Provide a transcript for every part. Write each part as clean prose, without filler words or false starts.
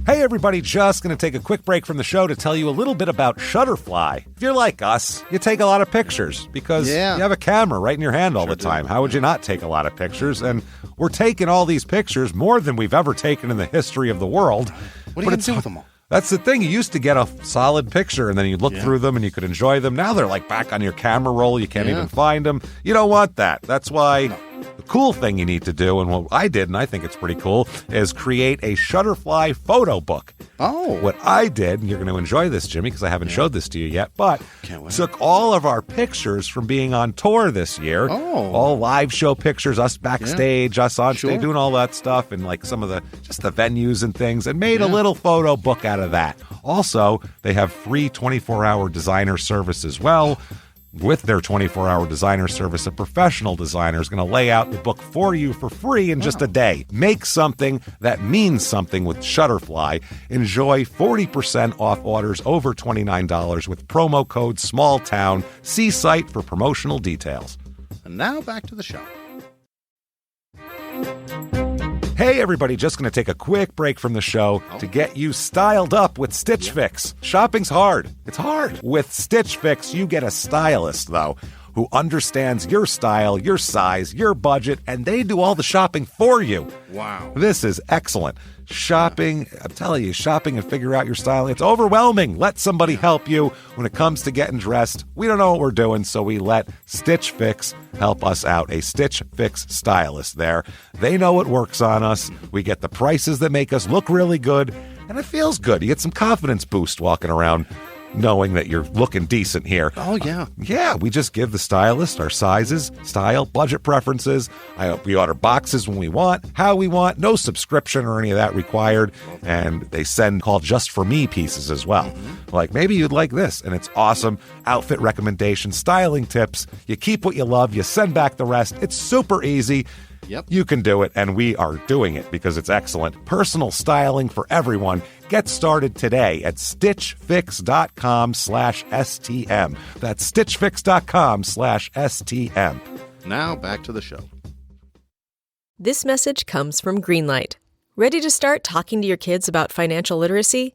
Hey everybody, just going to take a quick break from the show to tell you a little bit about Shutterfly. If you're like us, you take a lot of pictures because you have a camera right in your hand all the time. How would you not take a lot of pictures? And we're taking all these pictures, more than we've ever taken in the history of the world. What are you going to do with them all? That's the thing. You used to get a solid picture, and then you'd look through them, and you could enjoy them. Now they're like back on your camera roll. You can't even find them. You don't want that. That's why the cool thing you need to do, and what I did, and I think it's pretty cool, is create a Shutterfly photo book. Oh. What I did, and you're going to enjoy this, Jimmy, because I haven't showed this to you yet, but took all of our pictures from being on tour this year. Oh. All live show pictures, us backstage, us on stage, doing all that stuff, and like some of the, just the venues and things, and made a little photo book out of that. Also, they have free 24-hour designer service as well. With their 24-hour designer service, a professional designer is going to lay out the book for you for free in just a day. Make something that means something with Shutterfly. Enjoy 40% off orders over $29 with promo code SMALLTOWN. See site for promotional details. And now back to the show. Hey everybody, just going to take a quick break from the show to get you styled up with Stitch Fix. Shopping's hard. It's hard. With Stitch Fix, you get a stylist, though, who understands your style, your size, your budget, and they do all the shopping for you. Wow. This is excellent. Shopping, I'm telling you, shopping and figure out your style, it's overwhelming. Let somebody help you when it comes to getting dressed. We don't know what we're doing, so we let Stitch Fix help us out. A Stitch Fix stylist there. They know what works on us. We get the prices that make us look really good, and it feels good. You get some confidence boost walking around knowing that you're looking decent here. Oh, yeah. Yeah, we just give the stylist our sizes, style, budget preferences. We order boxes when we want, how we want, no subscription or any of that required. And they send called Just For Me pieces as well. Like, maybe you'd like this, and it's awesome. Outfit recommendations, styling tips. You keep what you love, you send back the rest. It's super easy. Yep. You can do it, and we are doing it because it's excellent. Personal styling for everyone. Get started today at stitchfix.com/STM. That's stitchfix.com/STM. Now back to the show. This message comes from Greenlight. Ready to start talking to your kids about financial literacy?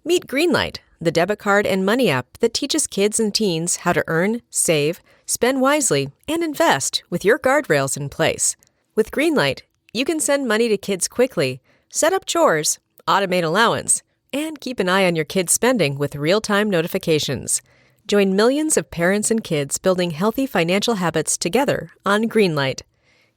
Meet Greenlight, the debit card and money app that teaches kids and teens how to earn, save, spend wisely, and invest with your guardrails in place. With Greenlight, you can send money to kids quickly, set up chores, automate allowance, and keep an eye on your kids' spending with real-time notifications. Join millions of parents and kids building healthy financial habits together on Greenlight.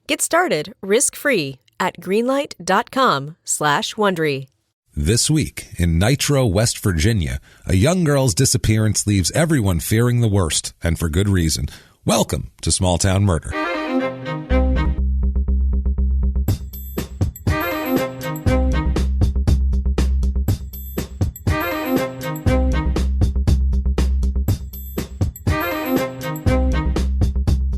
Get started risk-free at greenlight.com/Wondery. This week in Nitro, West Virginia, a young girl's disappearance leaves everyone fearing the worst, and for good reason. Welcome to Small Town Murder.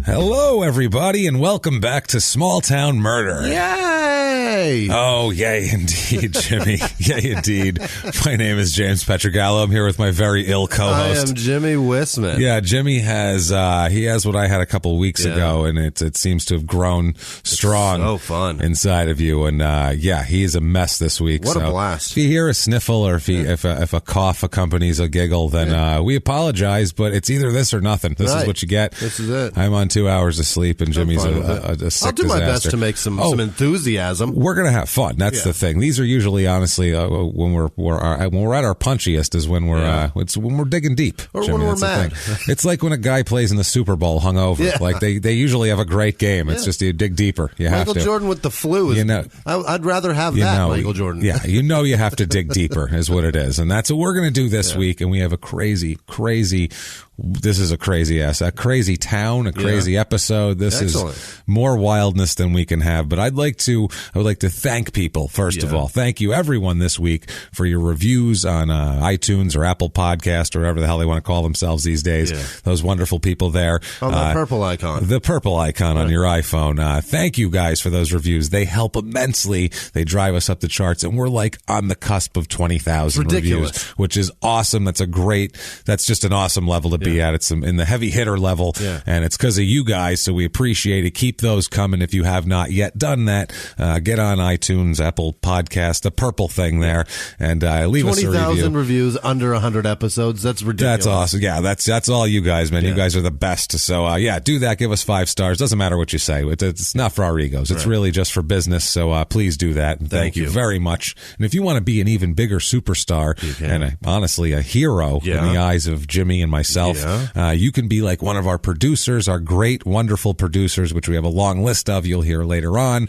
Hello, everybody, and welcome back to Small Town Murder. Yay! Oh, yay indeed, Jimmy. Yay indeed. My name is James Pietragallo. I'm here with my very ill co-host. I am Jimmy Whisman. Yeah, Jimmy has what I had a couple weeks ago, and it seems to have grown strong. So fun inside of you, and he is a mess this week. What a blast! If you hear a sniffle or if a cough accompanies a giggle, then we apologize. But it's either this or nothing. This is what you get. This is it. I'm on 2 hours of sleep, and Jimmy's a sick I'll do my best to make some enthusiasm. We're gonna have fun. That's the thing. These are usually, honestly, when we're at our punchiest is when it's when we're digging deep, or Jimmy, when we're mad. It's like when a guy plays in the Super Bowl hungover. Yeah. Like they usually have a great game. It's just you dig deeper. You have Michael to. Jordan with the flu. I'd rather have Michael Jordan. Yeah, you have to dig deeper is what it is, and that's what we're gonna do this week. And we have a crazy. This is a crazy town, a crazy episode. This Excellent. is more wildness than we can have. But I would like to thank people first of all. Thank you everyone this week for your reviews on iTunes or Apple Podcast or whatever the hell they want to call themselves these days. Yeah. Those wonderful people there. On the purple icon. The purple icon on your iPhone. Thank you guys for those reviews. They help immensely. They drive us up the charts, and we're like on the cusp of 20,000 reviews, which is awesome. That's just an awesome level to be be at it in the heavy hitter level, and it's because of you guys, so we appreciate it. Keep those coming if you have not yet done that. Get on iTunes, Apple Podcast, the purple thing there, and leave us a review. 20,000 reviews under 100 episodes. That's ridiculous. That's awesome. Yeah, that's all you guys, man. You guys are the best. So, do that. Give us 5 stars. Doesn't matter what you say. It's not for our egos. It's really just for business. So please do that. And thank you very much. And if you want to be an even bigger superstar and honestly a hero in the eyes of Jimmy and myself, you can be like one of our producers, our great, wonderful producers, which we have a long list of. You'll hear later on.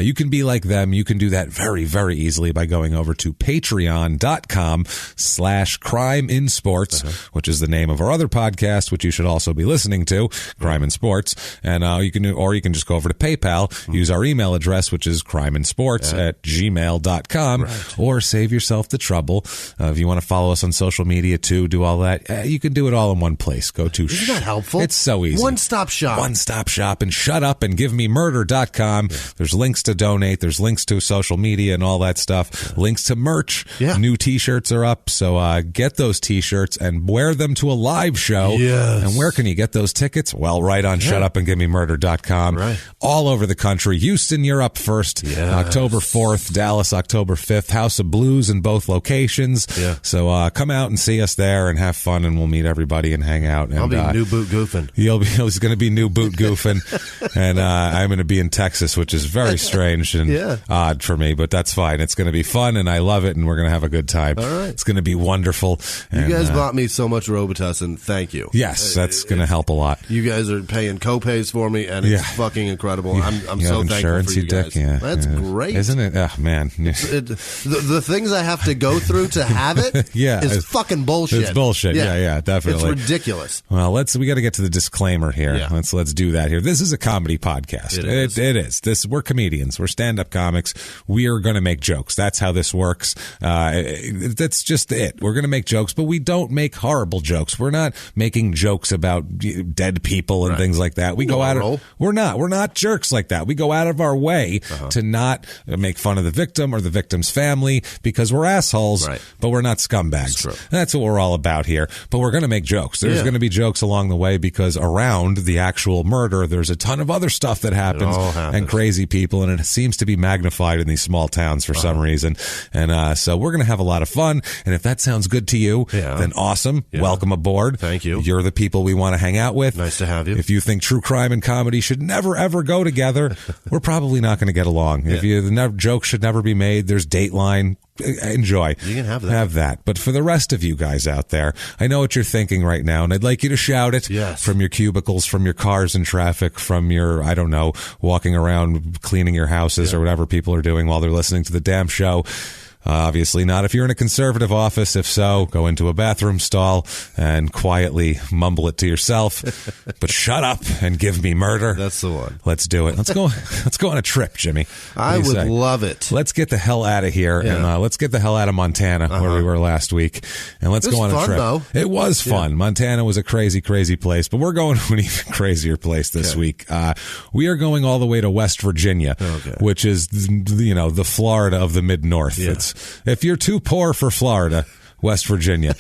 You can be like them. You can do that very, very easily by going over to patreon.com/crime in sports, which is the name of our other podcast, which you should also be listening to, Crime in Sports. And you can just go over to PayPal, use our email address, which is crimeinsports@gmail.com, or save yourself the trouble. If you want to follow us on social media too, do all that, you can do it all in one place. Go to Isn't that helpful? It's so easy. One-stop shop. One-stop shop, and shut up and givememurder.com. There's links to donate. There's links to social media and all that stuff. Links to merch. New t-shirts are up, so get those t-shirts and wear them to a live show. And where can you get those tickets? Well, right on shutupandgivememurder.com. All over the country. Houston, you're up first. October 4th. Dallas, October 5th. House of Blues in both locations. So come out and see us there and have fun, and we'll meet everybody and hang out. And, I'll be new boot goofing. He's going to be new boot goofing. And I'm going to be in Texas, which is very strange and odd for me, but that's fine. It's going to be fun, and I love it, and we're going to have a good time. All right. It's going to be wonderful. You guys bought me so much Robitussin. Thank you. Yes, that's going to help a lot. You guys are paying co-pays for me, and it's fucking incredible. I'm so thankful for you guys. That's great. Isn't it? Oh, man. The things I have to go through to have it is fucking bullshit. It's bullshit. Yeah, definitely. It's ridiculous. Well, we got to get to the disclaimer here. Let's do that here. This is a comedy podcast. It is. We're comedians. We're stand-up comics. We are going to make jokes. That's how this works. That's just it. We're going to make jokes, but we don't make horrible jokes. We're not making jokes about dead people and things like that. We're not jerks like that. We go out of our way to not make fun of the victim or the victim's family because we're assholes, but we're not scumbags. That's what we're all about here. But we're going to make jokes. There's going to be jokes along the way because around the actual murder, there's a ton of other stuff that happens and crazy people, and it seems to be magnified in these small towns for some reason. And so we're going to have a lot of fun. And if that sounds good to you, then awesome. Welcome aboard. Thank you. You're the people we want to hang out with. Nice to have you. If you think true crime and comedy should never, ever go together, we're probably not going to get along. If the joke should never be made, there's Dateline. Enjoy. You can have that. But for the rest of you guys out there, I know what you're thinking right now, and I'd like you to shout it from your cubicles, from your cars in traffic, from your, I don't know, walking around cleaning your houses or whatever people are doing while they're listening to the damn show. Obviously not if you're in a conservative office. If so, go into a bathroom stall and quietly mumble it to yourself. But shut up and give me murder. That's the one. Let's do it. Let's go on a trip, Jimmy. I would love it. Let's get the hell out of here and let's get the hell out of Montana where we were last week. And let's go on a trip. Though. It was fun. Montana was a crazy, crazy place, but we're going to an even crazier place this week. We are going all the way to West Virginia, which is, the Florida of the mid-north. If you're too poor for Florida, West Virginia.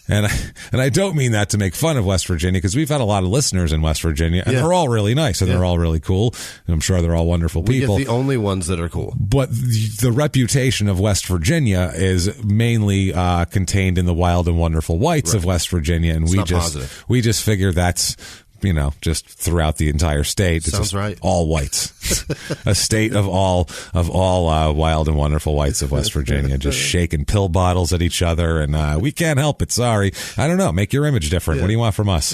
And I don't mean that to make fun of West Virginia, because we've had a lot of listeners in West Virginia, and they're all really nice, and they're all really cool. And I'm sure they're all wonderful people. We get the only ones that are cool. But the reputation of West Virginia is mainly contained in the wild and wonderful whites of West Virginia, and we just figure that's just throughout the entire state. It's Sounds right. All whites. A state of all wild and wonderful whites of West Virginia, just shaking pill bottles at each other, and we can't help it. Sorry. I don't know. Make your image different. What do you want from us?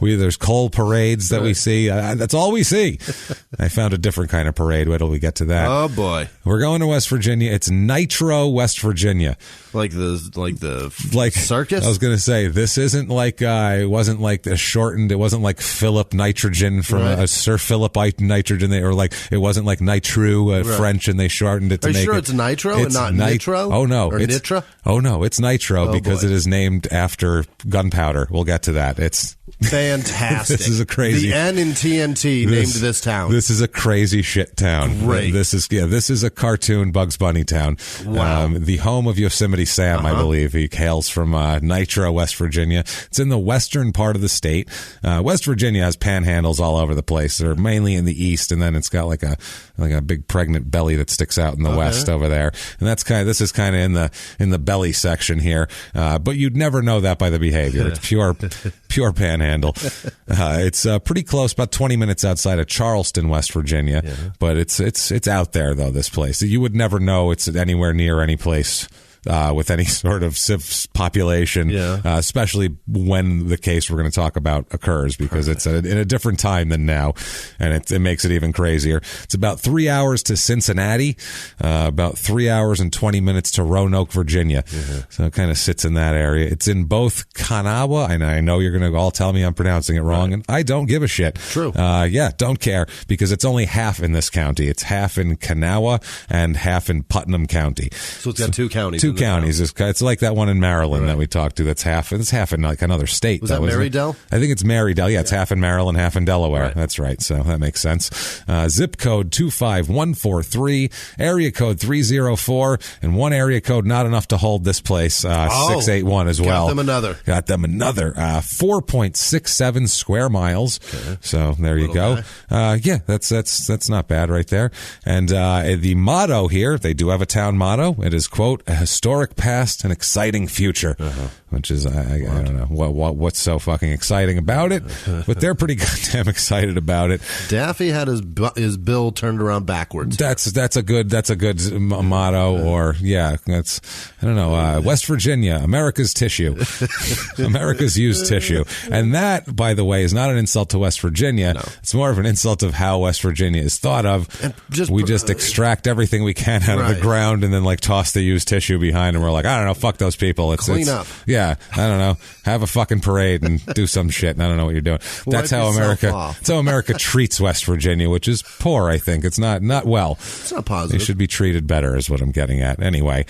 There's coal parades that we see. That's all we see. I found a different kind of parade. Wait till we get to that. Oh boy. We're going to West Virginia. It's Nitro, West Virginia. Like the circus? I was going to say, this isn't like, it wasn't like the shortened shortened. It wasn't like Philip Nitrogen from Sir Philip Nitrogen. Or like it wasn't like Nitro French, and they shortened it to make it's Nitro and not Nitro? Oh no, or it's Nitra? Oh no, it's Nitro because it is named after gunpowder. We'll get to that. It's fantastic. This is a crazy. The N in TNT named this town. This is a crazy shit town. Great. This is a cartoon Bugs Bunny town. Wow. The home of Yosemite Sam, I believe. He hails from Nitro, West Virginia. It's in the western part of the state. West Virginia has panhandles all over the place. They're mainly in the east, and then it's got like a big pregnant belly that sticks out in the west over there. And this is kind of in the belly section here. But you'd never know that by the behavior. It's pure panhandle. It's pretty close, about 20 minutes outside of Charleston, West Virginia. Yeah. But it's out there though. This place, you would never know it's anywhere near any place with any sort of population, especially when the case we're going to talk about occurs, because it's in a different time than now, and it makes it even crazier. It's about 3 hours to Cincinnati, about 3 hours and 20 minutes to Roanoke, Virginia. So it kind of sits in that area. It's in both Kanawha, and I know you're going to all tell me I'm pronouncing it wrong, and I don't give a shit. True. Don't care, because it's only half in this county. It's half in Kanawha and half in Putnam County. So it's got two counties. Two counties. It's like that one in Maryland that we talked to. It's half in like another state. Was that Marydell? I think it's Marydell. Yeah, it's half in Maryland, half in Delaware. Right. That's right. So that makes sense. Zip code 25143, area code 304, and one area code not enough to hold this place. 681 as well. Got them another 4.67 square miles. Okay. So there you go. That's not bad right there. And the motto here, they do have a town motto. It is, quote, a historic past and exciting future, which is I don't know what's so fucking exciting about it, but they're pretty goddamn excited about it. Daffy had his bill turned around backwards. That's a good motto, or that's I don't know. West Virginia, America's tissue, America's used tissue, and that, by the way, is not an insult to West Virginia. No. It's more of an insult of how West Virginia is thought of. We just extract everything we can out of the ground and then like toss the used tissue behind, and we're like, I don't know, fuck those people. Clean up. Yeah, I don't know. Have a fucking parade and do some shit. And I don't know what you're doing. That's how America treats West Virginia, which is poor, I think. It's not well. It's not positive. They should be treated better, is what I'm getting at. Anyway,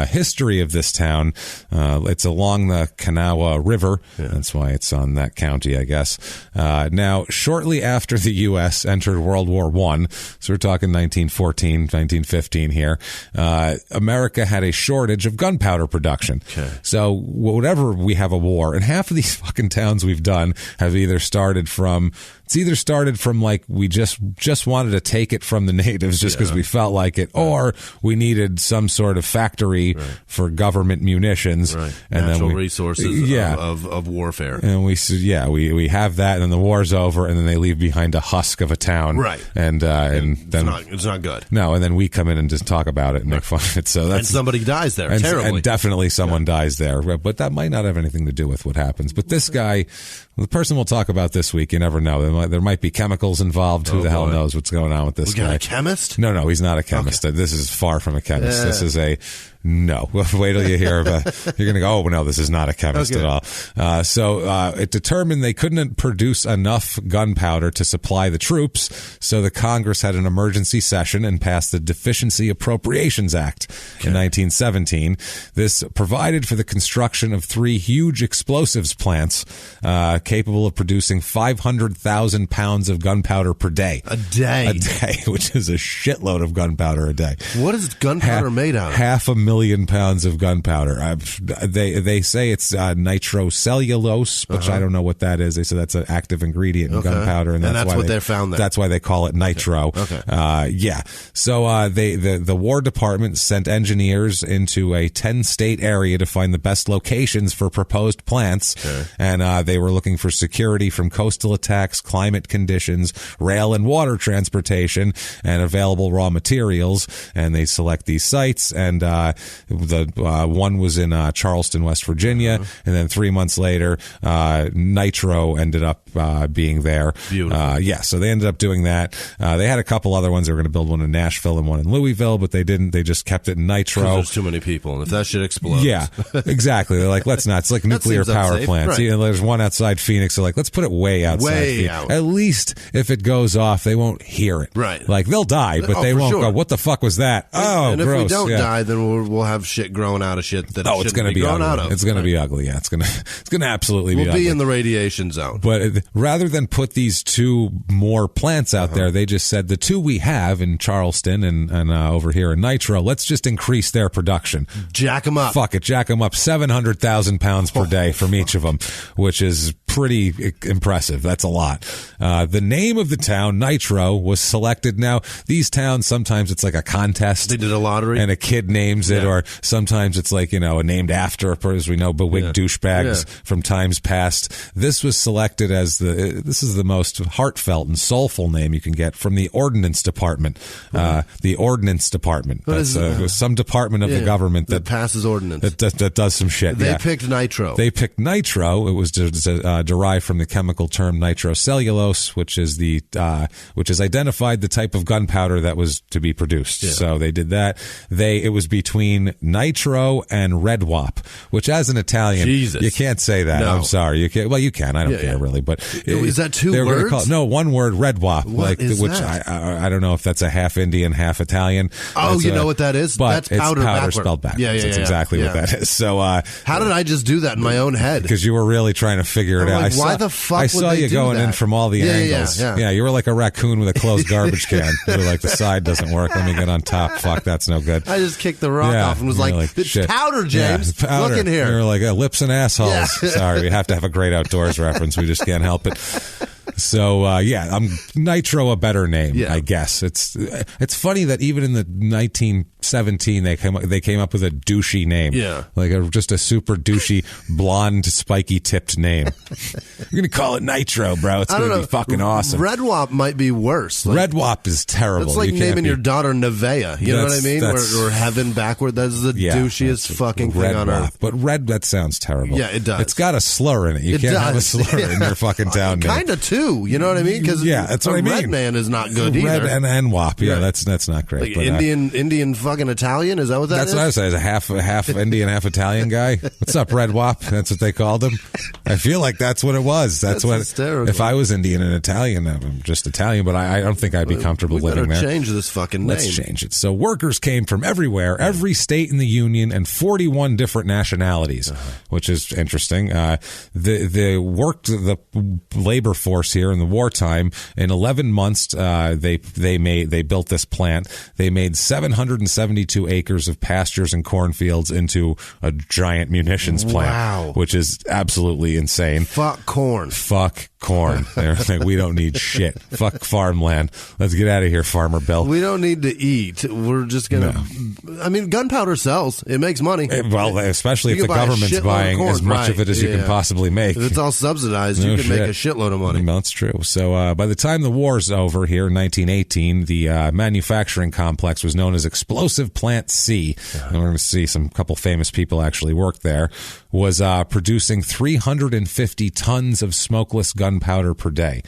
history of this town. It's along the Kanawha River. Yeah. That's why it's on that county, I guess. Now, shortly after the U.S. entered World War I, so we're talking 1914, 1915 here, America had a shortage of gunpowder production. Okay. So whenever we have a war, and half of these fucking towns we've done have either started from like we just wanted to take it from the natives just because we felt like it, or we needed some sort of factory for government munitions, and natural resources of warfare. And we have that, and then the war's over, and then they leave behind a husk of a town, and then it's not good. No, and then we come in and just talk about it and make fun of it. So and somebody dies there, terribly. And definitely someone dies there, but that might not have anything to do with what happens. But this guy, the person we'll talk about this week, you never know. There might be chemicals involved. Who the hell knows what's going on with this guy? A chemist? No, he's not a chemist. Okay. This is far from a chemist. Yeah. This is no. Wait till you hear of you're going to go, oh, no, this is not a chemist at all. So it determined they couldn't produce enough gunpowder to supply the troops, so the Congress had an emergency session and passed the Deficiency Appropriations Act in 1917. This provided for the construction of 3 huge explosives plants capable of producing 500,000 pounds of gunpowder per day. A day, which is a shitload of gunpowder a day. What is gunpowder made out of? 500,000 pounds of gunpowder. They say it's nitrocellulose, which I don't know what that is. They say that's an active ingredient in gunpowder, and that's why they found that. That's why they call it nitro. Okay. So the War Department sent engineers into a 10-state area to find the best locations for proposed plants, and they were looking for security from coastal attacks, climate conditions, rail and water transportation, and available raw materials. And they select these sites, and the one was in Charleston, West Virginia, and then 3 months later, Nitro ended up being there. Beautiful. So they ended up doing that. They had a couple other ones. They were going to build one in Nashville and one in Louisville, but they didn't. They just kept it in Nitro. There's too many people, and if that shit explodes. Yeah, exactly. They're like, let's not. It's like nuclear power plants. Right. There's one outside Phoenix are like, let's put it way outside. Way out. At least if it goes off, they won't hear it. Right. Like, they'll die, but they won't go, what the fuck was that? And gross. if we don't die, then we'll have shit growing out of shit that it's going to be grown ugly. out of. It's going to be ugly. Yeah, it's going to absolutely be ugly. We'll be in the radiation zone. But rather than put these two more plants out there, they just said the two we have in Charleston and over here in Nitro, let's just increase their production. Jack them up. Fuck it. Jack them up 700,000 pounds per day from each of them, which is pretty impressive. That's a lot. The name of the town, Nitro, was selected. Now, these towns, sometimes it's like a contest. They did a lottery. And a kid names it, or sometimes it's like, named after, as we know, bewig douchebags from times past. This was selected as this is the most heartfelt and soulful name you can get from the Ordnance Department. The Ordnance Department. That's some department of the government that passes ordinance. That does some shit. They picked Nitro. They picked Nitro. It was derived from the chemical term nitrocellulose, which is identified the type of gunpowder that was to be produced. Yeah. So they did that. It was between nitro and red wop, which as an Italian, you can't say that. No. I'm sorry. You can't. Well, you can. I don't care really. But is that two words? No, one word. Red wop. What is that? I don't know if that's a half Indian, half Italian. Oh, you know what that is? But that's powder spelled backwards. That's exactly what that is. So how did I just do that in my own head? Because you were really trying to figure it out. Like, why the fuck I saw you going in from all the angles. Yeah, you were like a raccoon with a closed garbage can. You were like, the side doesn't work. Let me get on top. Fuck, that's no good. I just kicked the rock off and was like it's powder, James. Yeah, powder. Look in here. You were like, lips and assholes. Yeah. Sorry, we have to have a great outdoors reference. We just can't help it. So I'm Nitro, a better name, I guess. It's funny that even in the 1917 they came up with a douchey name, like just a super douchey blonde spiky tipped name. You're gonna call it Nitro, bro. It's gonna be fucking awesome. Red Wop might be worse. Red Wop is terrible. It's like naming your daughter Nevea. You know what I mean? Or heaven backward. That's the douchiest fucking thing on earth. But red, that sounds terrible. Yeah, it does. It's got a slur in it. You can't have a slur in your fucking town name. Kind of too. You know what I mean? Because that's what I mean. Red man is not good either. Red and wop. Yeah, that's not great. Like but, Indian fucking Italian. Is that what that is? That's what I was saying. Is a half Indian, half Italian guy. What's up, Red Wop? That's what they called him. I feel like that's what it was. That's what. Hysterical. If I was Indian and Italian, I'm just Italian, but I don't think I'd be comfortable living there. Change this fucking name. Let's change it. So workers came from everywhere, every state in the union, and 41 different nationalities, which is interesting. The labor force here in the wartime, in 11 months, they built this plant. They made 772 acres of pastures and cornfields into a giant munitions plant, which is absolutely insane. Fuck corn. They're like, we don't need shit. Fuck farmland. Let's get out of here, Farmer Bill. We don't need to eat. We're just going to... I mean, gunpowder sells. It makes money. Well, especially if the government's buying as much of it as you can possibly make. If it's all subsidized, you can make a shitload of money. No, that's true. So by the time the war's over here in 1918, the manufacturing complex was known as Explosive Plant C. And we're going to see some couple famous people actually worked there. Was producing 350 tons of smokeless gunpowder per day.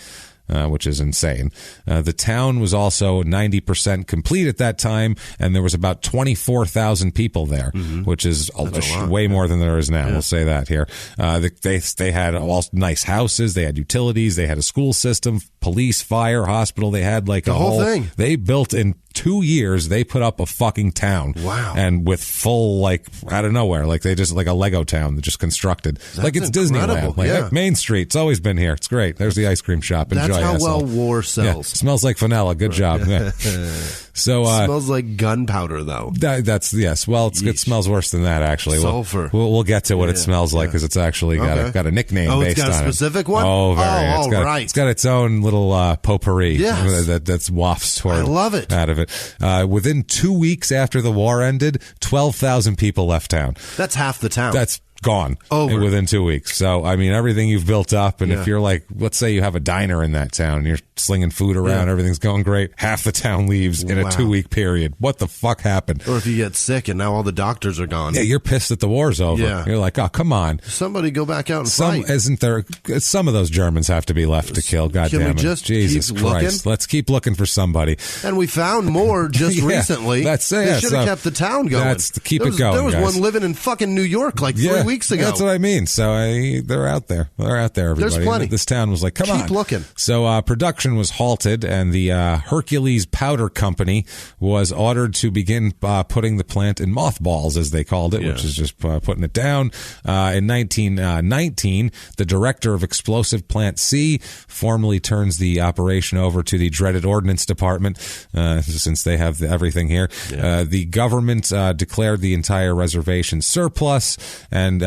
Which is insane. The town was also 90% complete at that time, and there was about 24,000 people there, which is way more than there is now. We'll say that here. They had all nice houses, they had utilities, they had a school system, police, fire, hospital. They had like the whole thing. They built in 2 years, they put up a fucking town. Wow. And with full, like, out of nowhere, like they just, like a Lego town that just constructed. That's like it's incredible. Disneyland. Like Main Street, it's always been here. It's great. There's the ice cream shop. Enjoy. That's how asshole. well war sells. Smells like vanilla. Good job. Yeah. So smells like gunpowder, though. That's yes. Well, it smells worse than that, actually. Sulfur. We'll get to what it smells like because it's actually got a nickname based on it. It's got a specific one? Oh, very. Right. It's got its own little potpourri that's wafts toward. I love it. Out of it. Within 2 weeks after the war ended, 12,000 people left town. That's half the town. That's gone within 2 weeks. So, I mean, everything you've built up, and if you're like, let's say you have a diner in that town, and you're slinging food around, everything's going great, half the town leaves in a 2 week period. What the fuck happened? Or if you get sick and now all the doctors are gone. Yeah, you're pissed that the war's over. Yeah. You're like, oh, come on. Somebody go back out and fight. Isn't there, some of those Germans have to be left to kill, goddammit. Jesus Christ. Let's keep looking for somebody. And we found more just recently. They should have kept the town going. Keep it going, There was guys. one living in fucking New York like 3 weeks weeks ago. That's what I mean. So they're out there. They're out there, everybody. There's plenty. This town was like, come on. Keep looking. So production was halted, and the Hercules Powder Company was ordered to begin putting the plant in mothballs, as they called it, which is just putting it down. In 1919, the director of Explosive Plant C formally turns the operation over to the dreaded Ordnance Department, since they have everything here. Yeah. The government declared the entire reservation surplus and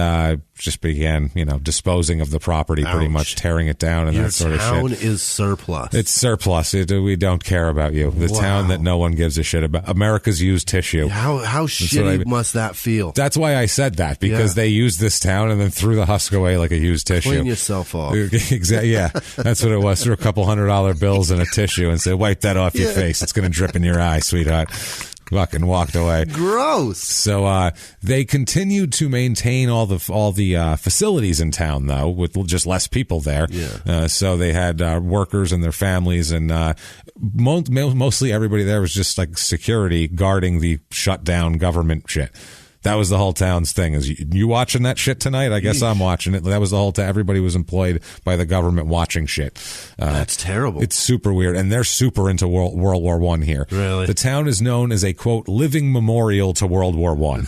just began, disposing of the property, pretty much tearing it down and Your that sort of shit. Your town is surplus. It's surplus. We don't care about you. The town that no one gives a shit about. America's used tissue. How shitty must that feel? That's why I said that, because they used this town and then threw the husk away like a used tissue. Clean yourself off. Exactly. Yeah, that's what it was. Threw a couple $100 bills in a tissue and said, "Wipe that off your face. It's going to drip in your eye, sweetheart." Fucking walked away. Gross. So they continued to maintain all the facilities in town, though, with just less people there. Yeah. So they had workers and their families, and mostly everybody there was just like security guarding the shut down government shit. That was the whole town's thing. Is you watching that shit tonight? I guess I'm watching it. That was the whole time. Everybody was employed by the government watching shit. That's terrible. It's super weird. And they're super into World War I here. Really? The town is known as a, quote, living memorial to World War I,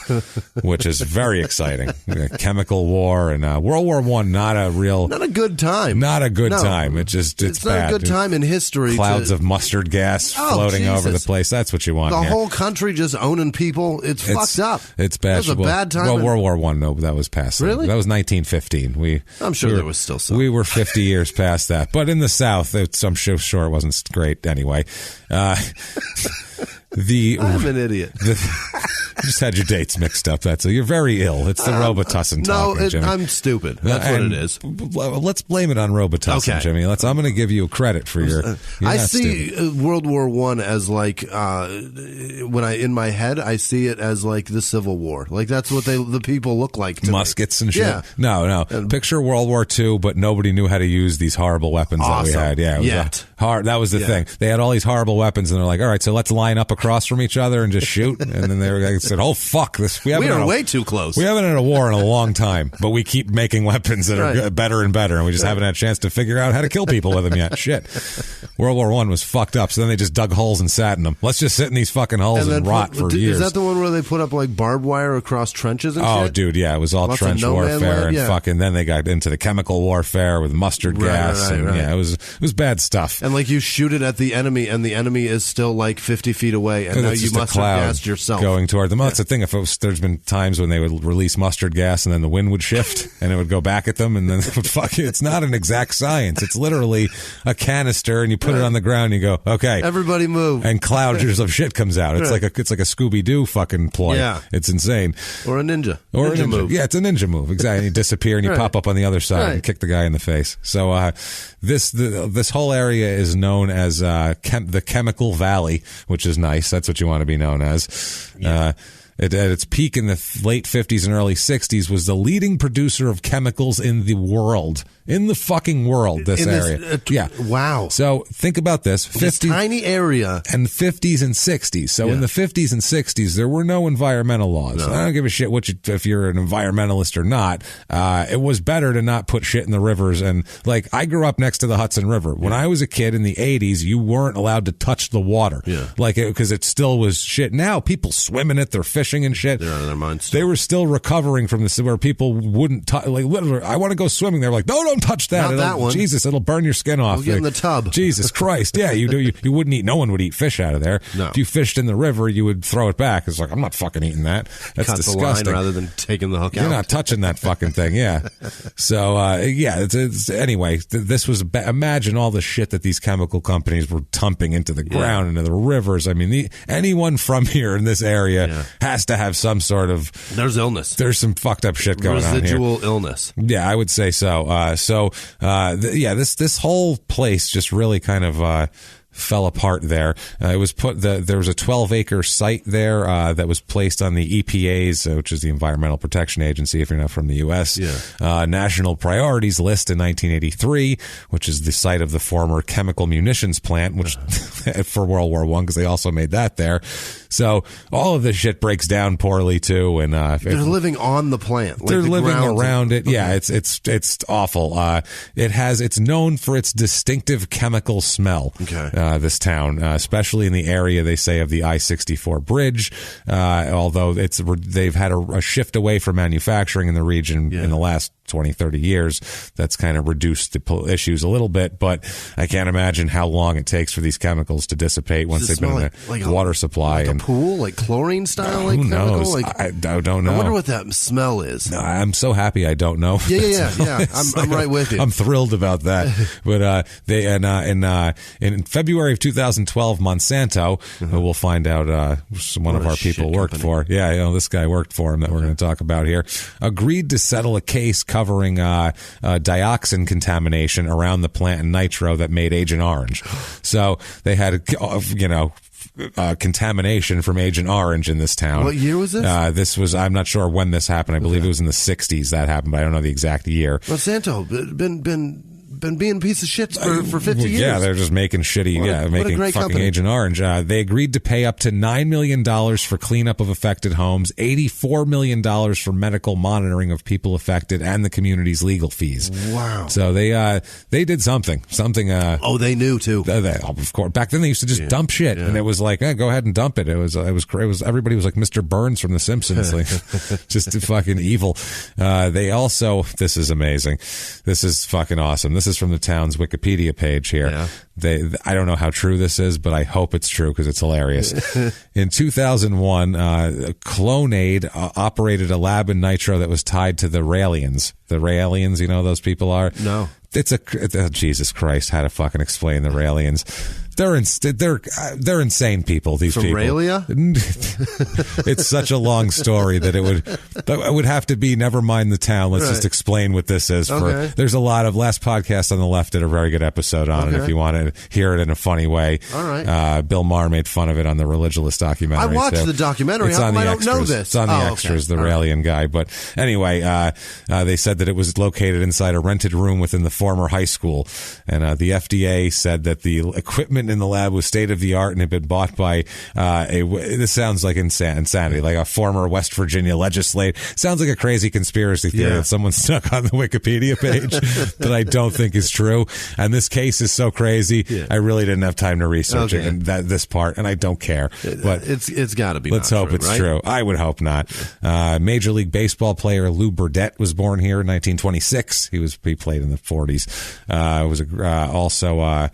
which is very exciting. Chemical war and World War I, not a good time. Not a good time. It's not bad. a good time in history. Clouds of mustard gas floating over the place. That's what you want. The whole country just owning people. It's fucked up. It's bad. That was a bad time. Well, World War I, no, that was past. Really? That was 1915. I'm sure there was still some. We were 50 years past that. But in the South, I'm sure it wasn't great anyway. I'm an idiot. You just had your dates mixed up. You're very ill. It's the Robitussin talking, Jimmy. I'm stupid. That's what it is. Let's blame it on Robitussin, Jimmy. I'm going to give you credit for your. I see World War I as like in my head I see it as like the Civil War. Like that's what the people look like. Muskets and shit. Yeah. No. Picture World War II, but nobody knew how to use these horrible weapons that we had. Yeah, it was hard. That was the thing. They had all these horrible weapons, and they're like, all right, so let's line up across from each other and just shoot. And then they said, oh fuck this. We are way too close. We haven't had a war in a long time, but we keep making weapons that are better and better, and we just haven't had a chance to figure out how to kill people with them yet. Shit. World War I was fucked up, so then they just dug holes and sat in them. Let's just sit in these fucking holes and rot for years. Is that the one where they put up like barbed wire across trenches and shit? Oh, dude, yeah. It was all trench warfare and fucking, then they got into the chemical warfare with mustard gas. Yeah, it was bad stuff. And like you shoot it at the enemy, and the enemy is still like 50 feet away, and now you mustard gassed yourself. Going toward them. Well, that's the thing. There's been times when they would release mustard gas and then the wind would shift and it would go back at them, and then it's not an exact science. It's literally a canister, and you put it on the ground and you go, okay, everybody move, and clouds of shit comes out. It's like a Scooby-Doo fucking ploy. Yeah. It's insane. Or a ninja. Or ninja a ninja move. Yeah, it's a ninja move. Exactly. And you disappear and you pop up on the other side and kick the guy in the face. So this whole area is known as the Chemical Valley, which is nice. That's what you want to be known as. Yeah. At its peak in the late 50s and early 60s, was the leading producer of chemicals in the world. In the fucking world, this area. Wow. So think about this. This tiny area. And 50s and 60s. So in the 50s and 60s, there were no environmental laws. No. I don't give a shit if you're an environmentalist or not. It was better to not put shit in the rivers. And like, I grew up next to the Hudson River. When I was a kid in the 80s, you weren't allowed to touch the water. Yeah. Like, because it still was shit. Now people swim in it, they're fishing and shit. They're out of their minds. They were still recovering from this, where people wouldn't touch. Like, literally, I want to go swimming. They're like, no, don't touch that. Not that one. Jesus, it'll burn your skin off. We'll get in the tub. Jesus Christ. Yeah, you do. You wouldn't eat. No one would eat fish out of there. No. If you fished in the river, you would throw it back. It's like, I'm not fucking eating that. That's disgusting. Cut the line rather than taking the hook out. You're not touching that fucking thing. Yeah. So, anyway, this was, imagine all the shit that these chemical companies were dumping into the ground, into the rivers. I mean, anyone from here in this area has to have some sort of, there's illness. There's some fucked up shit going on here. Residual illness. Yeah, I would say so. This whole place just really kind of fell apart there. It was there was a 12-acre site there that was placed on the EPA's, which is the Environmental Protection Agency, if you're not from the U.S., National Priorities List in 1983, which is the site of the former chemical munitions plant, which for World War I, because they also made that there. So all of this shit breaks down poorly too, and they're living on the plant. They're living around it. Yeah, it's awful. It's known for its distinctive chemical smell. Okay. This town, especially in the area, they say, of the I-64 bridge. Although they've had a shift away from manufacturing in the region in the last 20, 30 years. That's kind of reduced the issues a little bit, but I can't imagine how long it takes for these chemicals to dissipate once they've been in a water supply. Like a pool, like chlorine style? Who knows? I don't know. I wonder what that smell is. No, I'm so happy I don't know. Yeah. I'm right with you. I'm thrilled about that. But in February of 2012, Monsanto, we'll find out one of our people worked for. Yeah, this guy worked for him that we're going to talk about here. Agreed to settle a case covering dioxin contamination around the plant in Nitro that made Agent Orange. So they had, contamination from Agent Orange in this town. What year was this? I'm not sure when this happened. I believe it was in the 60s that happened, but I don't know the exact year. Monsanto, been being a piece of shit for 50 years. Yeah, they're just making shitty, making fucking company. Agent Orange. They agreed to pay up to $9 million for cleanup of affected homes, $84 million for medical monitoring of people affected, and the community's legal fees. Wow. So they did something. They knew too. Of course. Back then they used to just dump shit, and it was like, go ahead and dump it. It was everybody was like Mr. Burns from The Simpsons, like, just fucking evil. They also, this is amazing. This is fucking awesome. This is from the town's Wikipedia page here. Yeah. I don't know how true this is, but I hope it's true because it's hilarious. In 2001, Clonade operated a lab in Nitro that was tied to the Raelians. The Raelians, those people are? No. Jesus Christ, how to fucking explain the Raelians. They're insane people, these From people. Raelia? It's such a long story that it would have to be, never mind the town. Let's just explain what this is. Okay. There's a lot of, Last Podcast on the Left did a very good episode on it if you want to hear it in a funny way. All right. Bill Maher made fun of it on the Religulous documentary. I watched the documentary. How come I don't know this? It's on the extras, the Raelian guy. But anyway, they said that it was located inside a rented room within the former high school. And the FDA said that the equipment in the lab was state of the art and had been bought by this sounds like insanity, like a former West Virginia legislator. Sounds like a crazy conspiracy theory that someone stuck on the Wikipedia page that I don't think is true. And this case is so crazy, I really didn't have time to research it and this part, and I don't care. But it's got to be. Let's hope it's true. I would hope not. Major League Baseball player Lou Burdett was born here in 1926. He played in the 40s. Was also a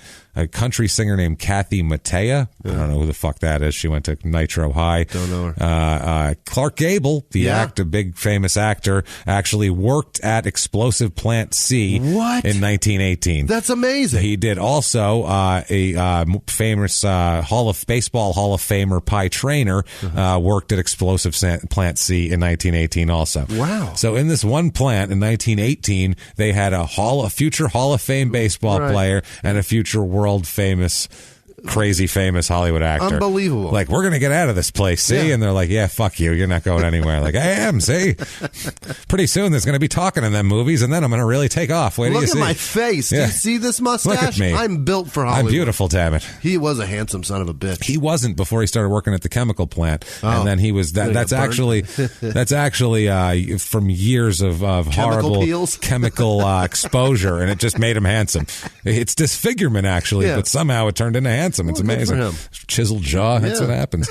country singer named Kathy Mattea. I don't know who the fuck that is. She went to Nitro High. Don't know her. Clark Gable, the big famous actor, actually worked at Explosive Plant C in 1918. That's amazing. He did also a famous Baseball Hall of Famer Pie Traynor worked at Explosive Plant C in 1918 also. Wow. So in this one plant in 1918, they had a future Hall of Fame baseball player and a future world famous, crazy famous Hollywood actor. Unbelievable. Like, we're going to get out of this place, see? And they're like, yeah, fuck you. You're not going anywhere. Like, I am, see? Pretty soon there's going to be talking in them movies, and then I'm going to really take off. Wait till you see. Look at my face. Do you see this mustache? Look at me. I'm built for Hollywood. I'm beautiful, damn it. He was a handsome son of a bitch. He wasn't before he started working at the chemical plant. And then he was, that's actually from years of horrible chemical exposure, and it just made him handsome. It's disfigurement, actually, but somehow it turned into handsome. It's amazing. Chiseled jaw, that's what happens.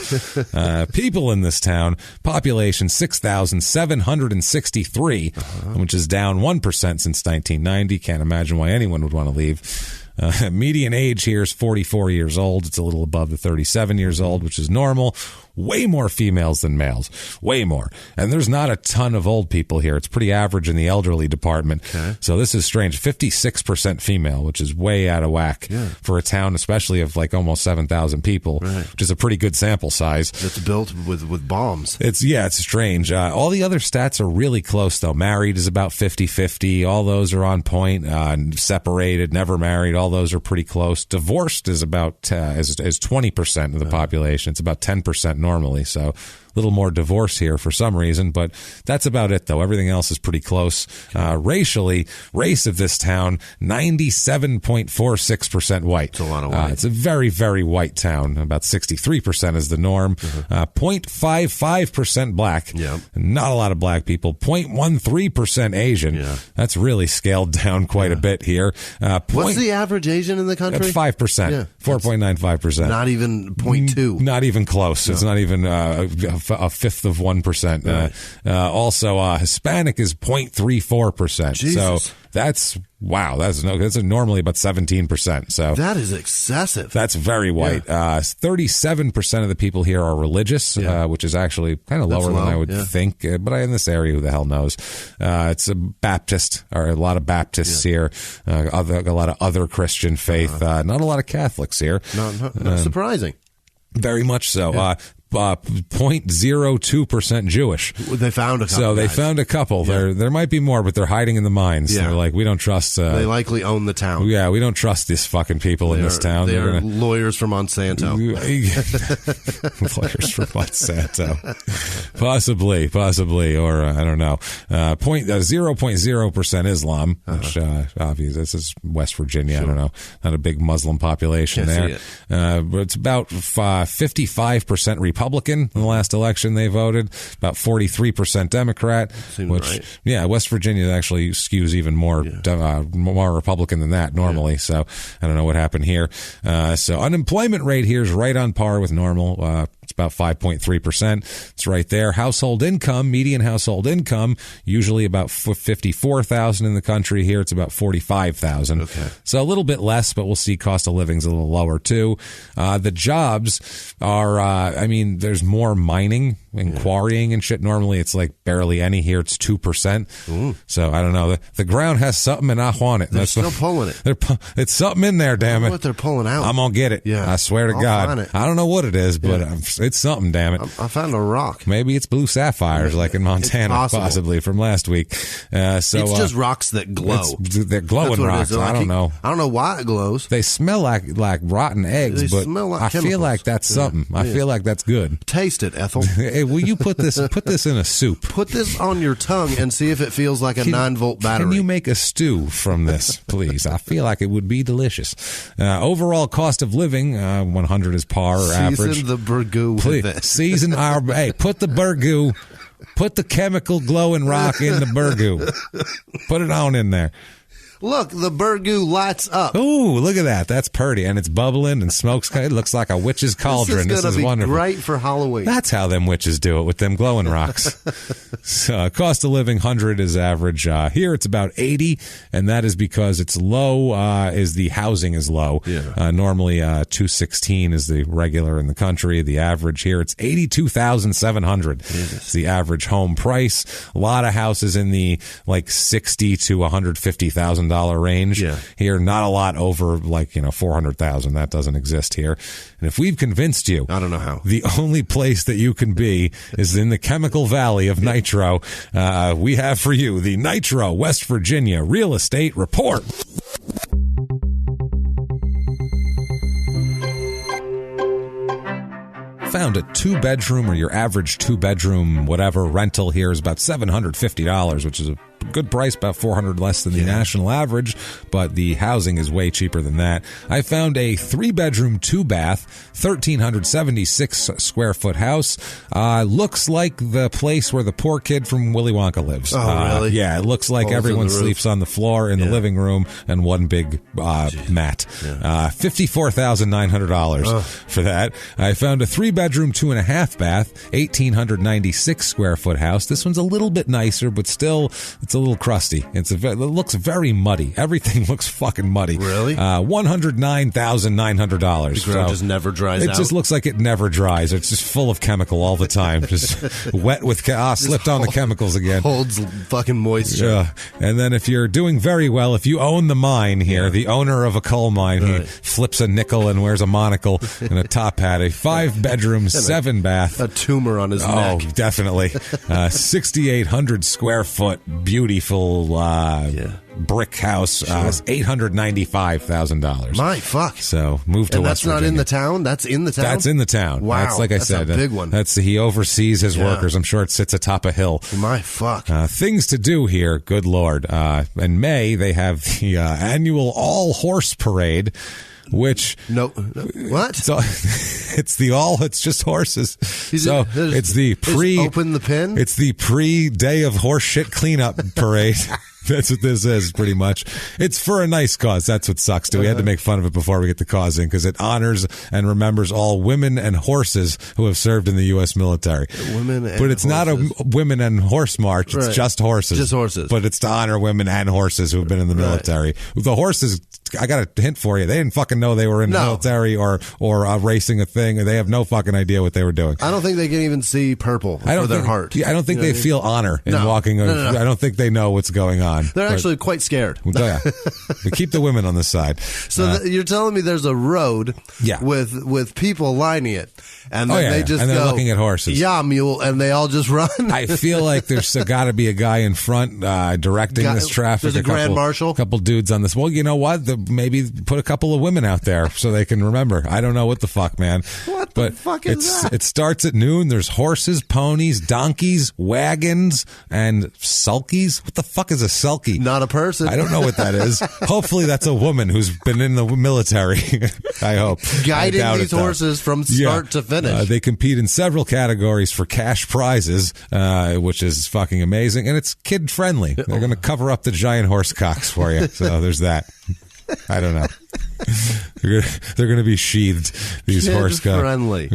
People in this town, population 6,763, which is down 1% since 1990. Can't imagine why anyone would want to leave. Median age here is 44 years old. It's a little above the 37 years old, which is normal. way more females than males. Way more. And there's not a ton of old people here. It's pretty average in the elderly department. Okay. So this is strange. 56% female, which is way out of whack for a town, especially of like almost 7,000 people, which is a pretty good sample size. It's built with bombs. It's strange. All the other stats are really close, though. Married is about 50-50. All those are on point. Separated, never married. All those are pretty close. Divorced is about is 20% of the population. It's about 10% normally. So a little more divorce here for some reason, but that's about it, though. Everything else is pretty close. Racially, race of this town, 97.46% white. It's a lot of white. It's a very, very white town. About 63% is the norm. 0.55% black. Yep. Not a lot of black people. 0.13% Asian. Yeah. That's really scaled down quite a bit here. What's the average Asian in the country? 5%. Yeah. 4.95%. Not even 0.2. Not even close. No. It's not even a fifth of 1%. Right. Also, Hispanic is 0.34%. So that's wow. That's normally about 17%. So that is excessive. That's very white. 37% of the people here are religious, which is actually kind of lower than I would think. But in this area, who the hell knows? It's a Baptist, or a lot of Baptists here. A lot of other Christian faith. Not a lot of Catholics here. Not surprising. Very much so. 0.02% Jewish. They found a couple. So they found a couple. Yeah. There might be more, but they're hiding in the mines. Yeah. They're like, we don't trust. They likely own the town. Yeah, we don't trust these fucking people in this town. They're lawyers from Monsanto. Lawyers from Monsanto. Possibly, or I don't know. 0.0% Islam, which obviously this is West Virginia. Sure. I don't know. Not a big Muslim population there. But it's about 55% Republican. In the last election they voted, about 43% Democrat. Seems which right. West Virginia actually skews even more more Republican than that normally. So I don't know what happened here. So unemployment rate here is right on par with normal. It's about 5.3%. It's right there. Household income, median household income, usually about 54,000 in the country. Here it's about 45,000. Okay. So a little bit less, but we'll see cost of living's a little lower too. The jobs are, there's more mining and quarrying and shit. Normally it's like barely any. Here it's 2%. Ooh. So I don't know. The ground has something and I want it. They're still pulling it. It's something in there, damn it. What they're pulling out. I'm going to get it. Yeah. I swear to God. I don't know what it is, but it's something, damn it. I found a rock. Maybe it's blue sapphires like in Montana, possibly from last week. It's just rocks that glow. They're glowing rocks. I don't know. I don't know why it glows. They smell like rotten eggs, but I feel like that's something. I feel like that's good. Taste it, Ethel. Hey, will you put this in a soup? Put this on your tongue and see if it feels like a 9-volt battery. Can you make a stew from this, please? I feel like it would be delicious. Overall cost of living, 100 is par or average. Season the burgoo with it. Season our... Hey, put the burgoo... Put the chemical glowing rock in the burgoo. Put it on in there. Look, the burgoo lights up. Ooh, look at that. That's pretty. And it's bubbling and smoke's... It looks like a witch's cauldron. This is wonderful. Great for Halloween. That's how them witches do it, with them glowing rocks. So, cost of living, 100 is average. Here it's about 80, and that is because it's low, the housing is low. Yeah. Normally, 216 is the regular in the country. The average here, it's 82,700. It's the average home price. A lot of houses in the like 60 to $150,000 range. Here, not a lot over like 400,000. That doesn't exist here. And if we've convinced you, I don't know how, the only place that you can be is in the Chemical Valley of Nitro, we have for you the Nitro West Virginia Real Estate Report. Found a 2-bedroom, or your average 2-bedroom whatever rental here is about $750, which is a good price, about $400 less than the national average, but the housing is way cheaper than that. I found a 3-bedroom, 2-bath, 1,376 square foot house. Looks like the place where the poor kid from Willy Wonka lives. Oh, really? Yeah, it looks like everyone sleeps on the floor in the living room and one big mat. $54,900 for that. I found a 3-bedroom, 2.5 bath, 1,896 square foot house. This one's a little bit nicer, but still, it's It's a little crusty. It looks very muddy. Everything looks fucking muddy. Really? $109,900. The ground just never dries out. It just looks like it never dries. It's just full of chemical all the time. Just wet with slipped on the chemicals again. Holds fucking moisture. Yeah. And then if you're doing very well, if you own the mine here, the owner of a coal mine, he flips a nickel and wears a monocle and a top hat, a 5-bedroom, 7-bath. A tumor on his neck. Oh, definitely. 6,800 square foot, beautiful brick house, $895,000. My fuck. So move to West Virginia. That's not in the town? That's in the town? That's in the town. Wow. That's, like I said, a big one. He oversees his workers. I'm sure it sits atop a hill. My fuck. Things to do here, good Lord. In May, they have the annual all-horse parade, which... No. What? It's just horses. It's the open the pin? It's the pre-day of horse shit cleanup parade. That's what this is, pretty much. It's for a nice cause. That's what sucks, too. We had to make fun of it before we get the cause in, because it honors and remembers all women and horses who have served in the U.S. military. But it's not a women and horse march. It's just horses. Just horses. But it's to honor women and horses who have been in the military. The horses, I got a hint for you. They didn't fucking know they were in the military or racing a thing. They have no fucking idea what they were doing. I don't think they can even see purple for their heart. I don't think they feel honor in walking. No. I don't think they know what's going on. They're actually quite scared. Yeah. We keep the women on the side. So you're telling me there's a road with people lining it, and then they just they're looking at horses. Yeah, mule, and they all just run. I feel like there's got to be a guy in front directing this traffic. There's a grand marshal. A couple dudes on this. Well, you know what? Maybe put a couple of women out there so they can remember. I don't know what the fuck, man. What the fuck is that? It starts at noon. There's horses, ponies, donkeys, wagons, and sulkies. What the fuck is a sulky? Not a person. I don't know what that is. Hopefully that's a woman who's been in the military. I hope. Guiding these horses from start to finish. They compete in several categories for cash prizes, which is fucking amazing. And it's kid friendly. They're going to cover up the giant horse cocks for you. So there's that. I don't know. They're going to be sheathed, these horse cocks. Friendly.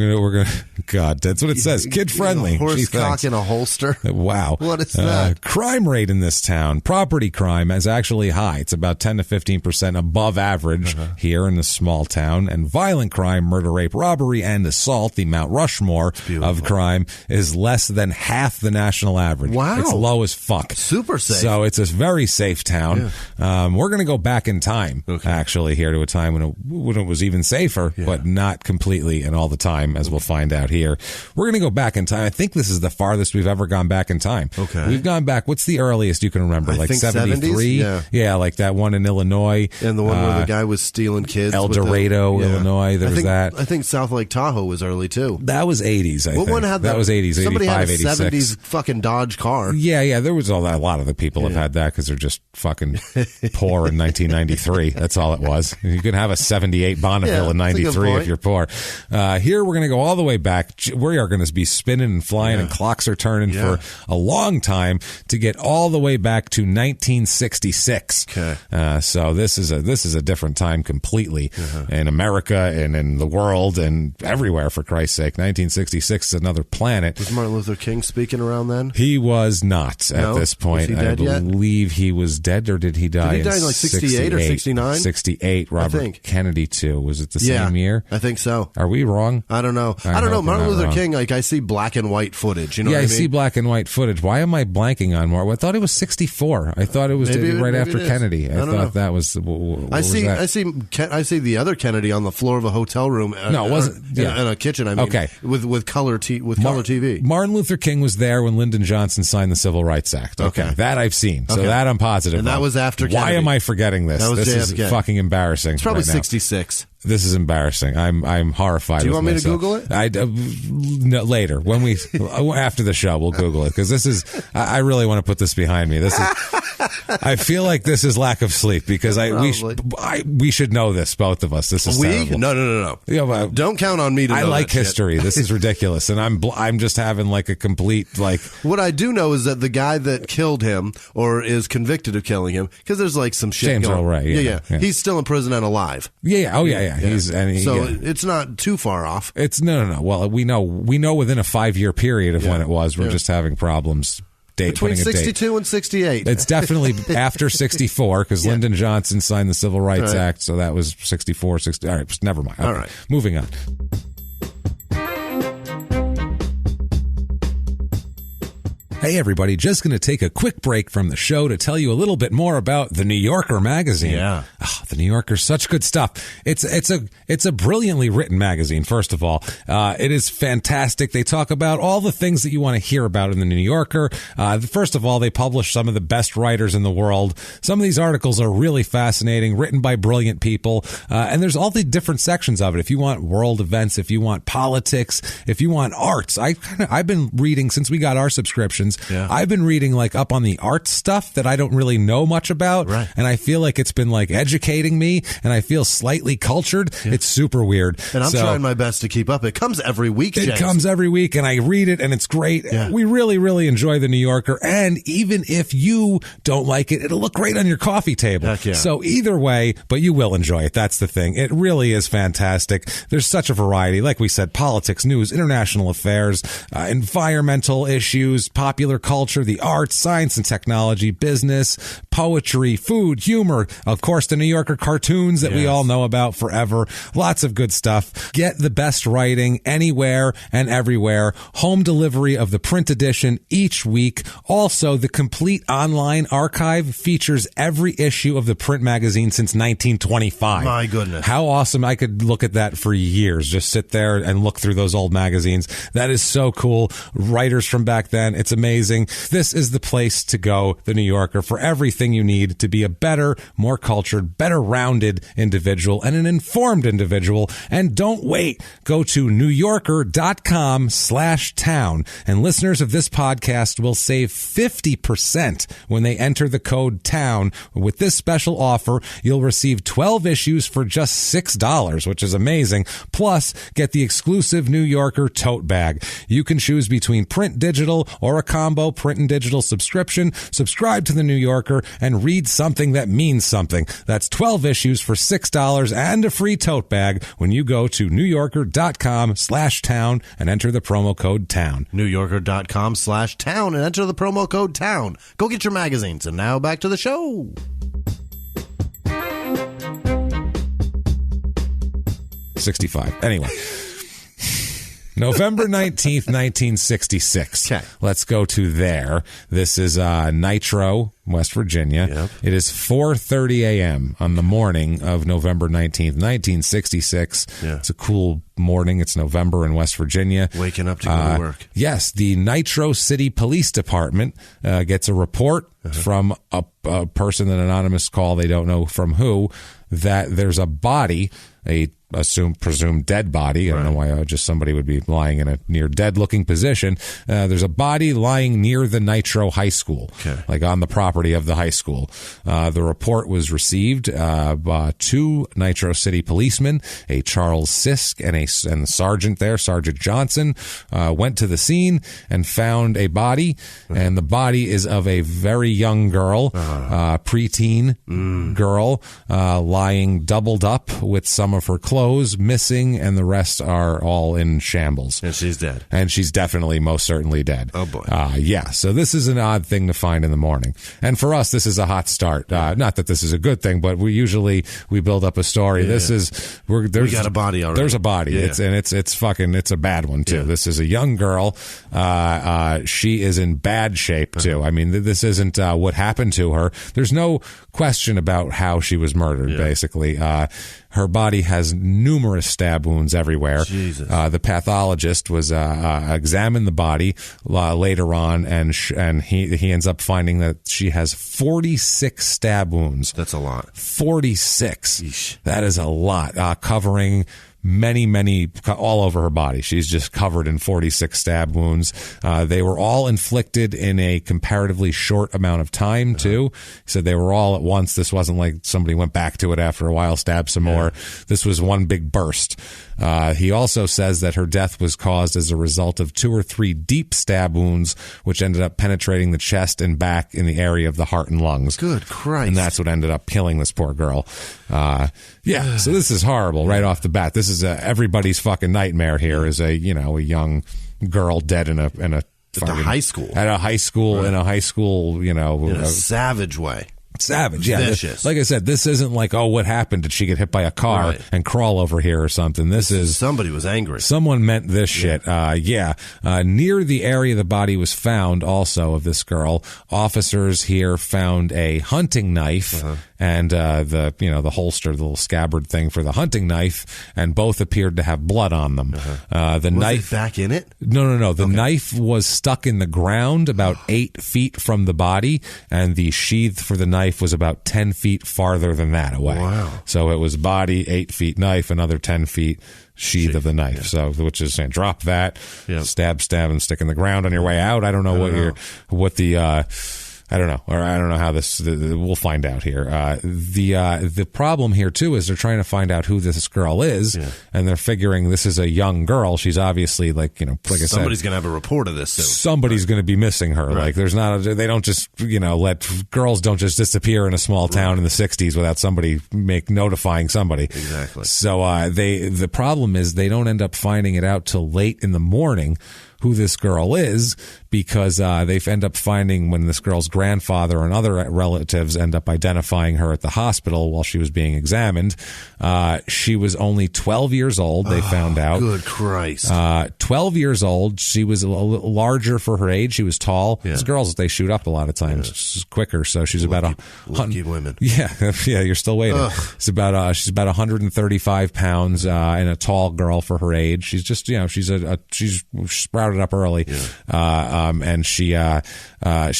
God, that's what it says. Kid friendly. Horse cock in a holster. Wow. What is that? Crime rate in this town. Property crime is actually high. It's about 10 to 15% above average here in this small town. And violent crime, murder, rape, robbery, and assault, the Mount Rushmore of crime, is less than half the national average. Wow. It's low as fuck. Super safe. So it's a very safe town. Yeah. We're going to go back in time, actually, here to a time when it was even safer, but not completely and all the time, as we'll find out here. We're going to go back in time. I think this is the farthest we've ever gone back in time. Okay. We've gone back. What's the earliest you can remember? I think 73? 70s? Yeah, like that one in Illinois. And the one where the guy was stealing kids. El Dorado, Illinois. There was that. I think South Lake Tahoe was early, too. That was 80s, I think. What one had that? That was 80s, Somebody 85, had a 86. 70s fucking Dodge car. Yeah, there was a lot of the people have had that because they're just fucking poor in 1993. That's all it was. You could have a 78 Bonneville in 93 if you're poor. Here we're going to go all the way back. We are going to be spinning and flying and clocks are turning for a long time to get all the way back to 1966. Okay. So this is a different time completely in America and in the world and everywhere, for Christ's sake. 1966 is another planet. Was Martin Luther King speaking around then? He was not at this point. Was he dead I believe he was dead, or did he die? Did he die in like 68 or 69? 68. Robert Kennedy too. Was it the same year? I think so. Are we wrong? I don't know. I don't know. Martin Luther King, like I see black and white footage. You know what I mean? I see black and white footage. Why am I blanking on more? I thought it was 64. I thought it was right after Kennedy. I thought that was. I see the other Kennedy on the floor of a hotel room. No, it wasn't. In a kitchen. I mean, with color TV. Martin Luther King was there when Lyndon Johnson signed the Civil Rights Act. Okay, that I've seen. So that I'm positive. And that was after Kennedy. Why am I forgetting this? That was this JFK. is fucking embarrassing. It's probably right now. 66. This is embarrassing. I'm horrified. Do you want me myself. to Google it? No, later when we after the show we'll Google it, because this is. I really want to put this behind me. This is. I feel like this is lack of sleep because we should know this, both of us. This is terrible. No. Yeah, don't count on me to know I like that history. Shit. This is ridiculous, and I'm just having like a complete like. What I do know is that the guy that killed him or is convicted of killing him, because there's like some shit James going on. Right. Yeah. He's still in prison and alive. Yeah. Oh yeah. It's not too far off. It's no. Well, we know within a 5-year period of when it was. We're just having problems date. Between putting a 62 and 68. It's definitely after 64 because Lyndon Johnson signed the Civil Rights Act, so that was 64, 60. All right, never mind. Okay, all right. Moving on. Hey, everybody, just going to take a quick break from the show to tell you a little bit more about the New Yorker magazine. Yeah. Oh, the New Yorker's such good stuff. It's a brilliantly written magazine, first of all. It is fantastic. They talk about all the things that you want to hear about in the New Yorker. First of all, they publish some of the best writers in the world. Some of these articles are really fascinating, written by brilliant people. And there's all the different sections of it. If you want world events, if you want politics, if you want arts. I've been reading since we got our subscriptions. Yeah. I've been reading like up on the art stuff that I don't really know much about. Right. And I feel like it's been like educating me and I feel slightly cultured. Yeah. It's super weird. And I'm trying my best to keep up. It comes every week, James. It comes every week and I read it and it's great. Yeah. We really, really enjoy the New Yorker. And even if you don't like it, it'll look great on your coffee table. Heck yeah. So either way, but you will enjoy it. That's the thing. It really is fantastic. There's such a variety. Like we said, politics, news, international affairs, environmental issues, popular culture, the arts, science and technology, business, poetry, food, humor, of course, the New Yorker cartoons that we all know about forever. Lots of good stuff. Get the best writing anywhere and everywhere. Home delivery of the print edition each week. Also, the complete online archive features every issue of the print magazine since 1925. My goodness. How awesome. I could look at that for years. Just sit there and look through those old magazines. That is so cool. Writers from back then. It's amazing. This is the place to go, the New Yorker, for everything you need to be a better, more cultured, better rounded individual and an informed individual. And don't wait. Go to newyorker.com/town. And listeners of this podcast will save 50% when they enter the code TOWN. With this special offer, you'll receive 12 issues for just $6, which is amazing. Plus, get the exclusive New Yorker tote bag. You can choose between print, digital, or a combo print and digital subscription. Subscribe to the New Yorker and read something that means something. That's 12 issues for $6 and a free tote bag when you go to newyorker.com/town and enter the promo code TOWN. newyorker.com/town and enter the promo code TOWN. Go get your magazines. And now back to the show. '65. Anyway. November 19th, 1966. Okay. Let's go to there. This is Nitro, West Virginia. Yep. It is 4:30 a.m. on the morning of November 19th, 1966. Yeah. It's a cool morning. It's November in West Virginia. Waking up to go to work. Yes, the Nitro City Police Department gets a report from a person, an anonymous call, they don't know from who, that there's a body, presumed dead body. I don't know why just somebody would be lying in a near dead looking position. There's a body lying near the Nitro High School, like on the property of the high school. The report was received by two Nitro City policemen, a Charles Sisk and the sergeant there, Sergeant Johnson, went to the scene and found a body, and the body is of a very young girl, preteen girl, lying doubled up with some of her clothes missing, and the rest are all in shambles. And she's dead. And she's definitely, most certainly dead. Oh, boy. Yeah, so this is an odd thing to find in the morning. And for us, this is a hot start. Not that this is a good thing, but we build up a story. Yeah. We got a body already. There's a body. Yeah. It's a bad one, too. Yeah. This is a young girl. She is in bad shape, too. I mean, this isn't what happened to her. There's no question about how she was murdered, basically. Her body has numerous stab wounds everywhere. Jesus. The pathologist was examined the body later on, and he ends up finding that she has 46 stab wounds. That's a lot. 46. Yeesh. That is a lot, covering many, all over her body. She's just covered in 46 stab wounds. They were all inflicted in a comparatively short amount of time, too. He said they were all at once. This wasn't like somebody went back to it after a while, stabbed some more. This was one big burst. He also says that her death was caused as a result of 2 or 3 deep stab wounds, which ended up penetrating the chest and back in the area of the heart and lungs. Good Christ. And that's what ended up killing this poor girl. So this is horrible right off the bat. This is everybody's fucking nightmare here, is a young girl dead in a At a high school. At a high school, in a high school, in a savage way. Savage, yeah. Vicious. Like I said, this isn't like, oh, what happened? Did she get hit by a car and crawl over here or something? This is somebody was angry. Someone meant this shit. Near the area the body was found, also of this girl, officers here found a hunting knife and the holster, the little scabbard thing for the hunting knife, and both appeared to have blood on them. The knife it back in it? No. The knife was stuck in the ground about 8 feet from the body, and the sheath for the knife was about 10 feet farther than that away. Wow. So it was body, 8 feet knife, another 10 feet sheath of the knife. Yeah. So, which is saying, drop that, stab, and stick in the ground on your way out. I don't know I don't know, or I don't know how we'll find out here. The problem here too is they're trying to find out who this girl is, and they're figuring this is a young girl. She's obviously like I said, somebody's going to have a report of this soon. Somebody's going to be missing her. Right. Like they don't just, girls don't just disappear in a small town in the 60s without somebody notifying somebody. Exactly. So, the problem is they don't end up finding it out till late in the morning who this girl is, because they end up finding when this girl's grandfather and other relatives end up identifying her at the hospital while she was being examined. She was only 12 years old, they found out. Good Christ. 12 years old. She was a little larger for her age. She was tall. These girls, they shoot up a lot of times. She's quicker, so she's lucky women. Yeah, you're still waiting. She's about 135 pounds and a tall girl for her age. She's just, she's sprouted up early. And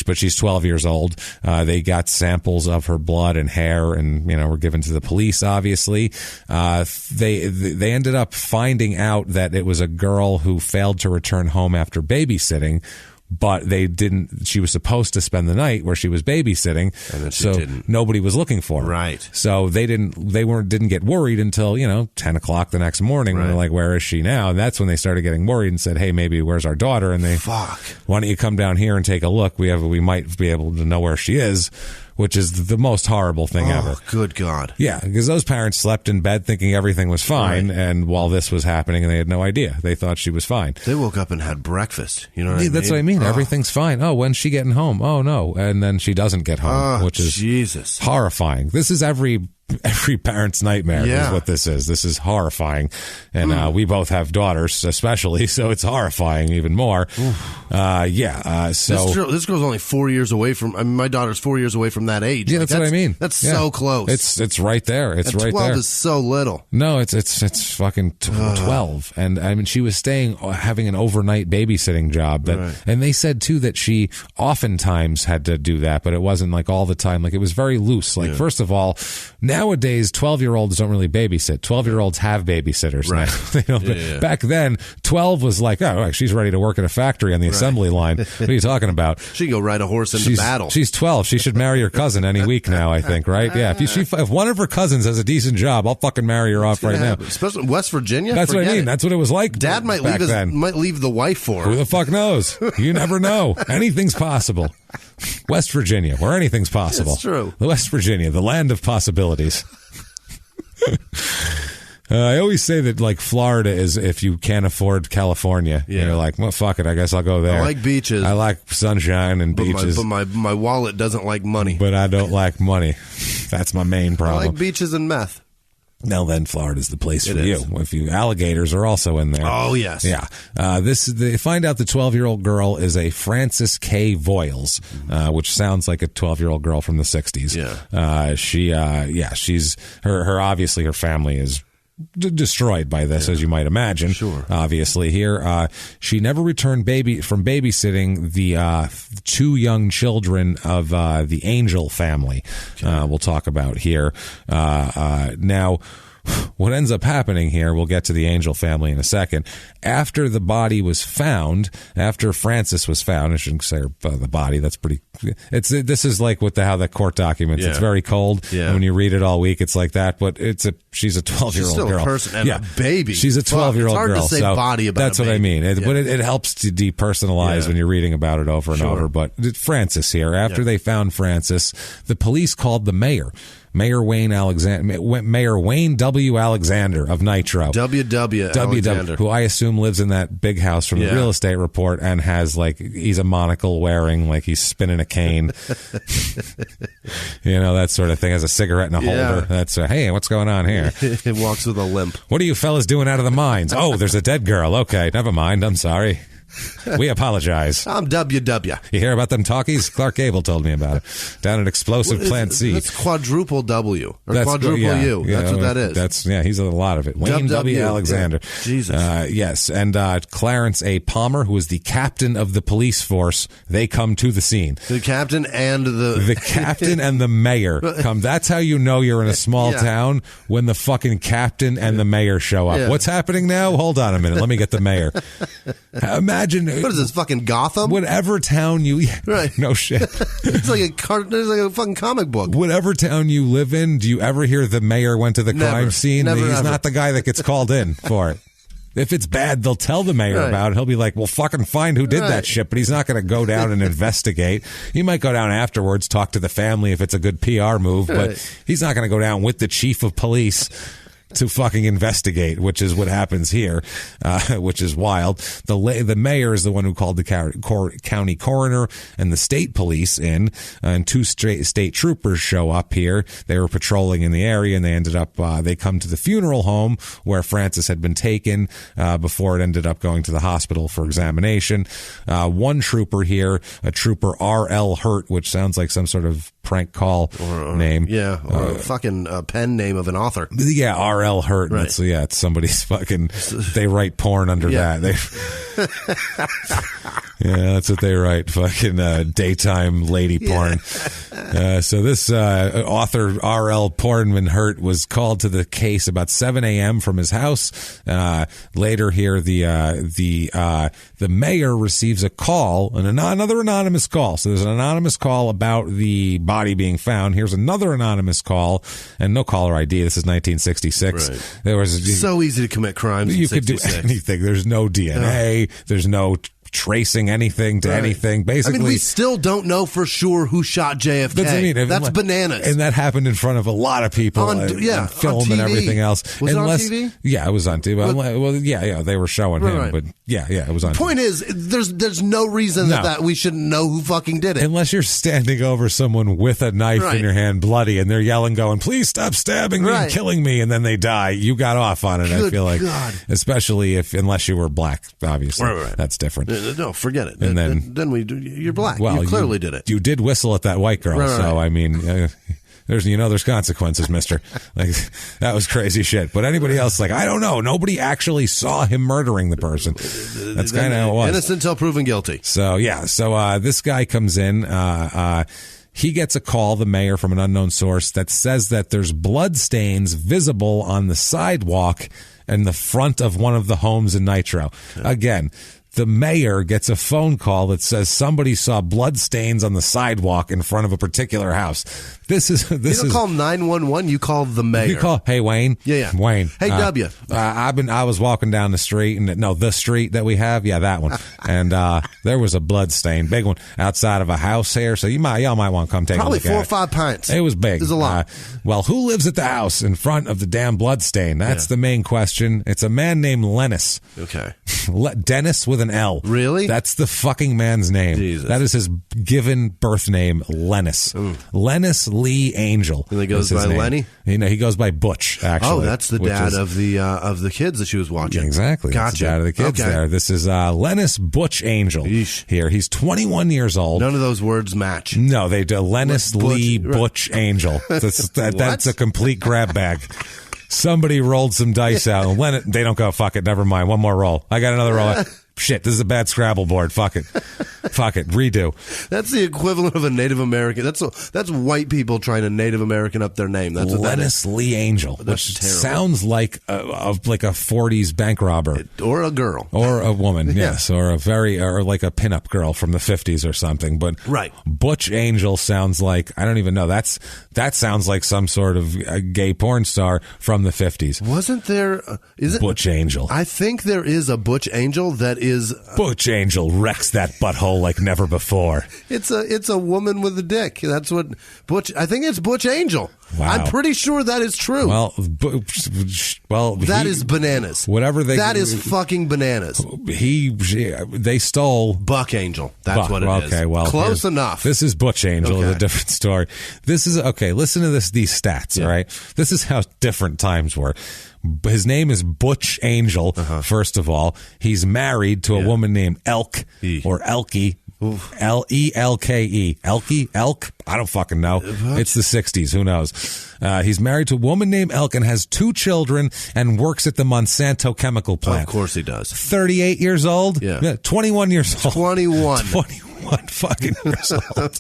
but she's 12 years old. They got samples of her blood and hair and, were given to the police, obviously. They ended up finding out that it was a girl who failed to return home after babysitting, but they didn't. She was supposed to spend the night where she was babysitting, and so didn't. Nobody was looking for her. Right. So they didn't get worried until 10 o'clock the next morning. Right. When they're like, "Where is she now?" And that's when they started getting worried and said, "Hey, maybe where's our daughter?" And why don't you come down here and take a look? We might be able to know where she is. Which is the most horrible thing ever. Good God. Yeah, because those parents slept in bed thinking everything was fine, and while this was happening, and they had no idea. They thought she was fine. They woke up and had breakfast. You know what I mean? That's what I mean. Everything's fine. Oh, when's she getting home? Oh, no. And then she doesn't get home, which is horrifying. This is every parent's nightmare is what this is. This is horrifying. And we both have daughters, especially, so it's horrifying even more. So this girl's only 4 years away from, my daughter's 4 years away from that age. Yeah, that's what I mean. That's so close. It's right there. It's right there. 12 is so little. No, it's fucking 12. And I mean, she was having an overnight babysitting job and they said too that she oftentimes had to do that, but it wasn't like all the time. Like it was very loose. Like first of all, nowadays 12-year-olds don't really babysit. 12-year-olds have babysitters now. They don't, Back then, 12 was like, oh, she's ready to work at a factory on the assembly line. What are you talking about? She can go ride a horse into battle. She's 12. She should marry her cousin any week now, I think, right? Yeah. If one of her cousins has a decent job, I'll fucking marry her off right now. Especially West Virginia. That's what I mean. That's what it was like. Dad might leave the wife for her. Who the fuck knows? You never know. Anything's possible. West Virginia, where anything's possible. That's true. West Virginia, the land of possibilities. I always say that like Florida is if you can't afford California. Yeah. You're like, well, fuck it. I guess I'll go there. I like beaches. I like sunshine and beaches. But my wallet doesn't like money. But I don't like money. That's my main problem. I like beaches and meth. Now then, Florida's the place for you. Alligators are also in there. Oh yes, yeah. They find out the 12-year-old girl is a Frances K. Voiles, which sounds like a 12-year-old girl from the 60s. Yeah. She's obviously her family is destroyed by this, as you might imagine. Sure. Obviously here, she never returned from babysitting the 2 young children of the Angel family. Okay. We'll talk about here. Now, what ends up happening here, we'll get to the Angel family in a second. After the body was found, after Frances was found, I shouldn't say the body, that's pretty, this is like how the court documents, it's very cold. Yeah. And when you read it all week, it's like that, but it's a She's a 12-year-old She's still girl. a person and a baby. She's a 12-year-old girl. It's hard to say so body about that's a what I baby. mean. It helps to depersonalize when you're reading about it over and over. But Francis here, after they found Francis, the police called the mayor. Mayor Wayne W. Alexander of Nitro. W. Alexander. Who I assume lives in that big house from the real estate report and has, like, he's a monocle wearing, like he's spinning a cane. That sort of thing. Has a cigarette in a holder. That's, hey, what's going on here? He walks with a limp. What are you fellas doing out of the mines? Oh, there's a dead girl. Okay, never mind. I'm sorry. We apologize. I'm WW. You hear about them talkies? Clark Gable told me about it. Down at Explosive Plant C. That's quadruple W. Or quadruple U. That's what that is. He's a lot of it. Wayne W. Alexander. Yeah. Jesus. Yes. And Clarence A. Palmer, who is the captain of the police force, they come to the scene. The captain and the captain and the mayor come. That's how you know you're in a small town, when the fucking captain and the mayor show up. What's happening now? Hold on a minute. Let me get the mayor. Imagine. What is this, fucking Gotham? Whatever town you... Right. No shit. It's like a fucking comic book. Whatever town you live in, do you ever hear the mayor went to the crime scene? He's not the guy that gets called in for it. If it's bad, they'll tell the mayor about it. He'll be like, well, fucking find who did that shit. But he's not going to go down and investigate. He might go down afterwards, talk to the family if it's a good PR move. But he's not going to go down with the chief of police to fucking investigate, which is what happens here, which is wild. The mayor is the one who called the county coroner and the state police in, and two state troopers show up here. They were patrolling in the area, and they ended up, they come to the funeral home where Francis had been taken before it ended up going to the hospital for examination. One trooper here, a trooper R.L. Hurt, which sounds like some sort of prank call name. Yeah, or a fucking pen name of an author. Yeah, R.L. Hurt. Right. It's somebody's fucking, they write porn under that. Yeah, that's what they write. Fucking daytime lady porn. So this author R.L. Pornman Hurt was called to the case about 7 a.m. from his house. Later here, the mayor receives a call, another anonymous call. So there's an anonymous call about the body being found. Here's another anonymous call, and no caller ID. This is 1966. Right. There was so easy to commit crimes. You could do anything. There's no DNA. There's no tracing anything to anything. Basically, we still don't know for sure who shot JFK. That's what I mean. That's bananas. And that happened in front of a lot of people on film and everything else. Was it on TV? Yeah, it was on TV. Well, they were showing him, but it was on TV. Point is, there's no reason that we shouldn't know who fucking did it. Unless you're standing over someone with a knife in your hand, bloody, and they're yelling, going, please stop stabbing me and killing me, and then they die. You got off on it, I feel like. God. Especially unless you were black, obviously. Right. That's different. No, forget it. And then you're black. Well, you clearly did it. You did whistle at that white girl, so I mean, there's consequences, mister. Like, that was crazy shit. But anybody else, like, I don't know. Nobody actually saw him murdering the person. That's kind of how it was. Innocent until proven guilty. So this guy comes in. He gets a call, the mayor, from an unknown source that says that there's blood stains visible on the sidewalk in the front of one of the homes in Nitro. Okay. Again, the mayor gets a phone call that says somebody saw blood stains on the sidewalk in front of a particular house. You don't call 911. You call the mayor. You call, hey Wayne. Yeah. Wayne. Hey W. I was walking down the street, the street that we have, that one, and there was a blood stain, big one, outside of a house here. So y'all might want to come take a look at it. Probably 4 or 5 pints. It was big. There's a lot. Well, who lives at the house in front of the damn blood stain? That's the main question. It's a man named Lennis. Okay. Dennis with an L. Really? That's the fucking man's name. Jesus. That is his given birth name, Lennis. Lennis Lee Angel. And he goes by Lenny? He goes by Butch, actually. Oh, that's the dad of the kids that she was watching. Exactly. Gotcha. That's the dad of the kids there. This is Lennis Butch Angel. Yeesh. Here. He's 21 years old. None of those words match. No, they do. Lennis Lee Butch Angel. That's a complete grab bag. Somebody rolled some dice out. They don't go, fuck it, never mind. One more roll. I got another roll. shit, this is a bad Scrabble board. Fuck it. Fuck it. Redo. That's the equivalent of a Native American. That's white people trying to Native American up their name. That's what that is. Lennis Lee Angel, which sounds like a 40s bank robber. Or a girl. Or a woman, yes. Or or like a pinup girl from the 50s or something. But right. Butch Angel sounds like, I don't even know. That sounds like some sort of gay porn star from the 50s. Wasn't there? Is it Butch Angel? I think there is a Butch Angel that is. Butch Angel wrecks that butthole like never before. It's a woman with a dick. That's what Butch. I think it's Butch Angel. Wow. I'm pretty sure that is true. Well, that is bananas. Whatever that is fucking bananas. They stole Buck Angel. That's what it is. Okay, well, close enough. This is Butch Angel. It's a different story. This is okay. Listen to these stats. All right, this is how different times were. His name is Butch Angel. First of all, he's married to a woman named Elk or Elkie. L-E-L-K-E. Elk? I don't fucking know. What? It's the 60s. Who knows? He's married to a woman named Elk and has 2 children and works at the Monsanto chemical plant. Of course he does. 38 years old? Yeah. 21 years old. 21 fucking years old.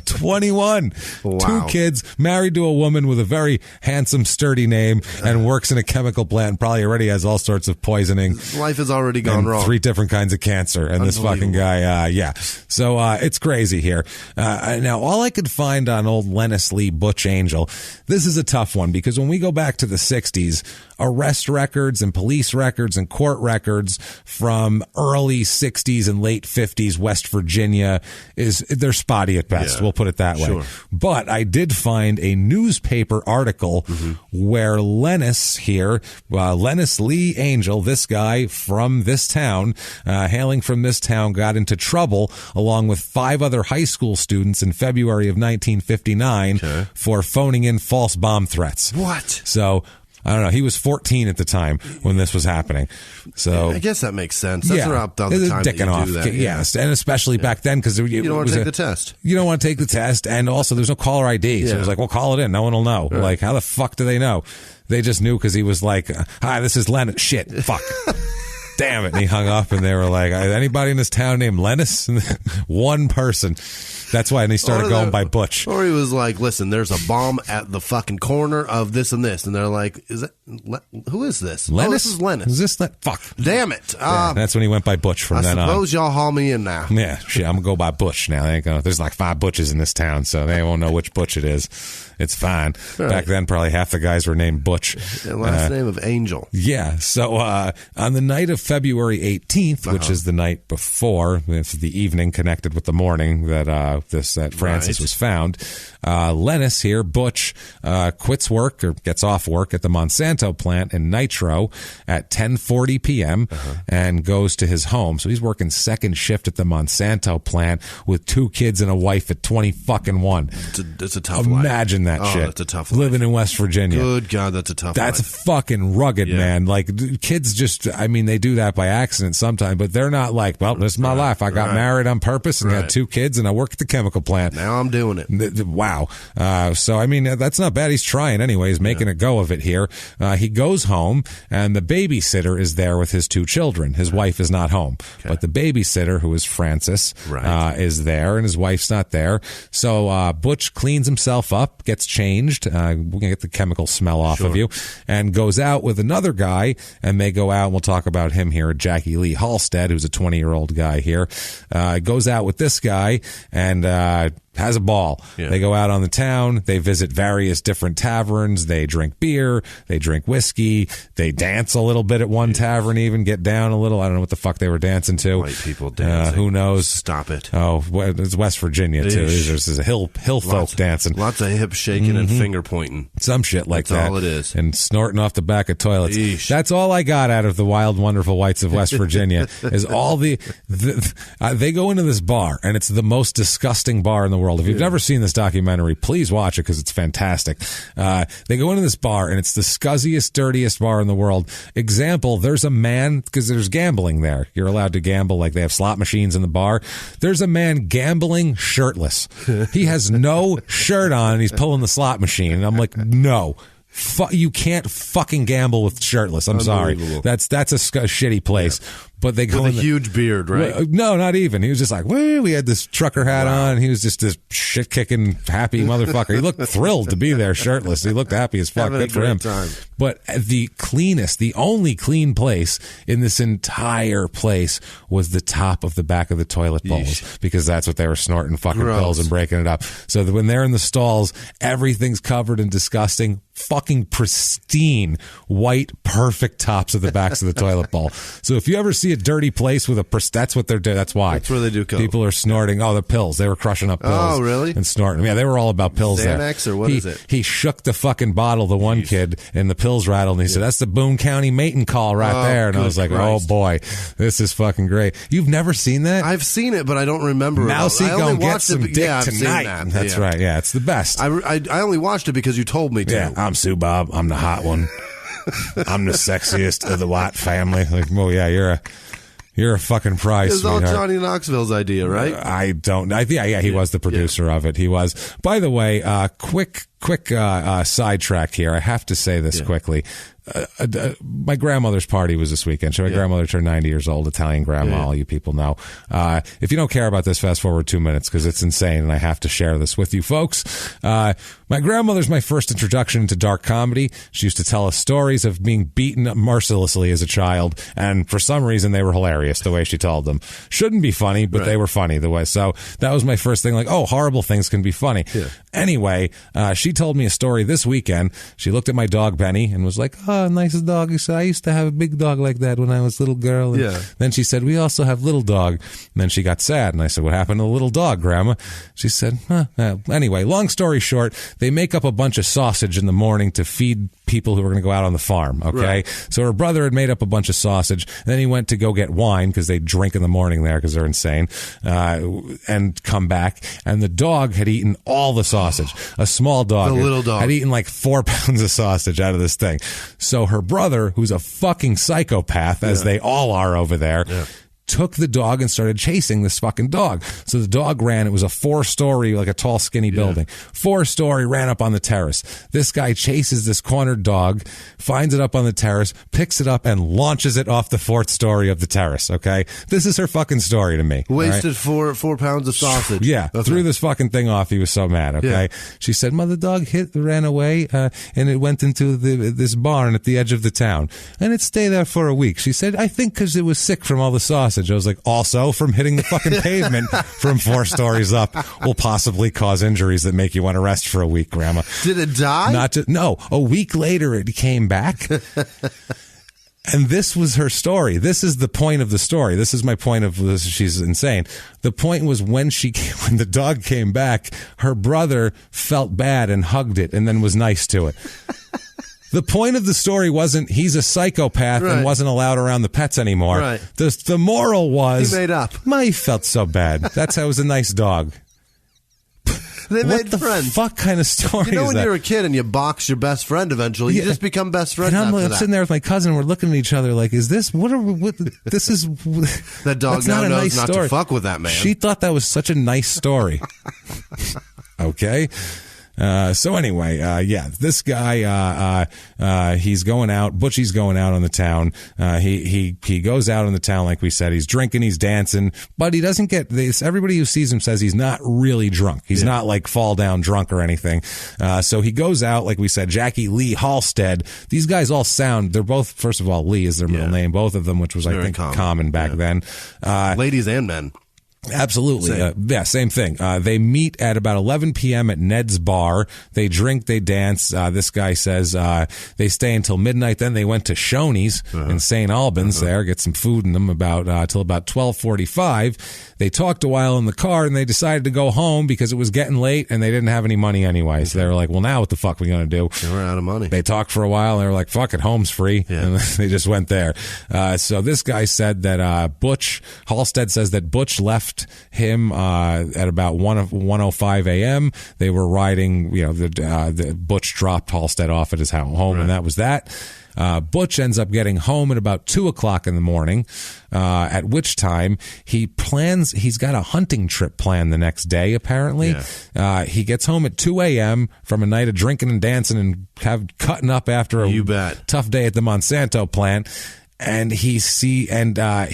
21. Wow. 2 kids, married to a woman with a very handsome, sturdy name, and works in a chemical plant and probably already has all sorts of poisoning. Life has already gone wrong. 3 different kinds of cancer. And this fucking guy, So it's crazy here. Now, all I could find on old Lennis Lee Butch Angel, this is a tough one because when we go back to the 60s, arrest records and police records and court records from early 60s and late 50s West Virginia they're spotty at best. We'll put it that way. Sure. But I did find a newspaper article where Lennis Lee Angel, this guy from this town, hailing from this town, got into trouble along with 5 other high school students in February of 1959 for phoning in false bomb threats. What? So I don't know. He was 14 at the time when this was happening. So I guess that makes sense. That's around the time that you do that. Yes, and especially back then because you don't want to take the test. You don't want to take the test, and also there's no caller ID. So it was like, well, call it in. No one will know. Right. Like, how the fuck do they know? They just knew because he was like, hi, this is Lennon. Shit, fuck. Damn it. And he hung up, and they were like, anybody in this town named Lennis? One person. That's why, and he started going by Butch. Or he was like, listen, there's a bomb at the fucking corner of this and this. And they're like, who is this? Lennis? Oh, this is Lennis. Is this fuck. Damn it. That's when he went by Butch from then on. I suppose y'all haul me in now. Yeah, shit, I'm going to go by Butch now. There's like 5 Butches in this town, so they won't know which Butch it is. It's fine. Right. Back then, probably half the guys were named Butch. Last name of Angel. Yeah. So on the night of February 18th, which is the night before, this is the evening connected with the morning that Francis was found, Lennis here, Butch, quits work or gets off work at the Monsanto plant in Nitro at 10:40 p.m. And goes to his home. So he's working second shift at the Monsanto plant with 2 kids and a wife at 20-fucking-1. It's a tough life. Imagine that shit. That's a tough life. Living in West Virginia. Good God, that's a tough life. That's fucking rugged, man. Like, kids just, they do that by accident sometimes, but they're not like, well, this is my life. I got married on purpose and had 2 kids and I work at the chemical plant. Now I'm doing it. Wow. So, that's not bad. He's trying anyways, making a go of it here. He goes home and the babysitter is there with his 2 children. His wife is not home, but the babysitter, who is Francis, is there and his wife's not there. So, Butch cleans himself up, gets changed, we're going to get the chemical smell off of you, and goes out with another guy, and they go out, and we'll talk about him here, Jackie Lee Halstead, who's a 20-year-old guy here, goes out with this guy, and has a ball. Yeah. They go out on the town. They visit various different taverns. They drink beer. They drink whiskey. They dance a little bit at one tavern, even get down a little. I don't know what the fuck they were dancing to. White people dancing. Who knows? Stop it. Oh, it's West Virginia, too. There's a hill folk dancing. Lots of hip shaking and finger pointing. Some shit like that. That's all it is. And snorting off the back of toilets. That's all I got out of the wild, wonderful whites of West Virginia is all they go into this bar, and it's the most disgusting bar in the world. If you've never seen this documentary, please watch it because it's fantastic. They go into this bar, and it's the scuzziest, dirtiest bar in the world. Example, there's a man, because there's gambling there. You're allowed to gamble, like they have slot machines in the bar. There's a man gambling shirtless. He has no shirt on, and he's pulling the slot machine. And I'm like, no. You can't fucking gamble with shirtless. I'm sorry. That's a shitty place. Yeah. But they go with a huge beard, right? No, not even. He was just like, woo, he had this trucker hat on. He was just this shit-kicking, happy motherfucker. He looked thrilled to be there shirtless. He looked happy as fuck. Good for him. Time. But the cleanest, the only clean place in this entire place was the top of the back of the toilet bowls, because that's what they were snorting fucking pills and breaking it up. So that when they're in the stalls, everything's covered in disgusting, fucking pristine, white, perfect tops of the backs of the toilet bowl. So if you ever see a dirty place with that's what they're doing. That's why. That's where they do coke. People are snorting. Oh, the pills. They were crushing up pills. Oh, really? And snorting. Yeah, they were all about pills Xanax there. or what is it? He shook the fucking bottle, the one kid, and the pills rattled, and he said, that's the Boone County Mating call right there. And I was like, Christ. oh boy, this is fucking great. You've never seen that? I've seen it, but I don't remember Mousy it. gonna get some dick I've tonight. Seen that. That's right. Yeah, it's the best. I only watched it because you told me to. Yeah, I'm Sue Bob. I'm the hot one. I'm the sexiest of the White family. Like, oh yeah, you're a fucking prize, It was all sweetheart. Johnny Knoxville's idea, right? I don't. Yeah, he was the producer of it. He was. By the way, quick sidetrack here. I have to say this quickly. My grandmother's party was this weekend. So my grandmother turned 90 years old, Italian grandma, all you people know. If you don't care about this, fast forward 2 minutes because it's insane and I have to share this with you folks. My grandmother's my first introduction to dark comedy. She used to tell us stories of being beaten up mercilessly as a child, and for some reason they were hilarious the way she told them. Shouldn't be funny, but they were funny the way. So that was my first thing, like, oh, horrible things can be funny. Yeah. Anyway, she told me a story this weekend. She looked at my dog Benny and was like, oh, nice dog. She said, I used to have a big dog like that when I was a little girl. And then she said, we also have little dog. And then she got sad. And I said, what happened to the little dog, Grandma? She said, anyway, long story short, they make up a bunch of sausage in the morning to feed people who were going to go out on the farm. Okay. Right. So her brother had made up a bunch of sausage. And then he went to go get wine because they drink in the morning there because they're insane, and come back. And the dog had eaten all the sausage. A small dog. The little dog. Had eaten like 4 pounds of sausage out of this thing. So her brother, who's a fucking psychopath, as they all are over there, took the dog and started chasing this fucking dog. So the dog ran. It was a 4-story, like a tall, skinny building. 4-story, ran up on the terrace. This guy chases this cornered dog, finds it up on the terrace, picks it up, and launches it off the 4th story of the terrace, okay? This is her fucking story to me. Wasted 4 pounds of sausage. Yeah, threw this fucking thing off. He was so mad, okay? Yeah. She said, the dog ran away, and it went into this barn at the edge of the town. And it stayed there for a week. She said, I think because it was sick from all the sausage. I was like, also from hitting the fucking pavement from 4 stories up will possibly cause injuries that make you want to rest for a week, Grandma. Did it die? No. A week later, it came back. And this was her story. This is the point of the story. This is my point of this. She's insane. The point was when the dog came back, her brother felt bad and hugged it and then was nice to it. The point of the story wasn't he's a psychopath and wasn't allowed around the pets anymore. Right. The moral was he made up. He felt so bad. That's how it was a nice dog. They made what the friends. Fuck kind of story You know is when that? you're a kid and you box your best friend eventually, you just become best friends and after I'm sitting there with my cousin, we're looking at each other like, is this, this is... That dog now knows nice not story. to fuck with that man. She thought that was such a nice story. Okay? So anyway, this guy, he's going out. Butchie's going out on the town. He goes out on the town, like we said. He's drinking, he's dancing, but he doesn't get this. Everybody who sees him says he's not really drunk. He's not like fall down drunk or anything. So he goes out, like we said, Jackie Lee Halstead. These guys all sound, they're both, first of all, Lee is their middle name, both of them, which was, I think, common back then. Ladies and men. Absolutely. Same thing. They meet at about 11 p.m. at Ned's bar. They drink, they dance. This guy says they stay until midnight. Then they went to Shoney's in St. Albans there, get some food in them till about 12:45. They talked a while in the car, and they decided to go home because it was getting late, and they didn't have any money anyway. So they were like, well, now what the fuck are we going to do? They were out of money. They talked for a while, and they were like, fuck it, home's free. Yeah. And they just went there. So this guy said that Halstead says that Butch left him at about 1:05 a.m. They were riding, the Butch dropped Halstead off at his home, and that was that. Butch ends up getting home at about 2:00 in the morning, at which time he's got a hunting trip planned the next day, apparently. Yeah. He gets home at 2 a.m. from a night of drinking and dancing and cutting up after a tough day at the Monsanto plant. And he says I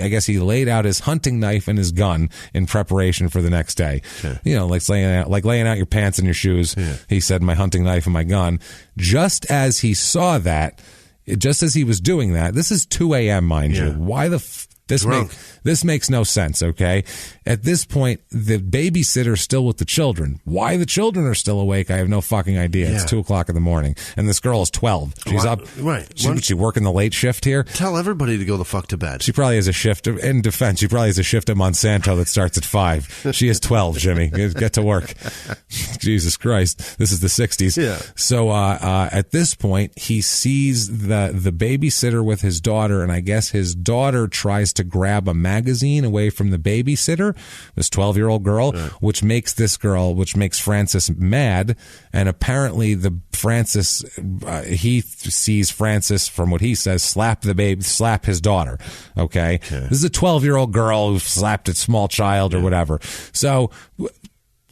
guess he laid out his hunting knife and his gun in preparation for the next day. Okay. You know, like laying out your pants and your shoes. Yeah. He said, my hunting knife and my gun. Just as he saw that, just as he was doing that, this is 2 a.m., mind you. Why the this makes no sense, okay? At this point, the babysitter's still with the children. Why the children are still awake, I have no fucking idea. It's 2 o'clock in the morning, and this girl is 12. She's up. Right. She working the late shift here? Tell everybody to go the fuck to bed. She probably has a shift, in defense, she probably has a shift at Monsanto that starts at 5. She is 12, Jimmy. Get to work. Jesus Christ. This is the 60s. Yeah. So at this point, he sees the babysitter with his daughter, and I guess his daughter tries to grab a magazine away from the babysitter, this 12-year-old girl, which makes Francis mad. And apparently he sees Francis, from what he says, slap his daughter. Okay. This is a 12-year-old girl who slapped a small child or whatever. So,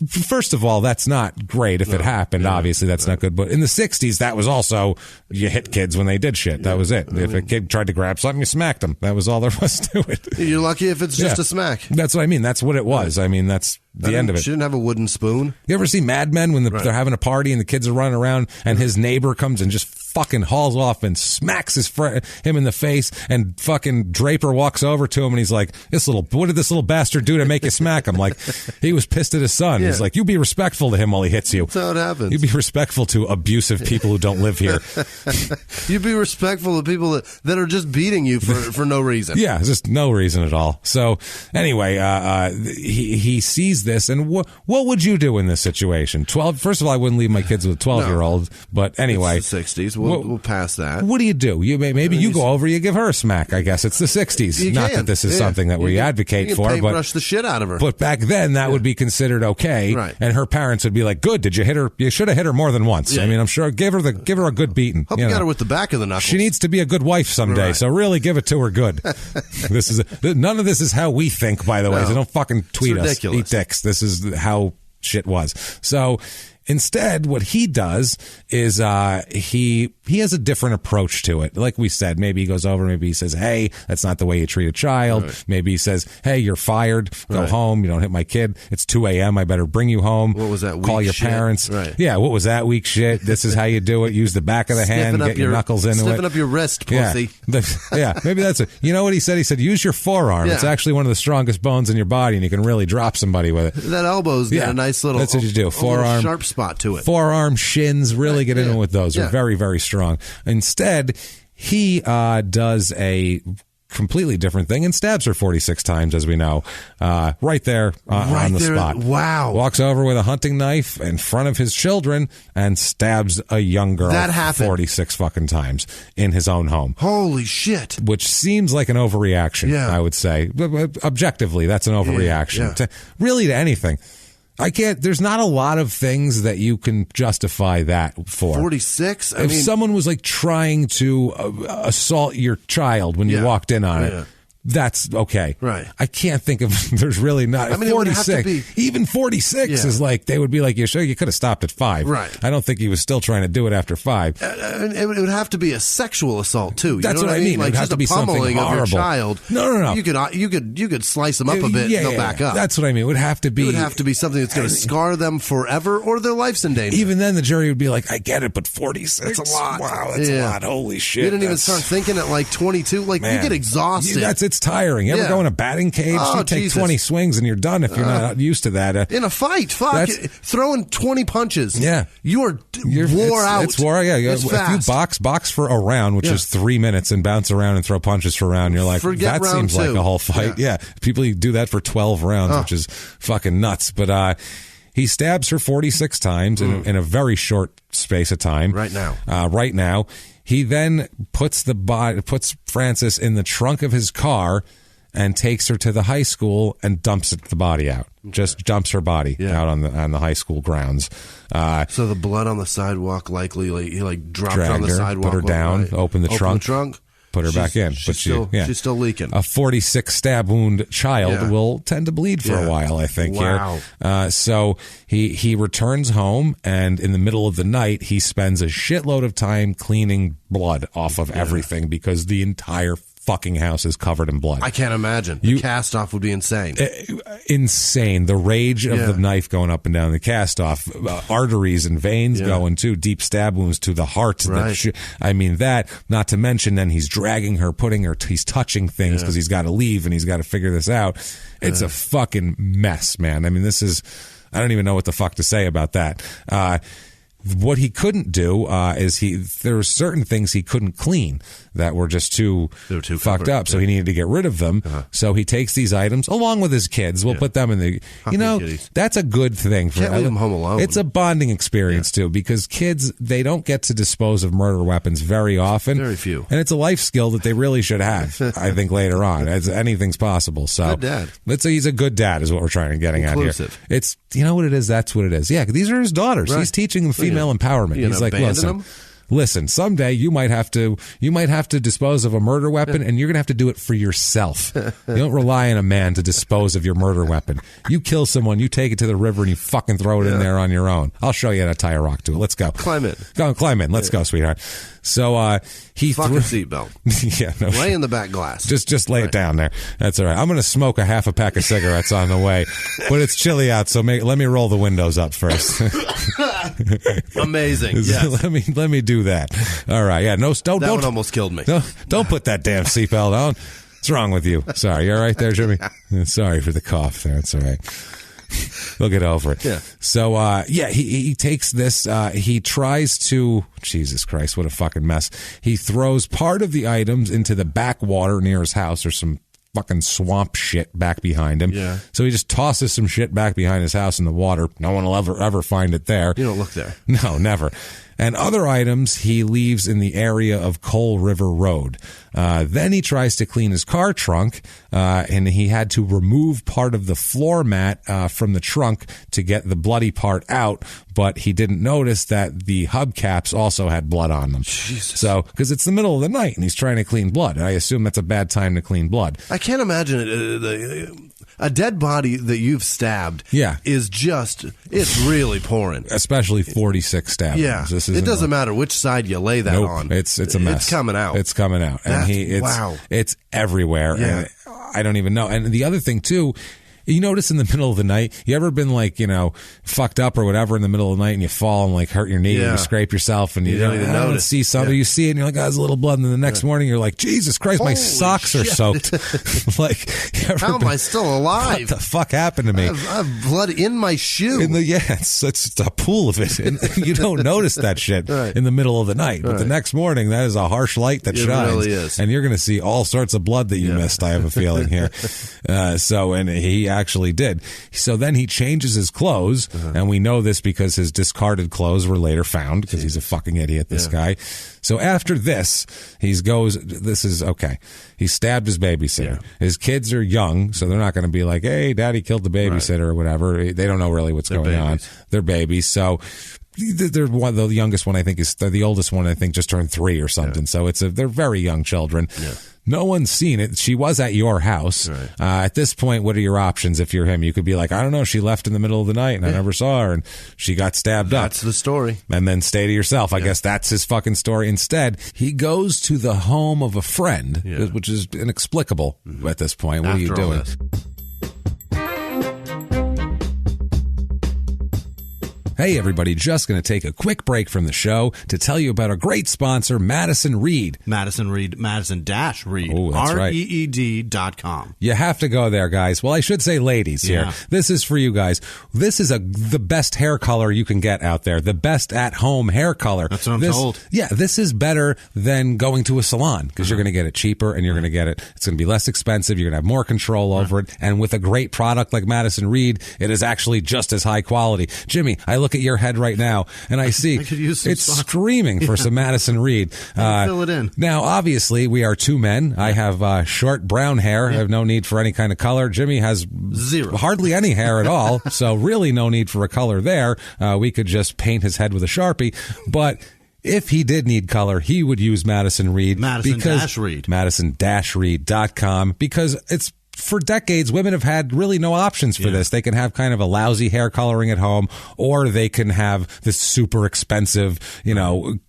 first of all, that's not great if it happened. Obviously, that's not good. But in the 60s, that was also, you hit kids when they did shit. That was it. If a kid tried to grab something, you smacked them. That was all there was to it. You're lucky if it's just a smack. That's what I mean. That's what it was. I mean, that's the end of it. She didn't have a wooden spoon. You ever see Mad Men when they're having a party and the kids are running around and his neighbor comes and just fucking hauls off and smacks him in the face, and fucking Draper walks over to him and he's like, what did this little bastard do to make you smack him? Like, he was pissed at his son. He's like, you be respectful to him while he hits you. That's how it happens. You be respectful to abusive people who don't live here. You be respectful of people that are just beating you for no reason. Yeah, just no reason at all. So anyway, he sees this, and what would you do in this situation? 12. First of all, I wouldn't leave my kids with a 12-year-old, but anyway. It's the 60s. We'll pass that. What do you do? Maybe you go over, you give her a smack. I guess it's the 60s. Not that this is something that we advocate for, but brush the shit out of her. But back then, that would be considered okay, and her parents would be like, "Good, did you hit her? You should have hit her more than once." I mean, I'm sure give her a good beating. Hope you got her with the back of the knuckles. She needs to be a good wife someday, so really give it to her good. None of this is how we think, by the way. So don't fucking tweet us, eat dicks. This is how shit was. So. Instead, what he does is he has a different approach to it. Like we said, maybe he goes over, maybe he says, "Hey, that's not the way you treat a child." Right. Maybe he says, "Hey, you're fired. Go home. You don't hit my kid. It's 2 a.m. I better bring you home. What was that weak Call your shit? Parents." Right. Yeah, what was that weak shit? This is how you do it. Use the back of the hand, get your knuckles into it. Stiffen up your wrist, pussy. Yeah, maybe that's it. You know what he said? He said, use your forearm. Yeah. It's actually one of the strongest bones in your body, and you can really drop somebody with it. That elbow's got a nice little, that's what you do. Forearm. Sharp spot to it. Forearm, shins, really get in with those. They're very, very strong. Instead, he does a completely different thing and stabs her 46 times, as we know, right there on the spot. Wow. Walks over with a hunting knife in front of his children and stabs a young girl 46 fucking times in his own home. Holy shit. Which seems like an overreaction, I would say. Objectively, that's an overreaction. To anything. There's not a lot of things that you can justify that for. 46? If someone was like trying to assault your child when you walked in on it, that's okay. Right. I can't think of, there's really not. 46, even 46 is like, they would be like, you could have stopped at 5. Right. I don't think he was still trying to do it after 5. It would have to be a sexual assault too. That's what I mean. Like, it would have to be something horrible. Of your child. No. You could slice them up a bit and they'll back up. That's what I mean. It would have to be. It would have to be something that's going to scar them forever or their life's in danger. Even then, the jury would be like, I get it, but 46? That's a lot. Wow, that's a lot. Holy shit. You didn't even start thinking at like 22. Like, you get exhausted. It's tiring. You ever go in a batting cage? You take 20 swings and you're done if you're not used to that. In a fight, throwing 20 punches. Yeah. You're wore out. It's wore out. Yeah. If you box for a round, which is 3 minutes, and bounce around and throw punches for a round, you're like, that seems like a whole fight. Yeah. People do that for 12 rounds, which is fucking nuts. But he stabs her 46 times in a very short space of time. Right now. He then puts Frances in the trunk of his car and takes her to the high school and dumps the body out. Just dumps her body out on the high school grounds. So the blood on the sidewalk, likely he dropped her on the sidewalk. Put her down, opened the trunk. put her back in. She's still leaking. A 46 stab wound child will tend to bleed for a while, I think. Wow. Here. So he returns home, and in the middle of the night, he spends a shitload of time cleaning blood off of everything because the entire fucking house is covered in blood. I can't imagine. The cast off would be insane. Insane. The rage of the knife going up and down the cast off, arteries and veins going too, deep stab wounds to the heart. Right. That, not to mention then he's dragging her, he's touching things because he's got to leave and he's got to figure this out. It's a fucking mess, man. I mean, I don't even know what the fuck to say about that. What he couldn't do is there were certain things he couldn't clean that were just too fucked up, so he needed to get rid of them. So he takes these items along with his kids. We'll put them in the. That's a good thing. Can't leave them home alone. It's a bonding experience too, because kids, they don't get to dispose of murder weapons very often. Very few, and it's a life skill that they really should have. I think later on, as anything's possible. So good dad. He's a good dad, is what we're trying to getting at here. It's what it is. That's what it is. Yeah, these are his daughters. Right. He's teaching them female empowerment. He's like, listen, someday you might have to dispose of a murder weapon, and you're going to have to do it for yourself. You don't rely on a man to dispose of your murder weapon. You kill someone, you take it to the river, and you fucking throw it in there on your own. I'll show you how to tie a rock to it. Let's go. Climb in. Climb in. Let's go, sweetheart. So he fucking seatbelt. Lay in the back glass. Just lay it down there. That's all right. I'm going to smoke a half a pack of cigarettes on the way, but it's chilly out, so let me roll the windows up first. Amazing. Yes. Let me do that. All right. Yeah. No. Don't. That one almost killed me. Don't put that damn seatbelt on. What's wrong with you? Sorry. You all right there, Jimmy? Sorry for the cough there. It's all right. We'll get over it. Yeah. So, he takes this. He tries to. Jesus Christ, what a fucking mess. He throws part of the items into the backwater near his house. There's some fucking swamp shit back behind him. Yeah. So he just tosses some shit back behind his house in the water. No one will ever find it there. You don't look there. No, never. And other items he leaves in the area of Coal River Road. Then he tries to clean his car trunk, and he had to remove part of the floor mat from the trunk to get the bloody part out, but he didn't notice that the hubcaps also had blood on them. Jesus. So, because it's the middle of the night, and he's trying to clean blood. I assume that's a bad time to clean blood. I can't imagine a dead body that you've stabbed is it's really pouring. Especially 46 stabbings. Yeah. It doesn't matter which side you lay that on. It's a mess. It's coming out. It's coming out. It's everywhere. Yeah. And I don't even know. And the other thing, too, you notice in the middle of the night, you ever been fucked up or whatever in the middle of the night and you fall and hurt your knee and you scrape yourself and you don't even notice. See something, you see it and you're like, there's a little blood. And then the next morning you're like, Jesus Christ, my socks are soaked. How am I still alive? What the fuck happened to me? I have blood in my shoe. It's a pool of it. And you don't notice that shit in the middle of the night. But the next morning, that is a harsh light that shines. It really is. And you're going to see all sorts of blood that you missed, I have a feeling here. And he actually did. So then he changes his clothes, and we know this because his discarded clothes were later found, because he's a fucking idiot, this guy. So after this, this is okay. He stabbed his babysitter. Yeah. His kids are young, so they're not going to be like, hey, daddy killed the babysitter or whatever. They don't know really what's going on. They're babies. So the youngest one, I think, the oldest one, I think, just turned 3 or something. So they're very young children. Yeah. No one's seen it. She was at your house. Right. At this point, what are your options if you're him? You could be like, I don't know, she left in the middle of the night and I never saw her and she got stabbed up. That's the story. And then stay to yourself. I guess that's his fucking story. Instead, he goes to the home of a friend, which is inexplicable at this point. What are you doing? Hey, everybody, just going to take a quick break from the show to tell you about a great sponsor, Madison Reed. Madison Reed, Madison-Reed. Oh, that's right. REED.com. You have to go there, guys. Well, I should say ladies here. This is for you guys. This is the best hair color you can get out there. The best at-home hair color. That's what I'm told. Yeah, this is better than going to a salon because you're going to get it cheaper and you're going to get it. It's going to be less expensive. You're going to have more control over it. And with a great product like Madison Reed, it is actually just as high quality. Jimmy, I look at your head right now and I see it's screaming for some Madison Reed. Fill it in. Now, obviously, we are two men. I have short brown hair. I have no need for any kind of color. Jimmy has hardly any hair at all, so really no need for a color there. We could just paint his head with a Sharpie, but if he did need color, he would use Madison Reed. Madison-Reed. Madison-Reed.com, because it's for decades, women have had really no options for this. They can have kind of a lousy hair coloring at home, or they can have this super expensive,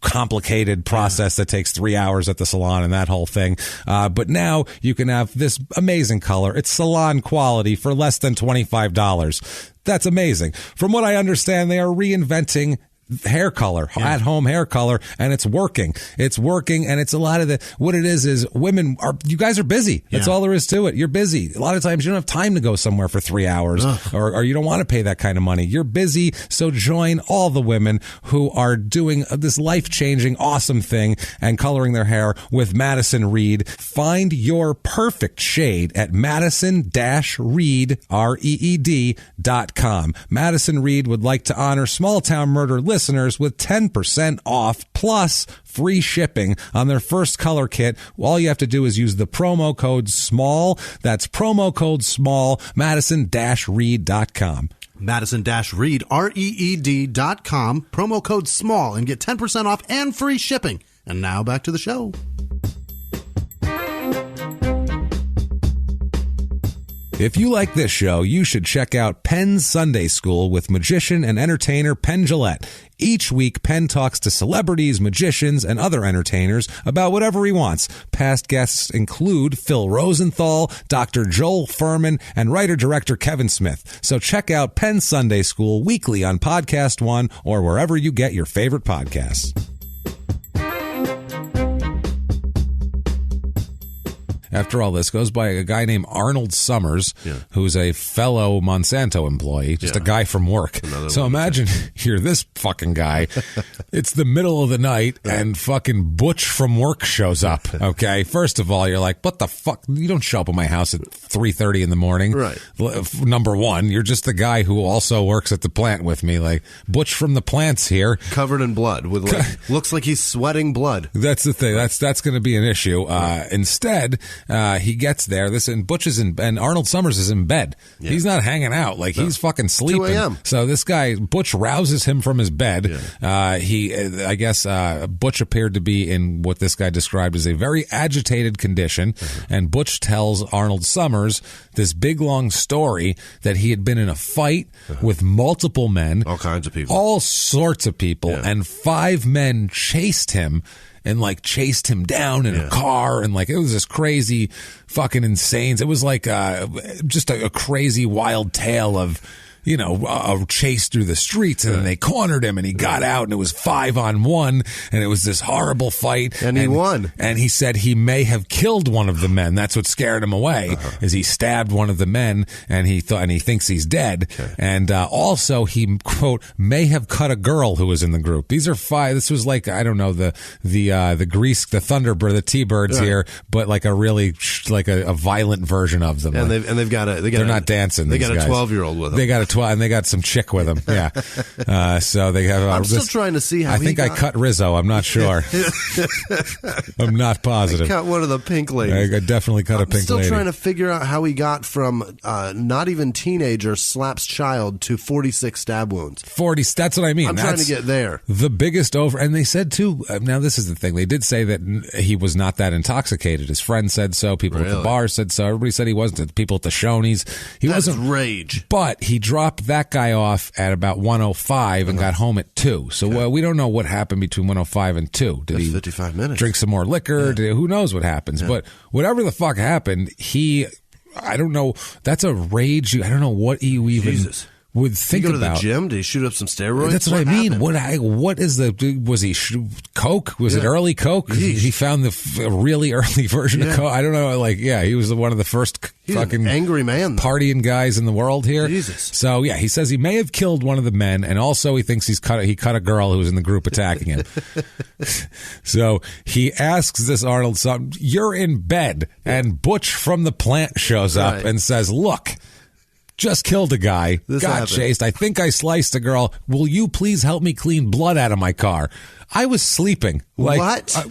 complicated process that takes 3 hours at the salon and that whole thing. But now you can have this amazing color. It's salon quality for less than $25. That's amazing. From what I understand, they are reinventing hair color, at home hair color, and it's working. It's working, and it's a lot of what it is women you guys are busy. That's all there is to it. You're busy. A lot of times you don't have time to go somewhere for 3 hours, or you don't want to pay that kind of money. You're busy, so join all the women who are doing this life-changing, awesome thing and coloring their hair with Madison Reed. Find your perfect shade at Madison-Reed, REED.com. Madison Reed would like to honor Small Town Murder listeners with 10% off plus free shipping on their first color kit. All you have to do is use the promo code SMALL. That's promo code SMALL, Madison-Reed.com. Madison-Reed, REED.com, promo code SMALL, and get 10% off and free shipping. And now back to the show. If you like this show, you should check out Penn's Sunday School with magician and entertainer Penn Jillette. Each week, Penn talks to celebrities, magicians, and other entertainers about whatever he wants. Past guests include Phil Rosenthal, Dr. Joel Furman, and writer-director Kevin Smith. So check out Penn Sunday School weekly on Podcast One or wherever you get your favorite podcasts. After all this, goes by a guy named Arnold Summers, who's a fellow Monsanto employee, just a guy from work. So imagine you're this fucking guy. It's the middle of the night, and fucking Butch from work shows up, okay? First of all, you're like, what the fuck? You don't show up at my house at 3:30 in the morning. Right. Number one, you're just the guy who also works at the plant with me. Like, Butch from the plant's here. Covered in blood. Looks like he's sweating blood. That's the thing. That's going to be an issue. Instead... he gets there. Butch is and Arnold Summers is in bed. Yeah. He's not hanging out. He's fucking sleeping. 2 a.m. So this guy, Butch, rouses him from his bed. Yeah. I guess Butch appeared to be in what this guy described as a very agitated condition. And Butch tells Arnold Summers this big, long story that he had been in a fight with multiple men. All kinds of people. All sorts of people. Yeah. And 5 men chased him. And chased him down in a car, and it was this crazy, fucking insane. It was just a crazy, wild tale of, a chase through the streets, and then they cornered him, and he got out, and it was 5-on-1, and it was this horrible fight. And he won. And he said he may have killed one of the men. That's what scared him away, is he stabbed one of the men, and he thinks he's dead. Okay. And also he, quote, may have cut a girl who was in the group. These are 5. This was I don't know, the Grease, the Thunderbird, the T-Birds here, but a really a violent version of them. And they've got they're not dancing. They got a 12-year-old with them. They got a and they got some chick with them. Yeah. So they have. I'm still trying to see how. I think I cut Rizzo. I'm not sure. I'm not positive. I cut one of the pink ladies. I definitely cut a pink lady. I'm still trying to figure out how he got from not even teenager slaps child to 46 stab wounds. 40. That's what I mean. I'm trying to get there. The biggest and they said too. Now this is the thing. They did say that he was not that intoxicated. His friend said so. People at the bar said so. Everybody said he wasn't. People at the Shoney's. That's wasn't. Rage. But he dropped that guy off at about 1:05 and got home at 2. So we don't know what happened between 1:05 and 2. Did he 55 minutes. Drink some more liquor? Who knows what happens? But whatever the fuck happened, I don't know. That's a rage. I don't know what you even... Jesus. Would think about. Did he go to about. the gym? Did he shoot up some steroids? That's what I mean. What is was he coke? Was it early coke? He found the really early version of coke. I don't know. He was one of the first fucking angry man partying guys in the world here. Jesus. So he says he may have killed one of the men, and also he thinks he cut a girl who was in the group attacking him. So he asks this Arnold something. You're in bed, and Butch from the plant shows up and says, "Look. Just killed a guy, got chased. I think I sliced a girl. Will you please help me clean blood out of my car?" I was sleeping. Like, what?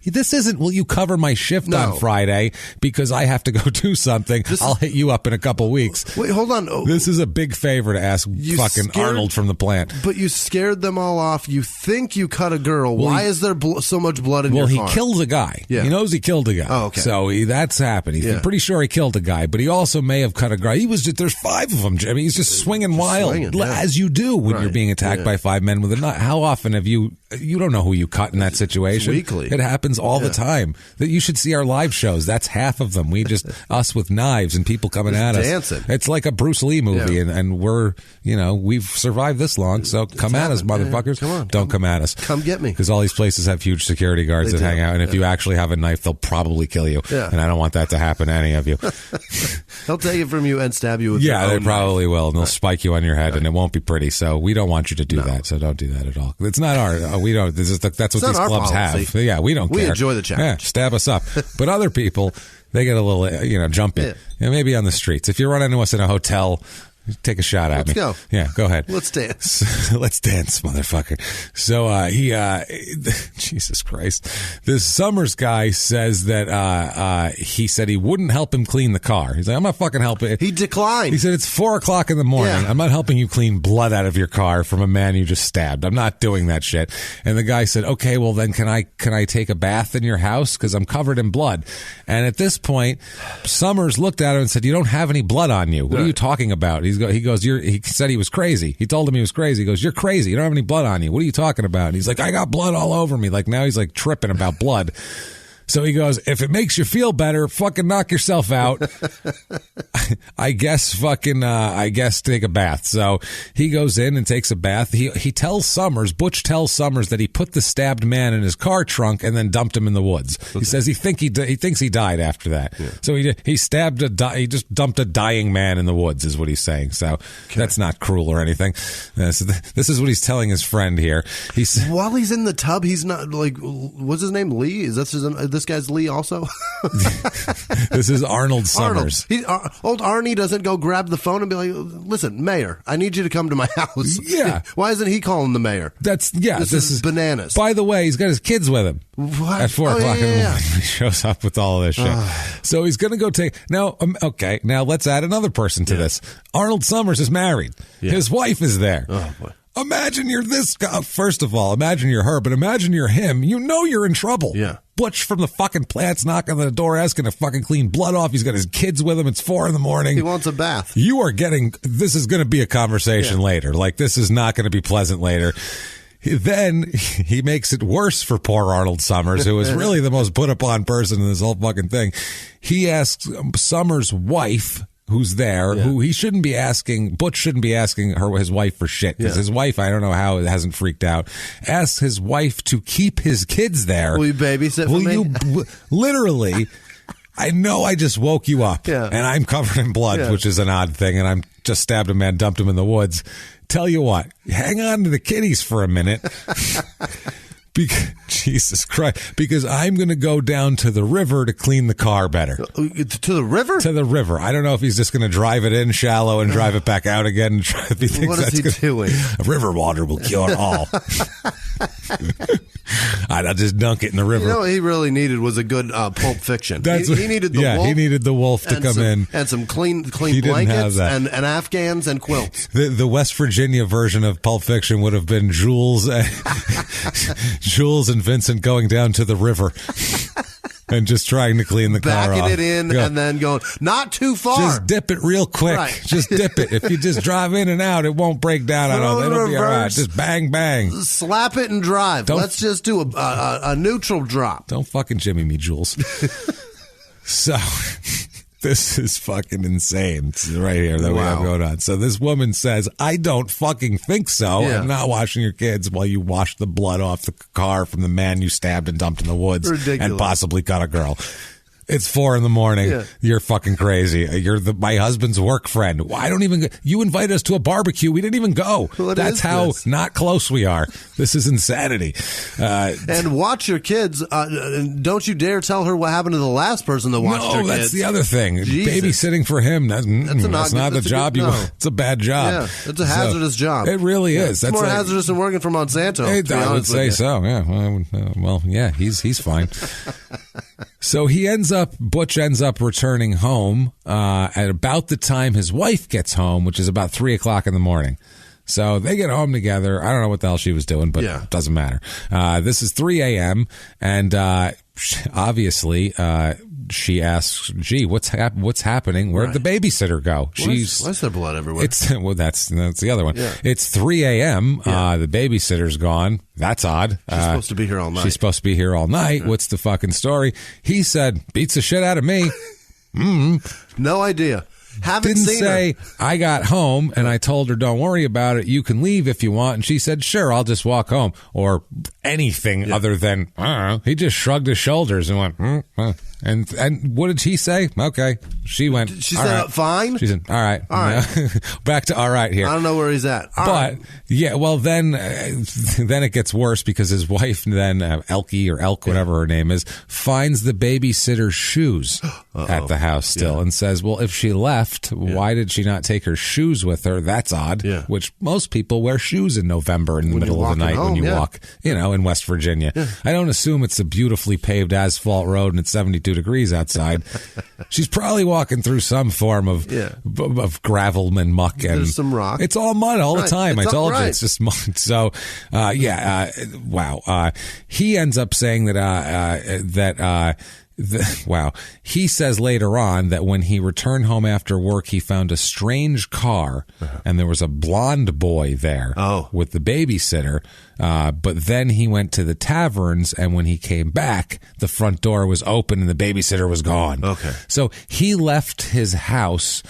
This isn't, will you cover my shift on Friday because I have to go do something? I'll hit you up in a couple weeks. Wait, hold on. This is a big favor to ask fucking Arnold from the plant. But you scared them all off. You think you cut a girl. Why is there so much blood in your car? Well, he killed a guy. Yeah. He knows he killed a guy. Oh, okay. So that's happened. He's pretty sure he killed a guy, but he also may have cut a guy. There's 5 of them, Jimmy. He's just swinging wild, as you do when you're being attacked by 5 men with a knife. How often have you don't know who you cut in that situation. It's weekly. It happens all the time. That you should see our live shows. That's half of them. We just us with knives and people coming at us. Dancing. It's like a Bruce Lee movie, and we're we've survived this long. So come at us, motherfuckers. Come on, don't come at us. Come get me. Because all these places have huge security guards that hang out, and if you actually have a knife, they'll probably kill you. Yeah. And I don't want that to happen to any of you. They'll take it from you and stab you with their own they probably knife. will, and they'll spike you on your head, and it won't be pretty. So we don't want you to do that. So don't do that at all. It's not our. We don't. That's what these clubs have. Yeah, we don't care. We enjoy the challenge. Yeah, stab us up. But other people, they get a little, jumpy. Yeah, maybe on the streets. If you run into us in a hotel, take a shot at me. Let's go. Yeah, go ahead. Let's dance. Let's dance, motherfucker. So Jesus Christ. This Summers guy says that he said he wouldn't help him clean the car. He's like, I'm not fucking helping. He declined. He said, it's 4:00 in the morning. Yeah. I'm not helping you clean blood out of your car from a man you just stabbed. I'm not doing that shit. And the guy said, okay, well then can I take a bath in your house? Because I'm covered in blood. And at this point, Summers looked at him and said, you don't have any blood on you. What are you talking about? He goes, he said he was crazy. He told him he was crazy. He goes, you're crazy. You don't have any blood on you. What are you talking about? And he's like, I got blood all over me. Like now he's like tripping about blood. So he goes, if it makes you feel better, fucking knock yourself out. I guess take a bath. So he goes in and takes a bath. He tells Summers, Butch tells Summers that he put the stabbed man in his car trunk and then dumped him in the woods. Okay. He says he thinks he died after that. Yeah. So he just dumped a dying man in the woods is what he's saying. So that's not cruel or anything. So this is what he's telling his friend here. While he's in the tub, he's not like, what's his name? Lee? Is that this guy's Lee also? This is Arnold Summers. Old Arnie doesn't go grab the phone and be like, listen, Mayor, I need you to come to my house. Yeah. Why isn't he calling the mayor? This is bananas. By the way, he's got his kids with him. What? At 4:00 in the morning. He shows up with all of this shit. So he's going to go take... Now, okay, now let's add another person to this. Arnold Summers is married. Yeah. His wife is there. Oh, boy. Imagine you're this guy. First of all, imagine you're her, but imagine you're him. You know you're in trouble. Yeah. Butch from the fucking plant's knocking on the door asking to fucking clean blood off. He's got his kids with him. It's 4 a.m. He wants a bath. This is going to be a conversation later. Like, this is not going to be pleasant later. Then he makes it worse for poor Arnold Summers, who is really the most put upon person in this whole fucking thing. He asks Summers' wife, who's there, who he shouldn't be asking, Butch shouldn't be asking his wife for shit, because his wife, I don't know how it hasn't freaked out, asks his wife to keep his kids there. Will you babysit for me? Literally, I know I just woke you up, and I'm covered in blood, which is an odd thing, and I'm just stabbed a man, dumped him in the woods. Tell you what, hang on to the kitties for a minute. Jesus Christ. Because I'm going to go down to the river to clean the car better. To the river? To the river. I don't know if he's just going to drive it in shallow and drive it back out again. What is he doing? River water will cure all. I'll just dunk it in the river. You know what he really needed was a good Pulp Fiction. He needed the wolf. He needed the wolf to come in. And some clean blankets and Afghans and quilts. The West Virginia version of Pulp Fiction would have been Jules and Vincent going down to the river and just trying to clean the car off. Backing it in and then going, not too far. Just dip it real quick. Right. Just dip it. If you just drive in and out, it won't break down. It'll be all right. Just bang, bang. Slap it and drive. Let's just do a neutral drop. Don't fucking Jimmy me, Jules. So... This is fucking insane right here that we have going on. So this woman says, I don't fucking think so. Yeah. I'm not washing your kids while you wash the blood off the car from the man you stabbed and dumped in the woods. Ridiculous. And possibly cut a girl. It's 4 a.m. Yeah. You're fucking crazy. You're my husband's work friend. I don't even. You invited us to a barbecue. We didn't even go. That's how not close we are. This is insanity. And watch your kids. Don't you dare tell her what happened to the last person that watched your kids. No, that's the other thing. Jesus. Babysitting for him. That's not the job you want. It's a bad job. Yeah, it's a hazardous job. It really is. It's more hazardous than working for Monsanto. I would say so. Yeah. Well, yeah. He's fine. So Butch ends up returning home at about the time his wife gets home, which is about 3 o'clock in the morning. So they get home together. I don't know what the hell she was doing, but it doesn't matter. This is 3 a.m. and obviously she asks, "Gee, what's happening? Where'd the babysitter go?" Why is there blood everywhere? That's the other one. Yeah. It's 3 a.m. The babysitter's gone. That's odd. She's supposed to be here all night. She's supposed to be here all night. Yeah. What's the fucking story? He said, "Beats the shit out of me." No idea. Didn't say her. I got home and I told her, "Don't worry about it. You can leave if you want." And she said, "Sure, I'll just walk home," or anything other than I don't know. He just shrugged his shoulders and went, And what did she say? Okay, she went. She said, right. "Fine." She said, "All right." Back to all right here. I don't know where he's at. Yeah, well then it gets worse because his wife then Elkie or Elk, whatever her name is, finds the babysitter's shoes at the house still and says, "Well, if she left, why did she not take her shoes with her? That's odd." Yeah. Which most people wear shoes in November in the middle of the night when you walk, in West Virginia. Yeah. I don't assume it's a beautifully paved asphalt road and it's 72 degrees outside. She's probably walking through some form of gravel and muck, and there's some rock. It's all mud all the time. I told you, it's just mud. So, wow. He ends up saying he says later on that when he returned home after work, he found a strange car and there was a blonde boy there with the babysitter. But then he went to the taverns, and when he came back, the front door was open and the babysitter was gone. Okay. So he left his house.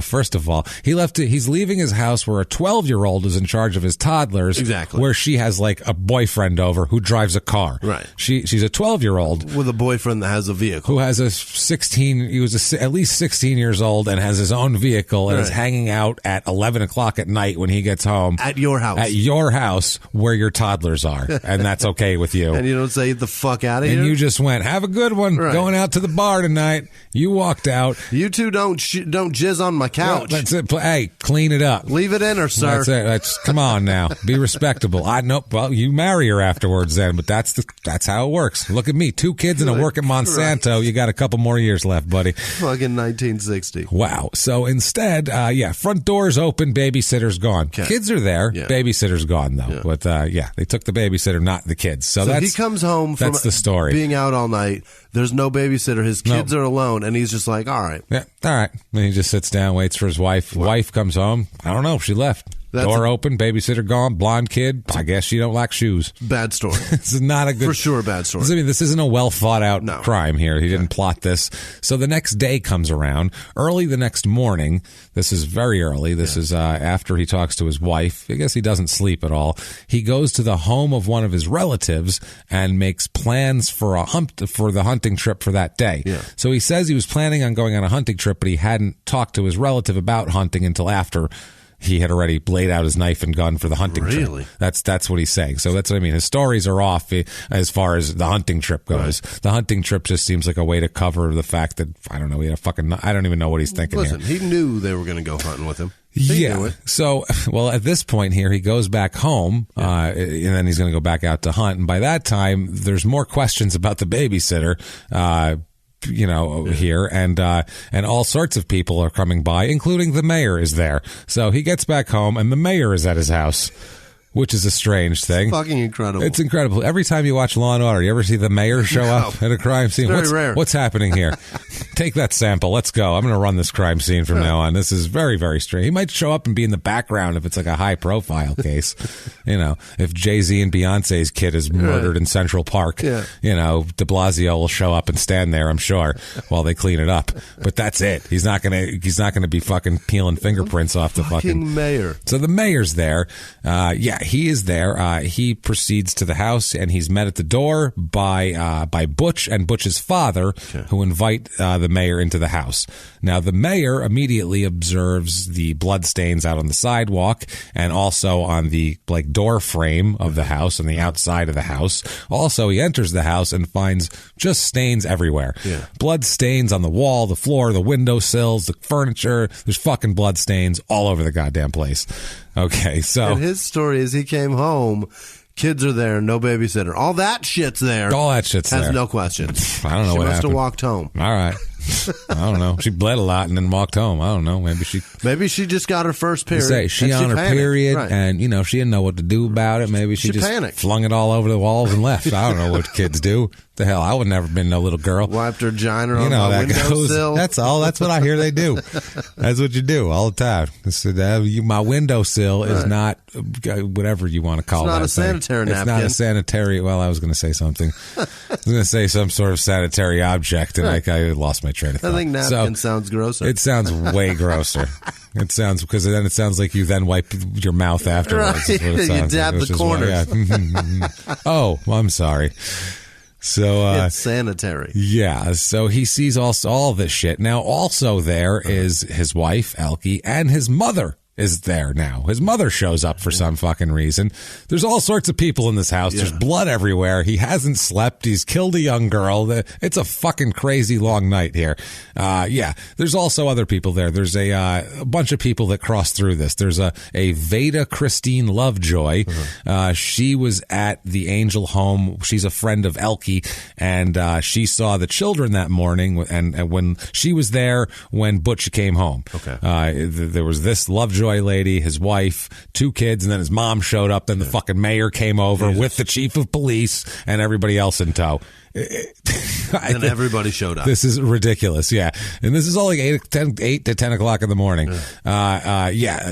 First of all, he's leaving his house where a 12-year-old is in charge of his toddlers. Exactly. Where she has like a boyfriend over who drives a car. Right. She's a 12-year-old with a boyfriend that has a vehicle. Who has he was at least 16 years old and has his own vehicle and is hanging out at 11 o'clock at night when he gets home. At your house. At your house where your toddlers are. And that's okay with you. And you don't say, "Get the fuck out of here." And you just went, "Have a good one. Right. Going out to the bar tonight." You walked out. You two don't jizz on my couch. That's it. Hey, clean it up. Leave it in her, sir. That's it. Come on now. Be respectable. Well, you marry her afterwards then, but that's how it works. Look at me. 2 kids and a work at Monsanto. Right. You got a couple more years left, buddy. Fucking 1960. Wow. So instead, front door's open, babysitter's gone. Okay. Kids are there. Yeah. Babysitter's gone, though. Yeah. But, they took the babysitter, not the kids. So he comes home from the story. Being out all night. There's no babysitter. His kids are alone, and he's just like, "All right." Yeah, all right. And he just sits down, waits for his wife. Wow. Wife comes home. I don't know. She left. Door open, babysitter gone, blonde kid. I guess she don't like shoes. Bad story. This is not a good... For sure, bad story. This isn't a well-thought-out crime here. He didn't plot this. So the next day comes around. Early the next morning, this is very early. This is after he talks to his wife. I guess he doesn't sleep at all. He goes to the home of one of his relatives and makes plans for the hunting trip for that day. Yeah. So he says he was planning on going on a hunting trip, but he hadn't talked to his relative about hunting until after he had already laid out his knife and gun for the hunting trip. That's what he's saying. So that's what I mean. His stories are off as far as the hunting trip goes. Right. The hunting trip just seems like a way to cover the fact that, I don't know, he had I don't even know what he's thinking. Listen, he knew they were going to go hunting with him. Yeah. So, at this point here, he goes back home, and then he's going to go back out to hunt. And by that time, there's more questions about the babysitter. Here, and all sorts of people are coming by, including the mayor is there. So he gets back home, and the mayor is at his house, which is a strange thing. It's fucking incredible. It's incredible. Every time you watch Law & Order, you ever see the mayor show up at a crime scene? It's very rare. What's happening here? Take that sample. Let's go. I'm going to run this crime scene from now on. This is very, very strange. He might show up and be in the background if it's like a high-profile case. If Jay-Z and Beyonce's kid is murdered in Central Park, de Blasio will show up and stand there, I'm sure, while they clean it up. But that's it. He's not going to be fucking peeling fingerprints off the fucking mayor. So the mayor's there. he is there. He proceeds to the house, and he's met at the door by Butch and Butch's father, who invite the mayor into the house. Now, the mayor immediately observes the bloodstains out on the sidewalk and also on the door frame of the house on the outside of the house. Also, he enters the house and finds just stains everywhere. Blood stains on the wall, the floor, the windowsills, the furniture. There's fucking blood stains all over the goddamn place. Okay, so... And his story is he came home, kids are there, no babysitter. All that shit's there. All that shit's there. Has no questions. I don't know what happened. She must have walked home. All right. I don't know. She bled a lot and then walked home. I don't know. Maybe she just got her first period. She on her period, right. And she didn't know what to do about it. Maybe she just panicked. Flung it all over the walls and left. I don't know what kids do. The hell, I would never been no little girl. Wiped her vagina on the windowsill. That's all. That's what I hear they do. That's what you do all the time. My windowsill is not whatever you want to call it. It's not a sanitary napkin. It's not a sanitary. Well, I was going to say something. I was going to say some sort of sanitary object, and I lost my train of thought. I think napkin sounds grosser. It sounds way grosser. It sounds, because then it sounds like you then wipe your mouth afterwards. Right. You dab the corners. Oh, I'm sorry. So it's sanitary. Yeah, so he sees all this shit. Now, also there is his wife, Elke, and his mother is there now. His mother shows up for some fucking reason. There's all sorts of people in this house. Yeah. There's blood everywhere. He hasn't slept. He's killed a young girl. It's a fucking crazy long night here. There's also other people there. There's a bunch of people that cross through this. There's a Veda Christine Lovejoy. She was at the Angel home. She's a friend of Elke, and she saw the children that morning, and when she was there when Butch came home. Okay. There was this Lovejoy lady, his wife, 2 kids, and then his mom showed up. Then the fucking mayor came over with the chief of police and everybody else in tow. And everybody showed up. This is ridiculous, yeah. And this is all like 8 to 10 o'clock in the morning.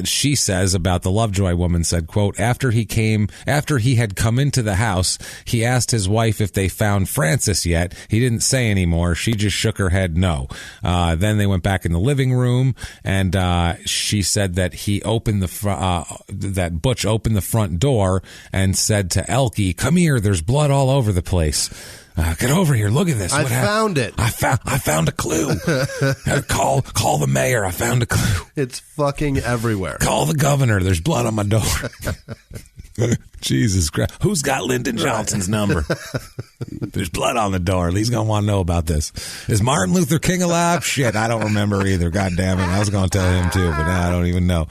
She says about the Lovejoy woman, said, quote, after he had come into the house, he asked his wife if they found Francis yet. He didn't say anymore. She just shook her head no. Then they went back in the living room, and she said that he opened that Butch opened the front door and said to Elke, come here, there's blood all over the place. Get over here. Look at this. I found it. I found a clue. Call the mayor. I found a clue. It's fucking everywhere. Call the governor. There's blood on my door. Jesus Christ. Who's got Lyndon Johnson's number? There's blood on the door. He's going to want to know about this. Is Martin Luther King alive? Shit, I don't remember either. God damn it. I was going to tell him too, but now I don't even know.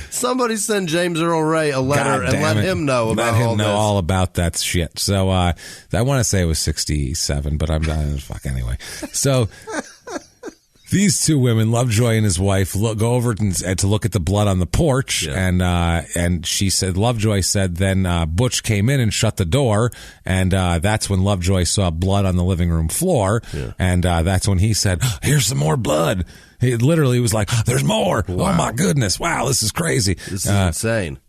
Somebody send James Earl Ray a letter and let him know about all this. All about that shit. So I want to say it was 67, but I'm not. Fuck anyway. So these 2 women, Lovejoy and his wife, go over to look at the blood on the porch, and she said, Lovejoy said, then Butch came in and shut the door, and that's when Lovejoy saw blood on the living room floor, and that's when he said, here's some more blood. He literally was like, there's more. Wow. Oh my goodness. Wow, this is crazy. This is insane.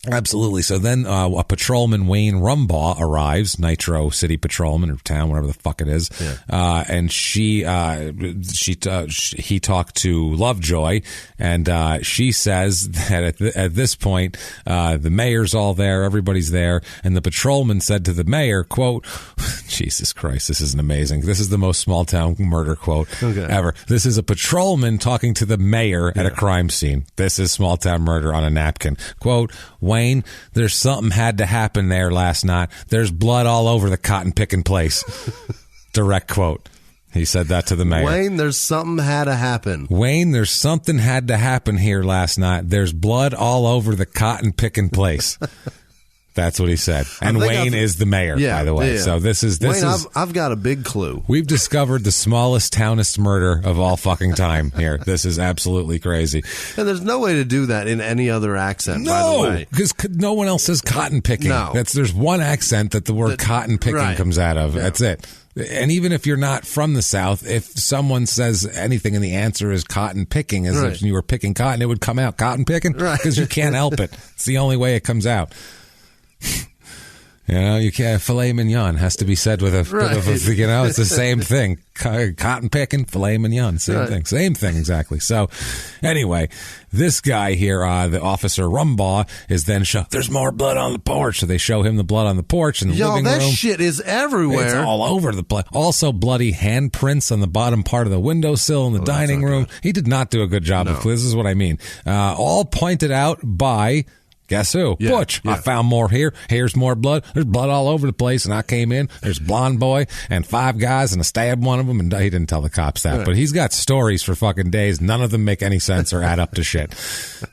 Absolutely. So then a patrolman, Wayne Rumbaugh, arrives, Nitro City Patrolman or town, whatever the fuck it is. Yeah. And he talked to Lovejoy, and she says that at this point, the mayor's all there, everybody's there, and the patrolman said to the mayor, quote, Jesus Christ, this isn't amazing. This is the most small town murder quote ever. This is a patrolman talking to the mayor at a crime scene. This is small town murder on a napkin. Quote, Wayne, there's something had to happen there last night. There's blood all over the cotton picking place. Direct quote. He said that to the mayor. Wayne, there's something had to happen. Wayne, there's something had to happen here last night. There's blood all over the cotton picking place. That's what he said. And Wayne is the mayor, by the way. Yeah. So this is Wayne, I've got a big clue. We've discovered the smallest townest murder of all fucking time here. This is absolutely crazy. And there's no way to do that in any other accent, by the way. Because no one else says cotton picking. No. There's one accent that the word cotton picking comes out of. Yeah. That's it. And even if you're not from the South, if someone says anything and the answer is cotton picking, as if you were picking cotton, it would come out cotton picking because you can't help it. It's the only way it comes out. You know, you can't, filet mignon has to be said with a bit of a, you know, it's the same thing. Cotton picking, filet mignon, same thing exactly. So anyway, this guy here, the officer Rumbaugh, is then there's more blood on the porch. So they show him the blood on the porch and the living room. That shit is everywhere. It's all over the place. Also bloody handprints on the bottom part of the windowsill in the dining room. He did not do a good job of this is what I mean. All pointed out by... Guess who? Yeah, Butch. Yeah. I found more here. Here's more blood. There's blood all over the place. And I came in. There's blonde boy and 5 guys, and I stabbed one of them. And he didn't tell the cops that, but he's got stories for fucking days. None of them make any sense or add up to shit.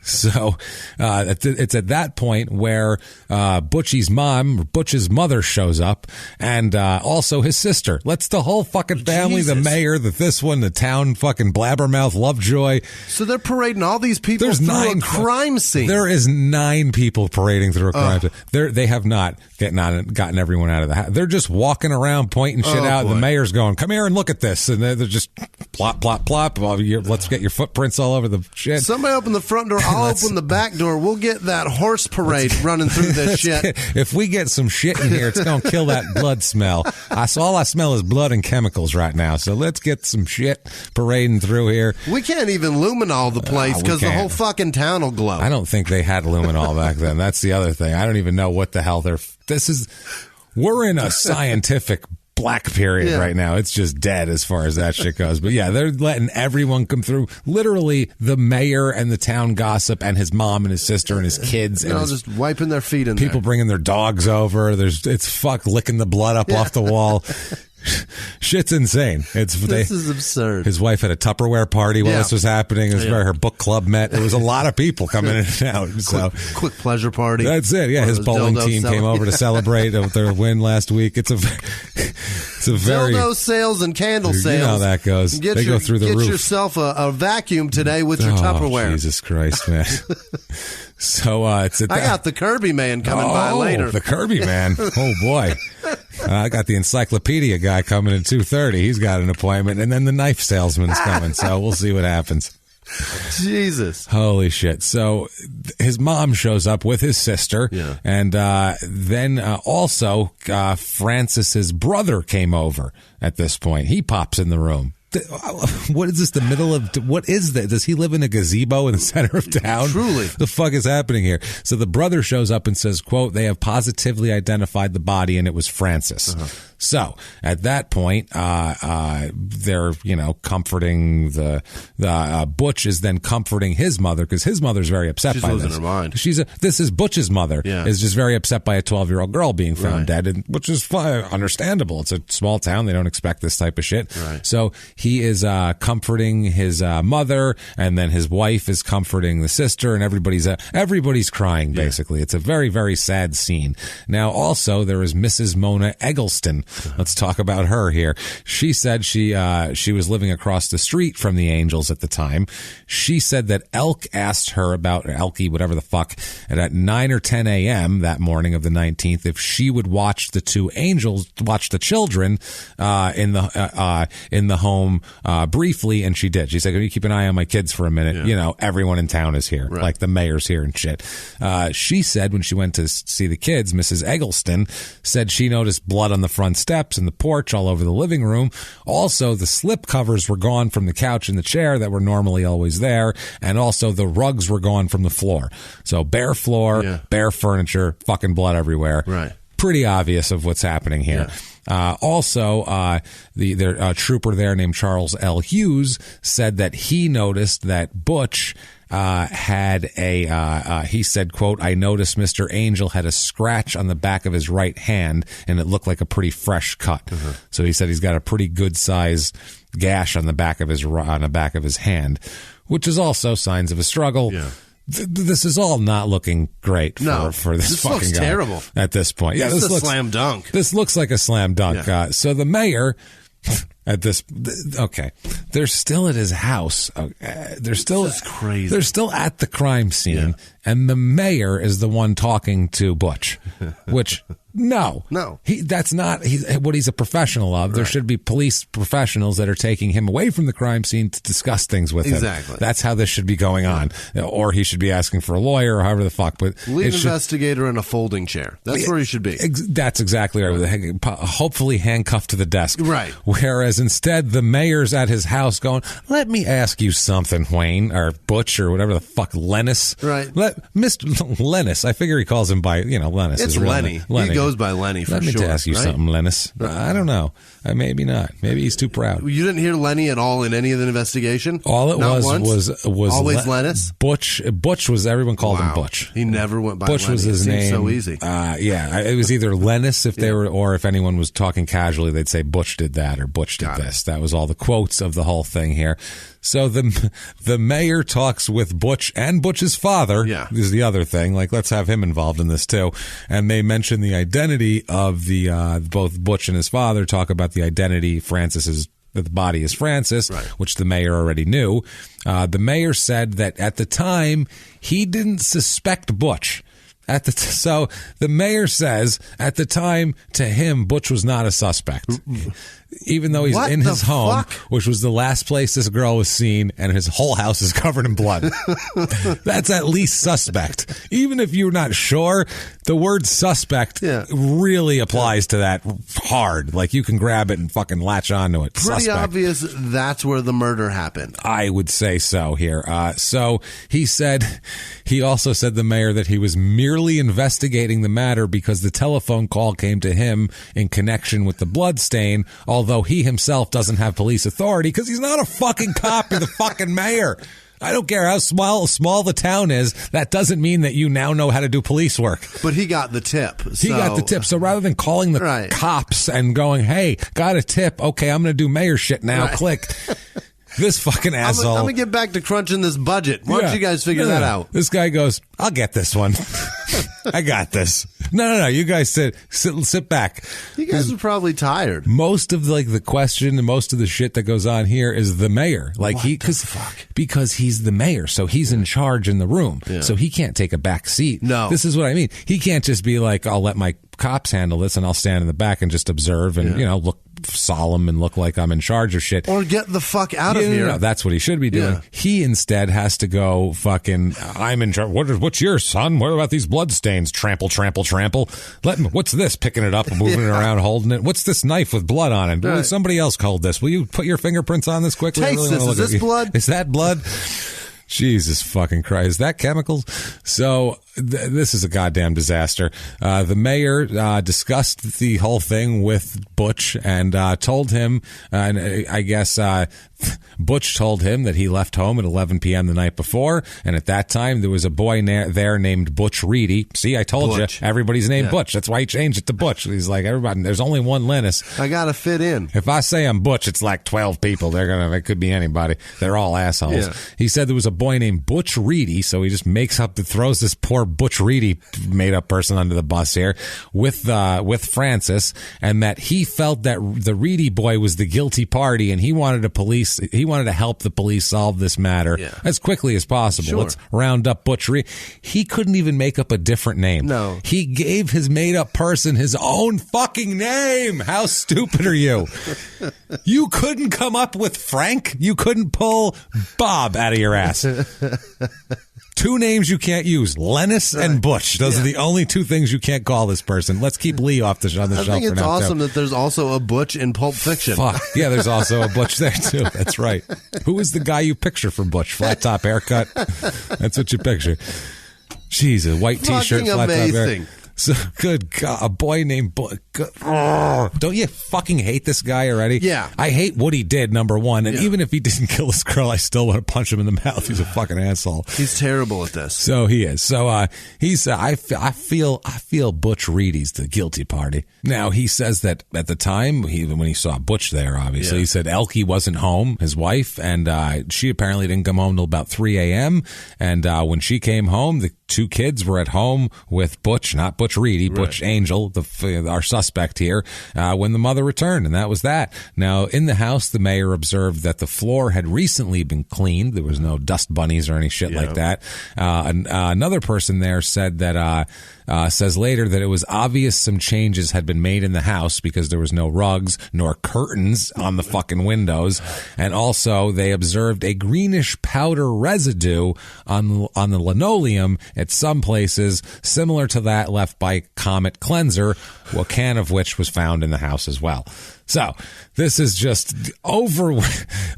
So it's at that point where Butch's mother shows up, and also his sister. Let's the whole fucking family, the mayor, the town fucking blabbermouth Lovejoy. So they're parading all these people through a crime scene. There is 9 people parading through a crime scene. They have not gotten everyone out of the house. They're just walking around pointing shit out. Boy. The mayor's going, come here and look at this. And they're just plop, plop, plop. Let's get your footprints all over the shit. Somebody open the front door. I'll open the back door. We'll get that horse parade running through this shit. If we get some shit in here, it's going to kill that blood smell. All I smell is blood and chemicals right now. So let's get some shit parading through here. We can't even luminol the place because the whole fucking town will glow. I don't think they had luminol back then. That's the other thing. I don't even know what the hell we're in a scientific black period right now. It's just dead as far as that shit goes. But yeah, they're letting everyone come through. Literally the mayor and the town gossip and his mom and his sister and his kids. And just wiping their feet in people there. Bringing their dogs over. It's licking the blood up off the wall. Shit's insane. This is absurd. His wife had a Tupperware party while this was happening. It was where her book club met. There was a lot of people coming in and out. Quick pleasure party. That's it. Yeah, his bowling team came over to celebrate their win last week. It's a very dildo sales and candle sales. You know how that goes. They go through the roof. Get yourself a vacuum today with your Tupperware. Jesus Christ, man. So I got the Kirby man coming by later. The Kirby man. Oh boy. I got the encyclopedia guy coming at 2:30. He's got an appointment, and then the knife salesman's coming. So we'll see what happens. Jesus. Holy shit. So his mom shows up with his sister, and then also Francis's brother came over at this point. He pops in the room. What is this, the middle of, what is that? Does he live in a gazebo in the center of town? Truly. The fuck is happening here? So the brother shows up and says, quote, they have positively identified the body and it was Francis. So at that point, they're, comforting Butch is then comforting his mother because his mother's very upset by this. She's losing her mind. This is Butch's mother is just very upset by a 12-year-old girl being found dead, which is understandable. It's a small town. They don't expect this type of shit. Right. So he is comforting his mother, and then his wife is comforting the sister, and everybody's crying, basically. It's a very, very sad scene. Now, also, there is Mrs. Mona Eggleston. Let's talk about her here. She said she was living across the street from the Angels at the time. She said that Elk asked her about, Elkie, whatever the fuck, and at 9 or 10 a.m. that morning of the 19th, if she would watch the children in the home briefly, and she did. She said, "Can you keep an eye on my kids for a minute? Everyone in town is here, like the mayor's here and shit." She said when she went to see the kids, Mrs. Eggleston said she noticed blood on the front steps and the porch, all over the living room. Also, the slip covers were gone from the couch and the chair that were normally always there, and also the rugs were gone from the floor. So bare floor, bare furniture, fucking blood everywhere. Right. Pretty obvious of what's happening here. Also, the trooper there named Charles L. Hughes said that he noticed that Butch had he said, quote, I noticed Mr. Angel had a scratch on the back of his right hand, and it looked like a pretty fresh cut. So he said he's got a pretty good size gash on the back of his hand, which is also signs of a struggle. Yeah. This is all not looking great for this fucking looks guy terrible at this point. Yeah, this looks slam dunk. This looks like a slam dunk. Yeah. So the mayor, Okay, they're still at his house. They're still crazy. They're still at the crime scene, and the mayor is the one talking to Butch, which. No, that's not what he's a professional of. Right. There should be police professionals that are taking him away from the crime scene to discuss things with him. Exactly. That's how this should be going on. Or he should be asking for a lawyer or however the fuck. But lead investigator in a folding chair. That's where he should be. That's exactly right. Hopefully handcuffed to the desk. Right. Whereas instead the mayor's at his house going, let me ask you something, Wayne, or Butch, or whatever the fuck, Lennis. Right. Mr. Lennis. I figure he calls him by, Lennis. It's Lenny. He goes by Lenny for sure. Let me ask you something, Lennis. I don't know. Maybe not. Maybe he's too proud. You didn't hear Lenny at all in any of the investigation? All it was always Lennis? Butch was, everyone called him Butch. He never went by Butch Lenny. Was his name. So easy. It was either Lennis if they were, or if anyone was talking casually, they'd say Butch did that or Butch did this. That was all the quotes of the whole thing here. So the mayor talks with Butch and Butch's father. Yeah. Is the other thing. Like, let's have him involved in this too. And they mention the identity of the both Butch and his father talk about the identity. Francis's that the body is Francis, right, which the mayor already knew. The mayor said that at the time he didn't suspect Butch. So the mayor says at the time to him Butch was not a suspect. Even though he's in his home, which was the last place this girl was seen, and his whole house is covered in blood. That's at least suspect. Even if you're not sure, the word suspect really applies to that hard. Like, you can grab it and fucking latch onto it. Pretty obvious that's where the murder happened. I would say so here. So he also said, the mayor, that he was merely investigating the matter because the telephone call came to him in connection with the blood stain, although he himself doesn't have police authority because he's not a fucking cop. You're the fucking mayor. I don't care how small the town is. That doesn't mean that you now know how to do police work. But he got the tip. He got the tip. So rather than calling the cops and going, hey, got a tip. Okay, I'm going to do mayor shit now. Right. Click. This fucking asshole. I'm going to get back to crunching this budget. Why don't you guys figure that out? This guy goes, I'll get this one. I got this. No. You guys sit back. You guys are probably tired. Most of the question and most of the shit that goes on here is the mayor. Like, because he's the mayor, so he's in charge in the room. Yeah. So he can't take a back seat. No. This is what I mean. He can't just be like, I'll let my cops handle this and I'll stand in the back and just observe and, look solemn and look like I'm in charge of shit. Or get the fuck out of here. No, that's what he should be doing. Yeah. He instead has to go fucking, I'm in charge. What's yours, son? What about these blood stains? Trample. What's this? Picking it up and moving it around, holding it. What's this knife with blood on it? Right. Somebody else called this. Will you put your fingerprints on this quickly? Taste this. Is this blood? Is that blood? Jesus fucking Christ. Is that chemicals? So this is a goddamn disaster. The mayor discussed the whole thing with Butch and told him, and I guess Butch told him that he left home at 11 p.m. the night before, and at that time there was a boy there named Butch Reedy. See, I told you, everybody's named Butch. That's why he changed it to Butch. He's like, everybody, there's only one Lennis. I gotta fit in. If I say I'm Butch, it's like 12 people. It could be anybody. They're all assholes. Yeah. He said there was a boy named Butch Reedy, so he just throws this poor Butch Reedy made up person under the bus here with Francis, and that he felt that the Reedy boy was the guilty party, and he wanted to help the police solve this matter as quickly as possible. Sure. Let's round up Butch Reedy. He couldn't even make up a different name. No. He gave his made up person his own fucking name. How stupid are you? You couldn't come up with Frank? You couldn't pull Bob out of your ass. Two names you can't use, Lennis and Butch. Those are the only two things you can't call this person. Let's keep Lee off the shelf for now. I think it's awesome that there's also a Butch in Pulp Fiction. Fuck. Yeah, there's also a Butch there, too. That's right. Who is the guy you picture for Butch? Flat top haircut? That's what you picture. Jesus, white T-shirt, flat top hair. So, good God, a boy named don't you fucking hate this guy already? Yeah. I hate what he did, number one. And even if he didn't kill this girl, I still want to punch him in the mouth. He's a fucking asshole. He's terrible at this. So he is. So he's. I feel Butch Reedy's the guilty party. Now, he says that at the time, when he saw Butch there, obviously, he said Elkie wasn't home, his wife, and she apparently didn't come home till about 3 a.m. And when she came home, two kids were at home with Butch, not Butch Reedy, Butch Angel, our suspect here, when the mother returned, and that was that. Now, in the house, the mayor observed that the floor had recently been cleaned. There was no dust bunnies or any shit like that. Another person there said that says later that it was obvious some changes had been made in the house because there was no rugs nor curtains on the fucking windows, and also they observed a greenish powder residue on the linoleum at some places, similar to that left by Comet Cleanser, a can of which was found in the house as well. So this is just over,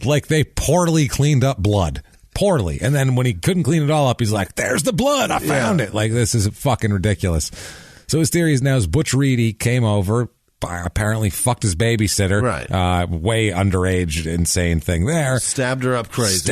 like they poorly cleaned up blood. Poorly. And then when he couldn't clean it all up, he's like, there's the blood. I found it. Like, this is fucking ridiculous. So his theory is now is Butch Reedy came over, apparently fucked his babysitter. Right. Way underage, insane thing there. Stabbed her up crazy.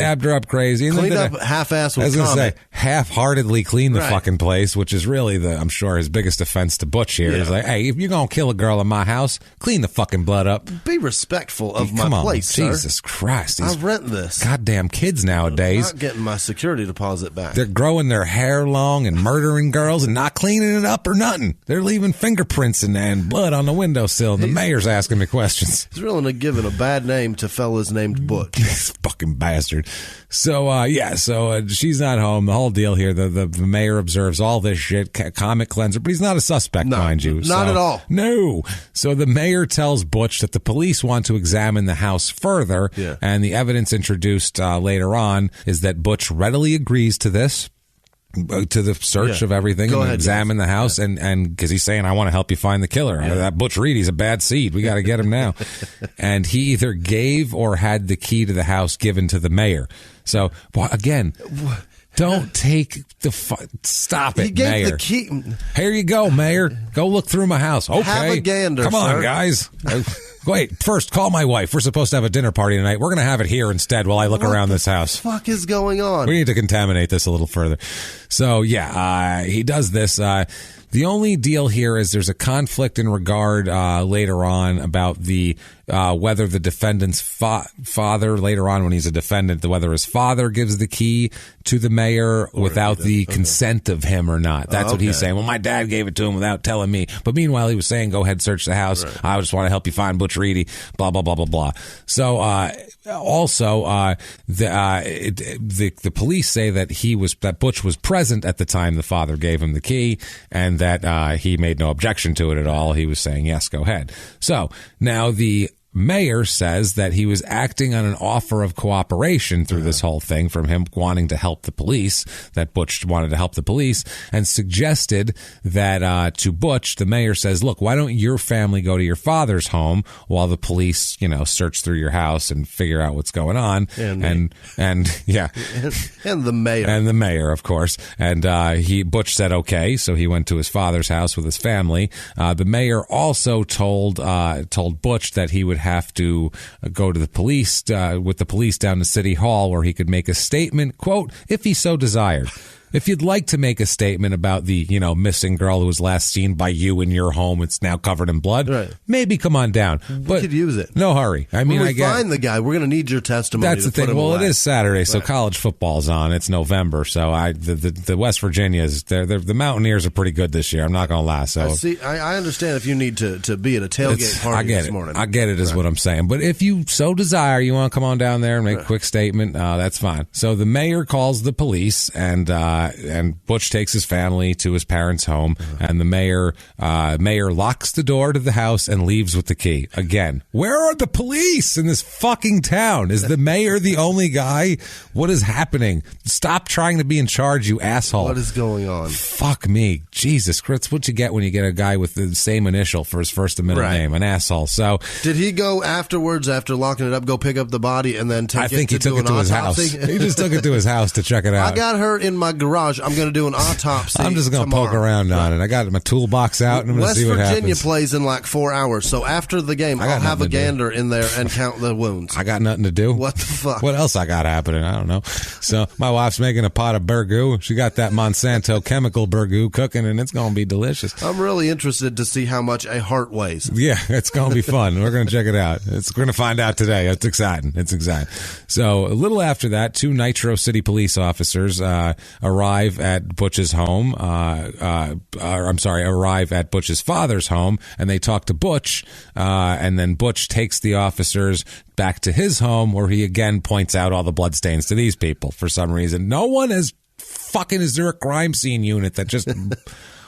And Cleaned up half-ass with I was going to say, half-heartedly cleaned the fucking place, which is really, I'm sure, his biggest offense to Butch here. Is like, hey, if you're going to kill a girl in my house, clean the fucking blood up. Be respectful of my Come on, place, sir. Jesus Christ. I rent this. Goddamn kids nowadays. I'm not getting my security deposit back. They're growing their hair long and murdering girls and not cleaning it up or nothing. They're leaving fingerprints and blood on the windowsill. The mayor's asking me questions. He's really giving a bad name to fellas named Butch. Fucking bastard. So, she's not home. The whole deal here, the mayor observes all this shit, Comet Cleanser, but he's not a suspect, mind you. Not at all. No. So the mayor tells Butch that the police want to examine the house further, and the evidence introduced later on is that Butch readily agrees to this. To the search of everything and examine the house and because he's saying, I want to help you find the killer. That Butch Reedy's a bad seed. We got to get him now. And he either gave or had the key to the house given to the mayor. So, again, don't take the stop it, he gave mayor. The key. Here you go, mayor. Go look through my house. Okay. Have a gander, Come on, sir. guys. Wait, first, call my wife. We're supposed to have a dinner party tonight. We're going to have it here instead while I look around this house. What the fuck is going on? We need to contaminate this a little further. So, he does this. The only deal here is there's a conflict in regard later on about the whether the defendant's father, later on when he's a defendant, whether his father gives the key to the mayor without the consent of him or not. That's what he's saying. Well, my dad gave it to him without telling me. But meanwhile, he was saying, go ahead, search the house. Right. I just want to help you find Butch Reedy, blah, blah, blah, blah, blah. So the police say that Butch was present at the time the father gave him the key and that he made no objection to it at all. He was saying, yes, go ahead. So now the mayor says that he was acting on an offer of cooperation through this whole thing from him wanting to help the police, that Butch wanted to help the police, and suggested that to Butch, the mayor says, look, why don't your family go to your father's home while the police, search through your house and figure out what's going on. And the mayor. And the mayor, of course. And Butch said okay, so he went to his father's house with his family. The mayor also told Butch that he would have to go to the police with the police down to City Hall where he could make a statement, quote, if he so desired. If you'd like to make a statement about the, missing girl who was last seen by you in your home, it's now covered in blood, maybe come on down. But we could use it. No hurry. I mean, when we find the guy, we're going to need your testimony. That's the thing. Well, it is Saturday, so college football's on. It's November, so the West Virginia's, the Mountaineers are pretty good this year. I'm not going to lie. So I understand if you need to be at a tailgate party this morning. I get it, is what I'm saying. But if you so desire, you want to come on down there and make a quick statement, that's fine. So the mayor calls the police, and Butch takes his family to his parents' home, and the mayor locks the door to the house and leaves with the key. Again, where are the police in this fucking town? Is the mayor the only guy? What is happening? Stop trying to be in charge, you asshole. What is going on? Fuck me. Jesus Christ, what you get when you get a guy with the same initial for his first and middle name, an asshole. So did he go afterwards, after locking it up, go pick up the body and then take I think he took it to his house. He just took it to his house to check it out. I got her in my garage. I'm going to do an autopsy. I'm just going to poke around on it. I got my toolbox out and I'm going to see what happens. West Virginia plays in like 4 hours, so after the game, I'll have a gander in there and count the wounds. I got nothing to do. What the fuck? What else I got happening? I don't know. So my wife's making a pot of burgoo. She got that Monsanto chemical burgoo cooking, and it's going to be delicious. I'm really interested to see how much a heart weighs. Yeah, it's going to be fun. We're going to check it out. We're going to find out today. It's exciting. So a little after that, 2 Nitro City police officers arrive arrive at Butch's home, arrive at Butch's father's home, and they talk to Butch, and then Butch takes the officers back to his home, where he again points out all the bloodstains to these people for some reason. No one is there a crime scene unit that just...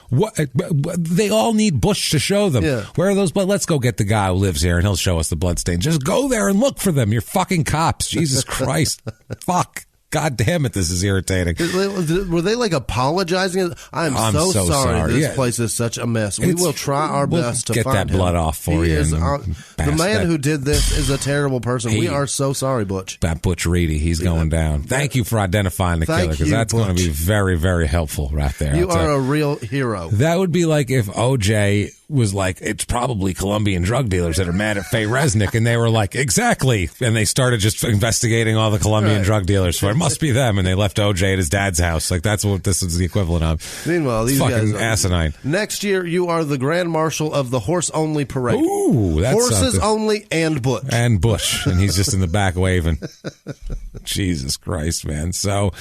What they all need Butch to show them. Yeah. Where are those blood? Let's go get the guy who lives here and he'll show us the bloodstains. Just go there and look for them. You're fucking cops. Jesus Christ. Fuck. God damn it, this is irritating. Were they like apologizing? I'm so sorry. This place is such a mess. We will try our best to get find that blood off for you. The man who did this is a terrible person. We are so sorry, Butch. That Butch Reedy, he's going down. Thank you for identifying the killer, because that's going to be very, very helpful right there. You are a real hero. That would be like if OJ was like, it's probably Colombian drug dealers that are mad at Faye Resnick, and they were like, exactly, and they started just investigating all the Colombian drug dealers. So it must be them, and they left OJ at his dad's house. Like, that's what this is the equivalent of. Meanwhile, these fucking guys asinine. Next year, you are the Grand Marshal of the Horse Only Parade. Ooh, that's Horses something. only and Butch. And Bush, and he's just in the back waving. Jesus Christ, man. So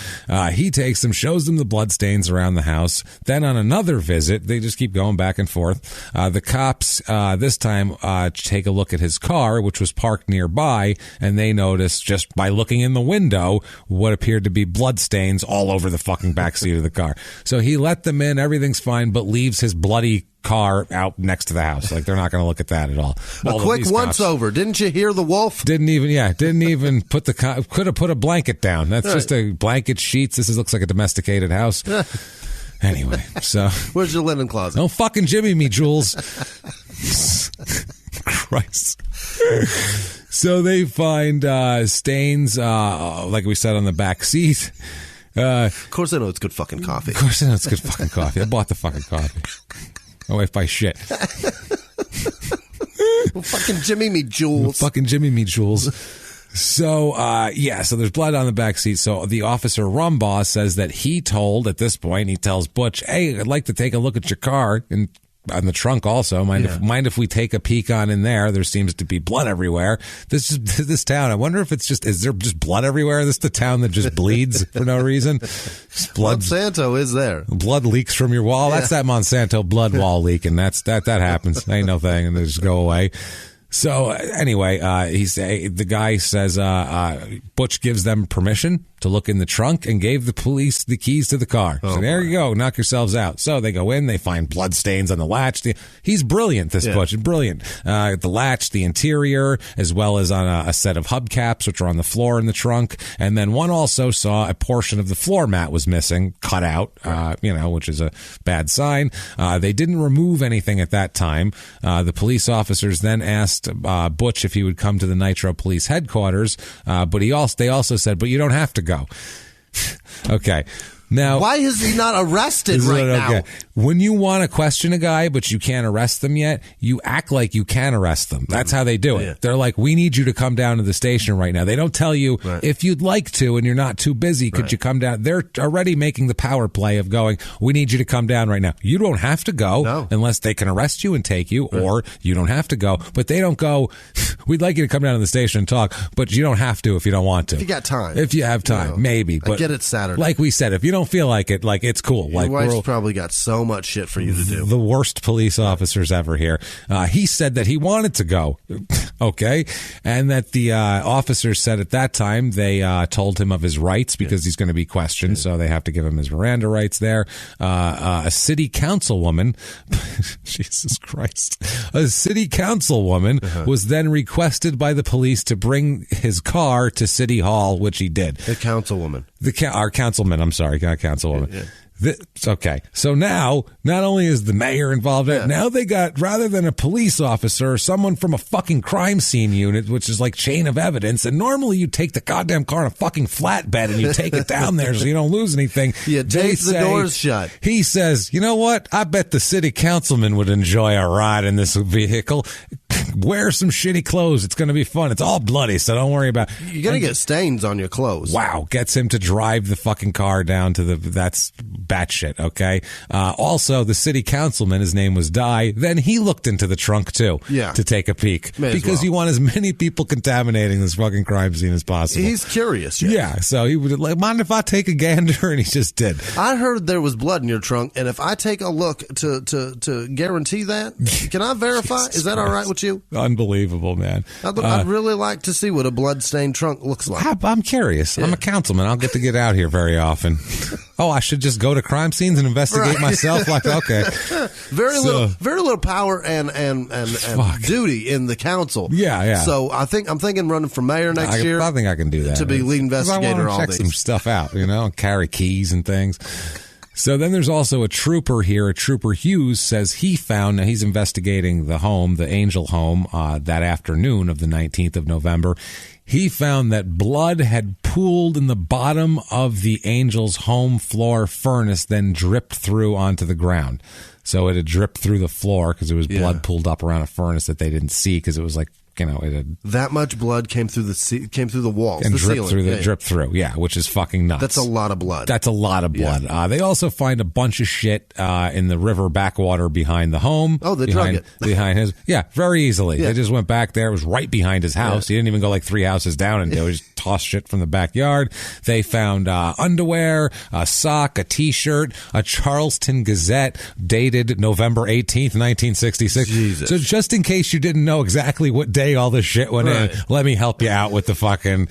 he takes them, shows them the bloodstains around the house. Then on another visit, they just keep going back and forth. The cops this time take a look at his car, which was parked nearby, and they notice, just by looking in the window, what appeared to be bloodstains all over the fucking backseat of the car. So he let them in, everything's fine, but leaves his bloody car out next to the house. Like, they're not going to look at that at all. A quick once over. Didn't you hear the wolf? Didn't even put could have put a blanket down. That's just a blanket, sheets. This looks like a domesticated house. Anyway, so where's your linen closet? Don't fucking Jimmy me, Jules. Christ. So they find stains, like we said, on the back seat. Of course I know it's good fucking coffee. Of course I know it's good fucking coffee. I bought the fucking coffee. My wife buys shit. Well, fucking Jimmy me, Jules. Fucking Jimmy me, Jules. So, so there's blood on the back seat. So the officer Rumbaugh says that he tells Butch, hey, I'd like to take a look at your car and on the trunk also. Mind if we take a peek on in there? There seems to be blood everywhere. This town, I wonder if is there just blood everywhere? This is the town that just bleeds for no reason. Blood. Monsanto is there. Blood leaks from your wall. Yeah. That's that Monsanto blood wall leaking. That happens. Ain't no thing, and they just go away. So anyway, the guy says Butch gives them permission to look in the trunk and gave the police the keys to the car. So there you go, knock yourselves out. So they go in, they find blood stains on the latch. He's brilliant, this Butch, brilliant. The latch, the interior, as well as on a set of hubcaps, which are on the floor in the trunk. And then one also saw a portion of the floor mat was missing, cut out, which is a bad sign. They didn't remove anything at that time. The police officers then asked Butch if he would come to the Nitro police headquarters, but they also said, but you don't have to go. Okay. Now, why is he not arrested right now? When you want to question a guy, but you can't arrest them yet, you act like you can arrest them. That's how they do it. Yeah. They're like, we need you to come down to the station right now. They don't tell you, if you'd like to and you're not too busy, could you come down? They're already making the power play of going, we need you to come down right now. You don't have to go unless they can arrest you and take you, or you don't have to go. But they don't go, we'd like you to come down to the station and talk, but you don't have to if you don't want to. If you got time. If you have time, maybe. But I get it Saturday. Like we said, if you don't feel like it, like, it's cool. Your wife's probably got so much shit for you to do. The worst police officers ever here. He said that he wanted to go, okay, and that the officers said at that time they told him of his rights because he's going to be questioned, so they have to give him his Miranda rights there. A city councilwoman, Jesus Christ, a city councilwoman was then requested by the police to bring his car to City Hall, which he did. The councilwoman. Our councilman, I'm sorry, not councilwoman. Yeah. Okay, so now not only is the mayor involved, now they got, rather than a police officer, someone from a fucking crime scene unit, which is like chain of evidence. And normally you take the goddamn car on a fucking flatbed and you take it down there so you don't lose anything. You tape the doors shut. He says, you know what? I bet the city councilman would enjoy a ride in this vehicle. wear some shitty clothes. It's going to be fun. It's all bloody, so don't worry about it. You're going to get stains on your clothes. Wow. Gets him to drive the fucking car down to that's batshit, okay? Also, the city councilman, his name was Dye, then he looked into the trunk, too, to take a peek. Because you want as many people contaminating this fucking crime scene as possible. He's curious. Yeah, so he would like, mind if I take a gander? And he just did. I heard there was blood in your trunk, and if I take a look to guarantee that, can I verify? Is that all right with you? Unbelievable, man. I'd really like to see what a blood-stained trunk looks like. I'm curious. Yeah. I'm a councilman. I'll get out here very often. Oh, I should just go to crime scenes and investigate myself? Like, okay. Very little power and duty in the council. Yeah. So I'm thinking running for mayor next year. I think I can do that. To be lead investigator. I want to check some stuff out, carry keys and things. So then there's also a trooper here. A trooper Hughes says he found, now he's investigating the home, the Angel home, that afternoon of the 19th of November. He found that blood had pooled in the bottom of the Angel's home floor furnace, then dripped through onto the ground. So it had dripped through the floor because it was blood pooled up around a furnace that they didn't see because it was like, it had, that much blood came through the walls and the dripped ceiling. Dripped through, which is fucking nuts. That's a lot of blood. They also find a bunch of shit in the river backwater behind the home. Oh, they drug it behind his. Yeah, very easily. They just went back there. It was right behind his house. He didn't even go like 3 houses down and they just tossed shit from the backyard. They found underwear, a sock, a T-shirt, a Charleston Gazette dated November 18th, 1966. Jesus. So just in case you didn't know exactly what day all this shit went in, let me help you out with the fucking...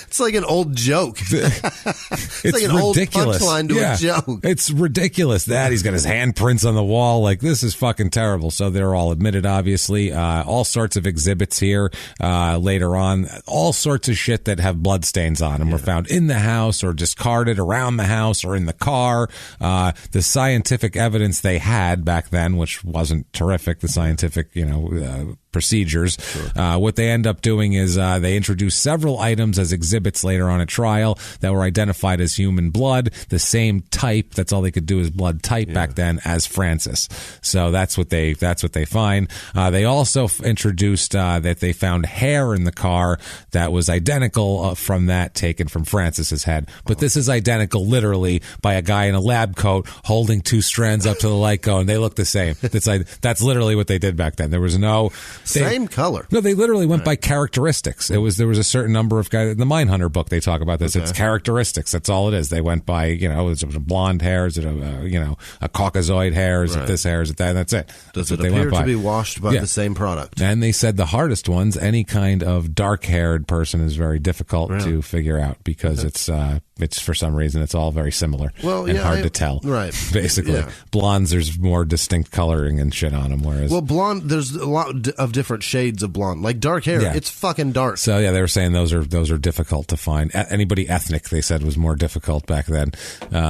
It's like an old joke. It's like an ridiculous. Old punchline to a joke. It's ridiculous that he's got his handprints on the wall. Like, this is fucking terrible. So they're all admitted, obviously. All sorts of exhibits here later on. All sorts of shit that have bloodstains on them were found in the house or discarded around the house or in the car. The scientific evidence they had back then, which wasn't terrific, the scientific, procedures. Sure. What they end up doing is they introduce several items as exhibits later on at trial that were identified as human blood, the same type. That's all they could do is blood type back then as Francis. So that's what they find. They also introduced that they found hair in the car that was identical from that taken from Francis's head. But this is identical literally by a guy in a lab coat holding 2 strands up to the light gun. And they look the same. That's literally what they did back then. There was no... Same color. No, they literally went by characteristics. There was a certain number of guys in the Mindhunter book. They talk about this. Okay. It's characteristics. That's all it is. They went by is it a blonde hair? Is it a Caucasoid hair? Is it this hair? Is it that? That's it. Does it appear to be washed by the same product? And they said the hardest ones, any kind of dark-haired person, is very difficult to figure out because it's for some reason it's all very similar and hard to tell. Right. Basically, blondes there's more distinct coloring and shit on them. Whereas blonde, there's a lot of different shades of blonde. Like dark hair, it's fucking dark. So they were saying those are difficult to find. Anybody ethnic, they said, was more difficult back then.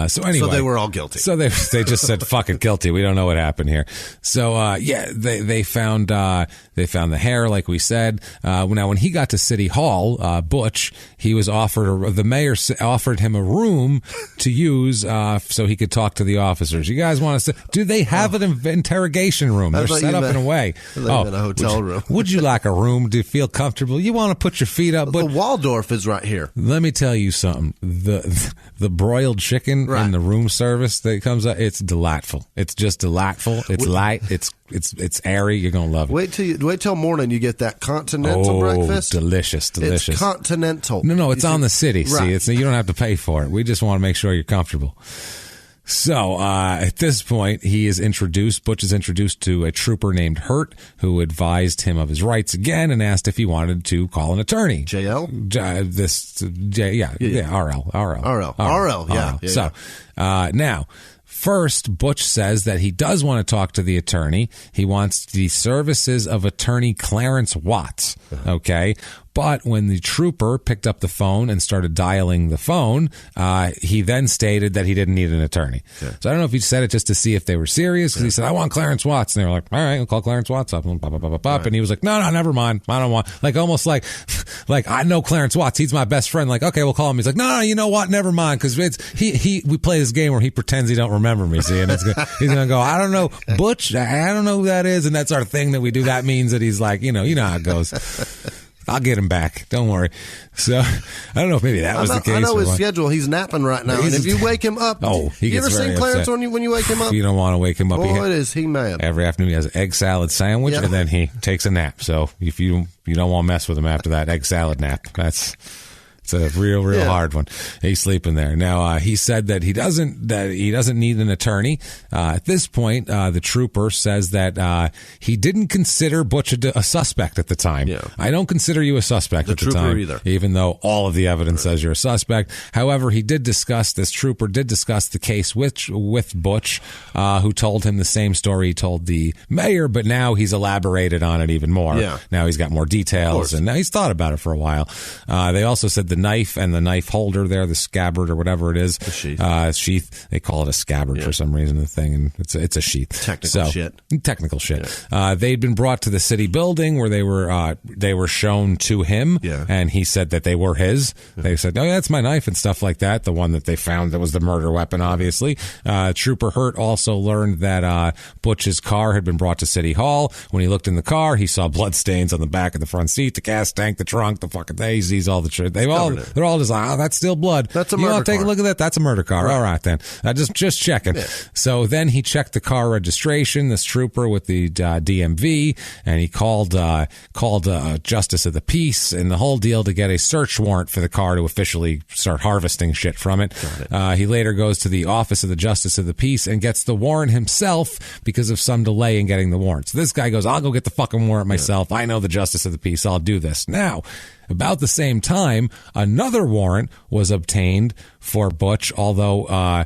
So anyway, so they were all guilty. So they just said fuck it, guilty. We don't know what happened here. So they found the hair, like we said. Now when he got to City Hall, Butch, he was offered the mayor offered him a room to use so he could talk to the officers. You guys want to? Do they have an interrogation room? They're set up in a way. In a hotel room. Would you like a room? Do you feel comfortable? You want to put your feet up? But the Waldorf is right here. Let me tell you something. The broiled chicken in the room service that comes up, it's delightful. It's just delightful. It's light. It's airy. You're gonna love it. Wait till morning. You get that continental breakfast. Delicious. It's continental. No, it's on the city. Right. See, you don't have to pay for it. We just want to make sure you're comfortable. So, at this point, Butch is introduced to a trooper named Hurt, who advised him of his rights again and asked if he wanted to call an attorney. JL? RL. So, now, first, Butch says that he does want to talk to the attorney. He wants the services of attorney Clarence Watts. Okay. But when the trooper picked up the phone and started dialing the phone, he then stated that he didn't need an attorney. Okay. So I don't know if he said it just to see if they were serious, because he said, I want Clarence Watts. And they were like, all right, we'll call Clarence Watts up. Right. And he was like, no, never mind. I don't want, like, almost like I know Clarence Watts. He's my best friend. Like, okay, we'll call him. He's like, no, you know what? Never mind. Because we play this game where he pretends he don't remember me. See, and he's going to go, I don't know, Butch, I don't know who that is. And that's our thing that we do. That means that he's like, you know how it goes. I'll get him back. Don't worry. So I don't know if maybe that was the case. I know his schedule. He's napping right now. And if you wake him up, he you gets ever very seen Clarence upset. when you wake him up? You don't want to wake him up. Boy, is he mad. Every afternoon he has an egg salad sandwich, and then he takes a nap. So if you don't want to mess with him after that egg salad nap, it's a real hard one. He's sleeping there. Now, he said that he doesn't need an attorney. At this point, the trooper says that he didn't consider Butch a suspect at the time. Yeah. I don't consider you a suspect at the time, either. Even though all of the evidence says you're a suspect. However, this trooper did discuss the case with Butch, who told him the same story he told the mayor, but now he's elaborated on it even more. Yeah. Now he's got more details, and now he's thought about it for a while. They also said the knife and the knife holder there, the scabbard or whatever it is, the sheath. They call it a scabbard for some reason. The thing, and it's a sheath. Technical shit. Yeah. They'd been brought to the city building where they were shown to him, and he said that they were his. They said, "Oh, yeah, that's my knife," and stuff like that. The one that they found that was the murder weapon, obviously. Trooper Hurt also learned that Butch's car had been brought to City Hall. When he looked in the car, he saw blood stains on the back of the front seat, the gas tank, the trunk, the fucking thing. He sees all the shit. They're all just like, oh, that's still blood. That's a murder car. Take a look at that. That's a murder car. Right. All right, then. Just checking. Yeah. So then he checked the car registration, this trooper with the DMV, and he called Justice of the Peace and the whole deal to get a search warrant for the car to officially start harvesting shit from it. He later goes to the office of the Justice of the Peace and gets the warrant himself because of some delay in getting the warrant. So this guy goes, I'll go get the fucking warrant myself. I know the Justice of the Peace. I'll do this. Now, about the same time, another warrant was obtained for Butch, although a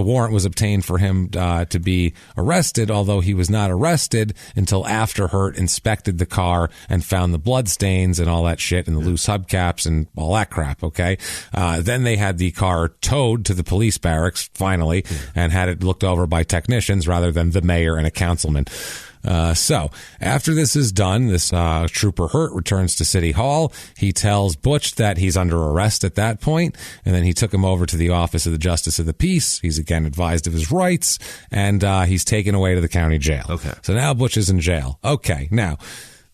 warrant was obtained for him to be arrested, although he was not arrested until after Hurt inspected the car and found the blood stains and all that shit and the loose hubcaps and all that crap, okay? Then they had the car towed to the police barracks, finally, and had it looked over by technicians rather than the mayor and a councilman. So after this is done, this Trooper Hurt returns to City Hall. He tells Butch that he's under arrest at that point, and then he took him over to the office of the Justice of the Peace. He's again advised of his rights, and he's taken away to the county jail. Okay. So now Butch is in jail. Okay, now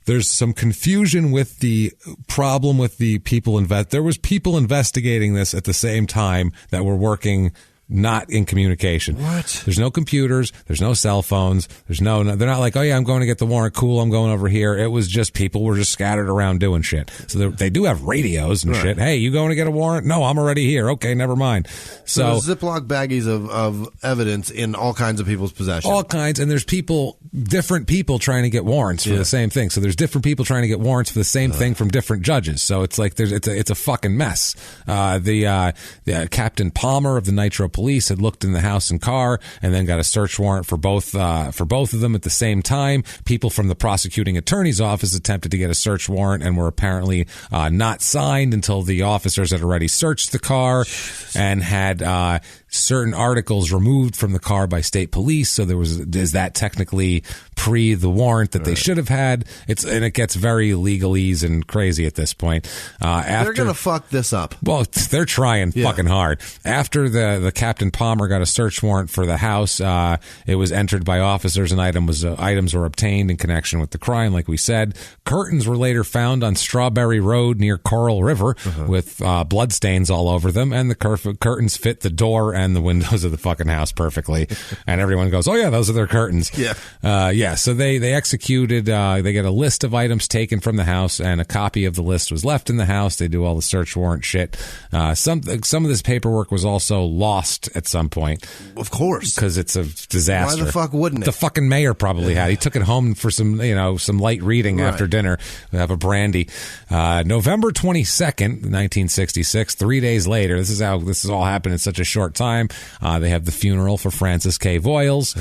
there's some confusion with the problem with the people there was people investigating this at the same time that were working not in communication. What? There's no computers. There's no cell phones. They're not like, oh yeah, I'm going to get the warrant. Cool. I'm going over here. It was just people were just scattered around doing shit. So they do have radios and shit. Hey, you going to get a warrant? No, I'm already here. Okay, never mind. So Ziploc baggies of evidence in all kinds of people's possession. All kinds. And there's different people trying to get warrants for the same thing. So there's different people trying to get warrants for the same thing from different judges. So it's like it's a fucking mess. The Captain Palmer of the Nitro Police had looked in the house and car and then got a search warrant for both of them at the same time. People from the prosecuting attorney's office attempted to get a search warrant and were apparently not signed until the officers had already searched the car and had certain articles removed from the car by state police. So is that technically pre the warrant that they should have had? And it gets very legalese and crazy at this point. They're going to fuck this up. Well, they're trying fucking hard. After the Captain Palmer got a search warrant for the house, it was entered by officers and items were obtained in connection with the crime, like we said. Curtains were later found on Strawberry Road near Coral River with bloodstains all over them, and the curtains fit the door and the windows of the fucking house perfectly. And everyone goes, oh yeah, those are their curtains. So they executed, they get a list of items taken from the house, and a copy of the list was left in the house. They do all the search warrant shit. Some of this paperwork was also lost at some point. Of course. Because it's a disaster. Why the fuck wouldn't it? The fucking mayor probably had. He took it home for some light reading after dinner. We have a brandy. November 22nd, 1966, 3 days later, this is all happened in such a short time. They have the funeral for Francis K. Voiles.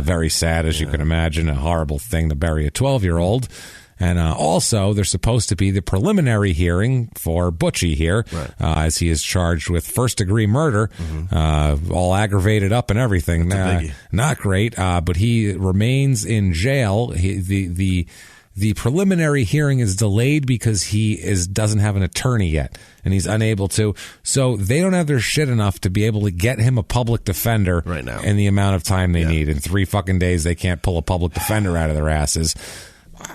Very sad, as you can imagine. A horrible thing to bury a 12-year-old. And also, there's supposed to be the preliminary hearing for Butchie here, as he is charged with first-degree murder, all aggravated up and everything. Not great, but he remains in jail. The preliminary hearing is delayed because he doesn't have an attorney yet, and he's unable to. So they don't have their shit enough to be able to get him a public defender right now in the amount of time they need. In 3 fucking days, they can't pull a public defender out of their asses.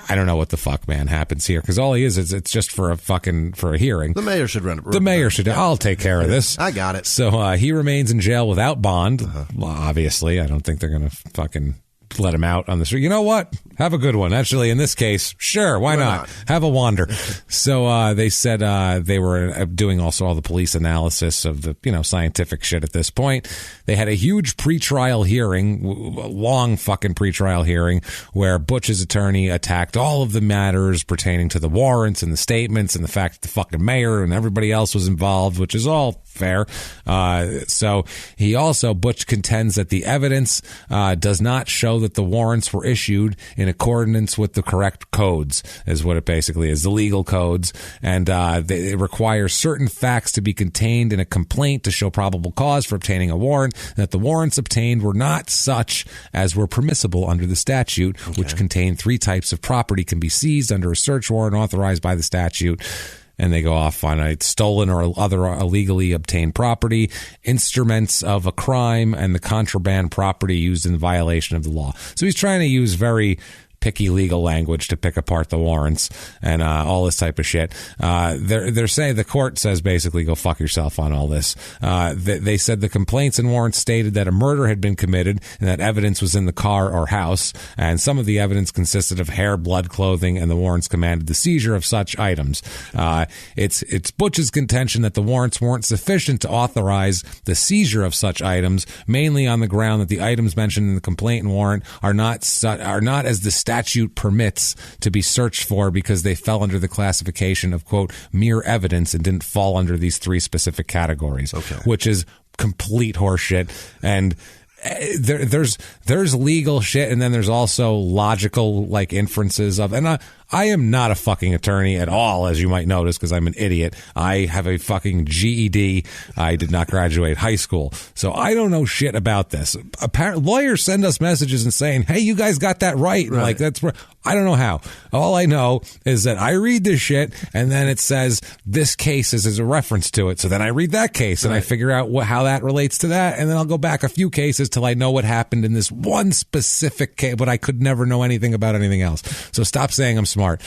I don't know what the fuck, man, happens here, because all he is it's just for a hearing. The mayor should run it. The mayor should. I'll take care of this. I got it. So he remains in jail without bond. Well, obviously, I don't think they're going to fucking let him out on the street. You know what? Have a good one. Actually, in this case, sure, why not? Have a wander. So they said they were doing also all the police analysis of the scientific shit at this point. They had a huge pretrial hearing, long fucking pretrial hearing, where Butch's attorney attacked all of the matters pertaining to the warrants and the statements and the fact that the fucking mayor and everybody else was involved, which is all fair. So Butch contends that the evidence does not show that the warrants were issued in accordance with the correct codes, is what it basically is, the legal codes. And it requires certain facts to be contained in a complaint to show probable cause for obtaining a warrant, and that the warrants obtained were not such as were permissible under the statute, which contained 3 types of property can be seized under a search warrant authorized by the statute. And they go off on a stolen or other illegally obtained property, instruments of a crime, and the contraband property used in violation of the law. So he's trying to use very picky legal language to pick apart the warrants and all this type of shit. They're saying, the court says basically go fuck yourself on all this. They said the complaints and warrants stated that a murder had been committed and that evidence was in the car or house, and some of the evidence consisted of hair, blood, clothing, and the warrants commanded the seizure of such items. It's Butch's contention that the warrants weren't sufficient to authorize the seizure of such items, mainly on the ground that the items mentioned in the complaint and warrant are not as the statute permits to be searched for, because they fell under the classification of, quote, mere evidence, and didn't fall under these 3 specific categories, which is complete horseshit. And there's legal shit, and then there's also logical inferences of, and I am not a fucking attorney at all, as you might notice, because I'm an idiot. I have a fucking GED. I did not graduate high school, so I don't know shit about this. Apparently, lawyers send us messages and saying, "Hey, you guys got that right." Like, that's where I don't know how. All I know is that I read this shit, and then it says this case is a reference to it. So then I read that case, and I figure out how that relates to that, and then I'll go back a few cases till I know what happened in this one specific case. But I could never know anything about anything else. So stop saying I'm smart.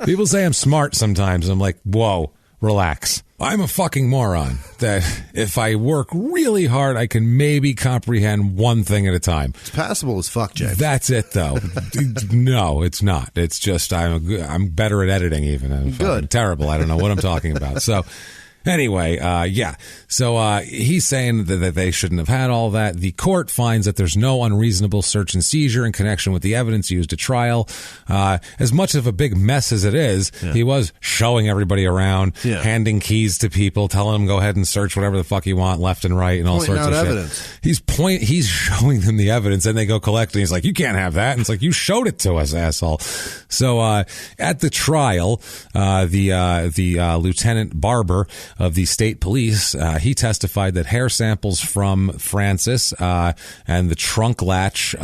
People say I'm smart sometimes, and I'm like, whoa, relax. I'm a fucking moron that if I work really hard, I can maybe comprehend one thing at a time. It's passable as fuck, James. That's it, though. No, it's not. It's just I'm better at editing even. I'm good. Terrible. I don't know what I'm talking about. So anyway, yeah. So he's saying that they shouldn't have had all that. The court finds that there's no unreasonable search and seizure in connection with the evidence used at trial. As much of a big mess as it is, he was showing everybody around, handing keys to people, telling them go ahead and search whatever the fuck you want left and right, and all sorts of evidence. Shit. He's showing them the evidence, and they go collect it. And he's like, you can't have that. And it's like, you showed it to us, asshole. So at the trial, the Lieutenant Barber of the state police, he testified that hair samples from Francis and the trunk latch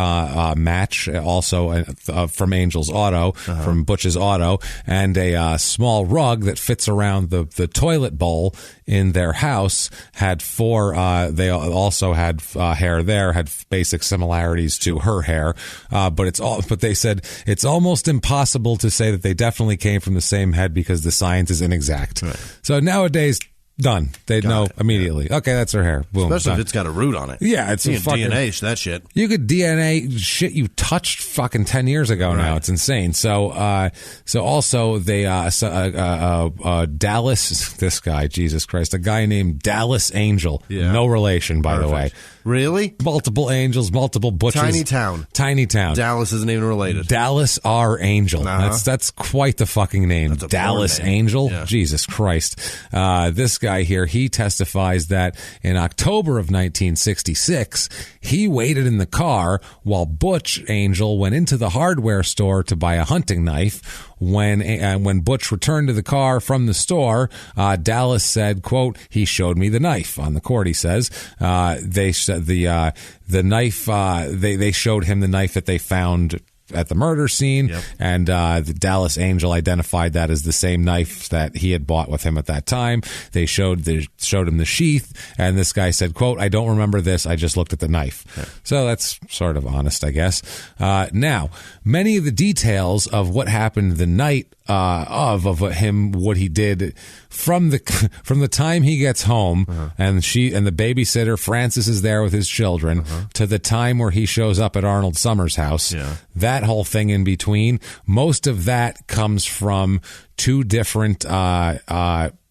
match, also from Angel's auto, from Butch's auto, and a small rug that fits around the toilet bowl in their house had 4. They also had hair there, had basic similarities to her hair, but they said it's almost impossible to say that they definitely came from the same head because the science is inexact. Right. So nowadays, done. They'd know immediately. Okay, that's her hair. Boom. Especially done. if it's got a root on it. Yeah, it's you a fucking DNA that shit. You could DNA shit you touched fucking 10 years ago now. It's insane. So also they Dallas, this guy, Jesus Christ, a guy named Dallas Angel. Yeah. No relation, by the way. Really? Multiple Angels, multiple Butchers. Tiny town. Dallas isn't even related. Dallas R. Angel. That's quite the fucking name. Dallas Angel. Yeah. Jesus Christ. This guy here, he testifies that in October of 1966, he waited in the car while Butch Angel went into the hardware store to buy a hunting knife, when Butch returned to the car from the store, Dallas said, quote, "He showed me the knife." On the court, he says they said the knife. They showed him the knife that they found at the murder scene, and the Dallas Angel identified that as the same knife that he had bought with him at that time. They showed him the sheath, and this guy said, quote, "I don't remember this, I just looked at the knife." So that's sort of honest, I guess. Now, many of the details of what happened the night of him, what he did from the time he gets home and the babysitter Francis is there with his children to the time where he shows up at Arnold Summers' house. That whole thing in between, most of that comes from two different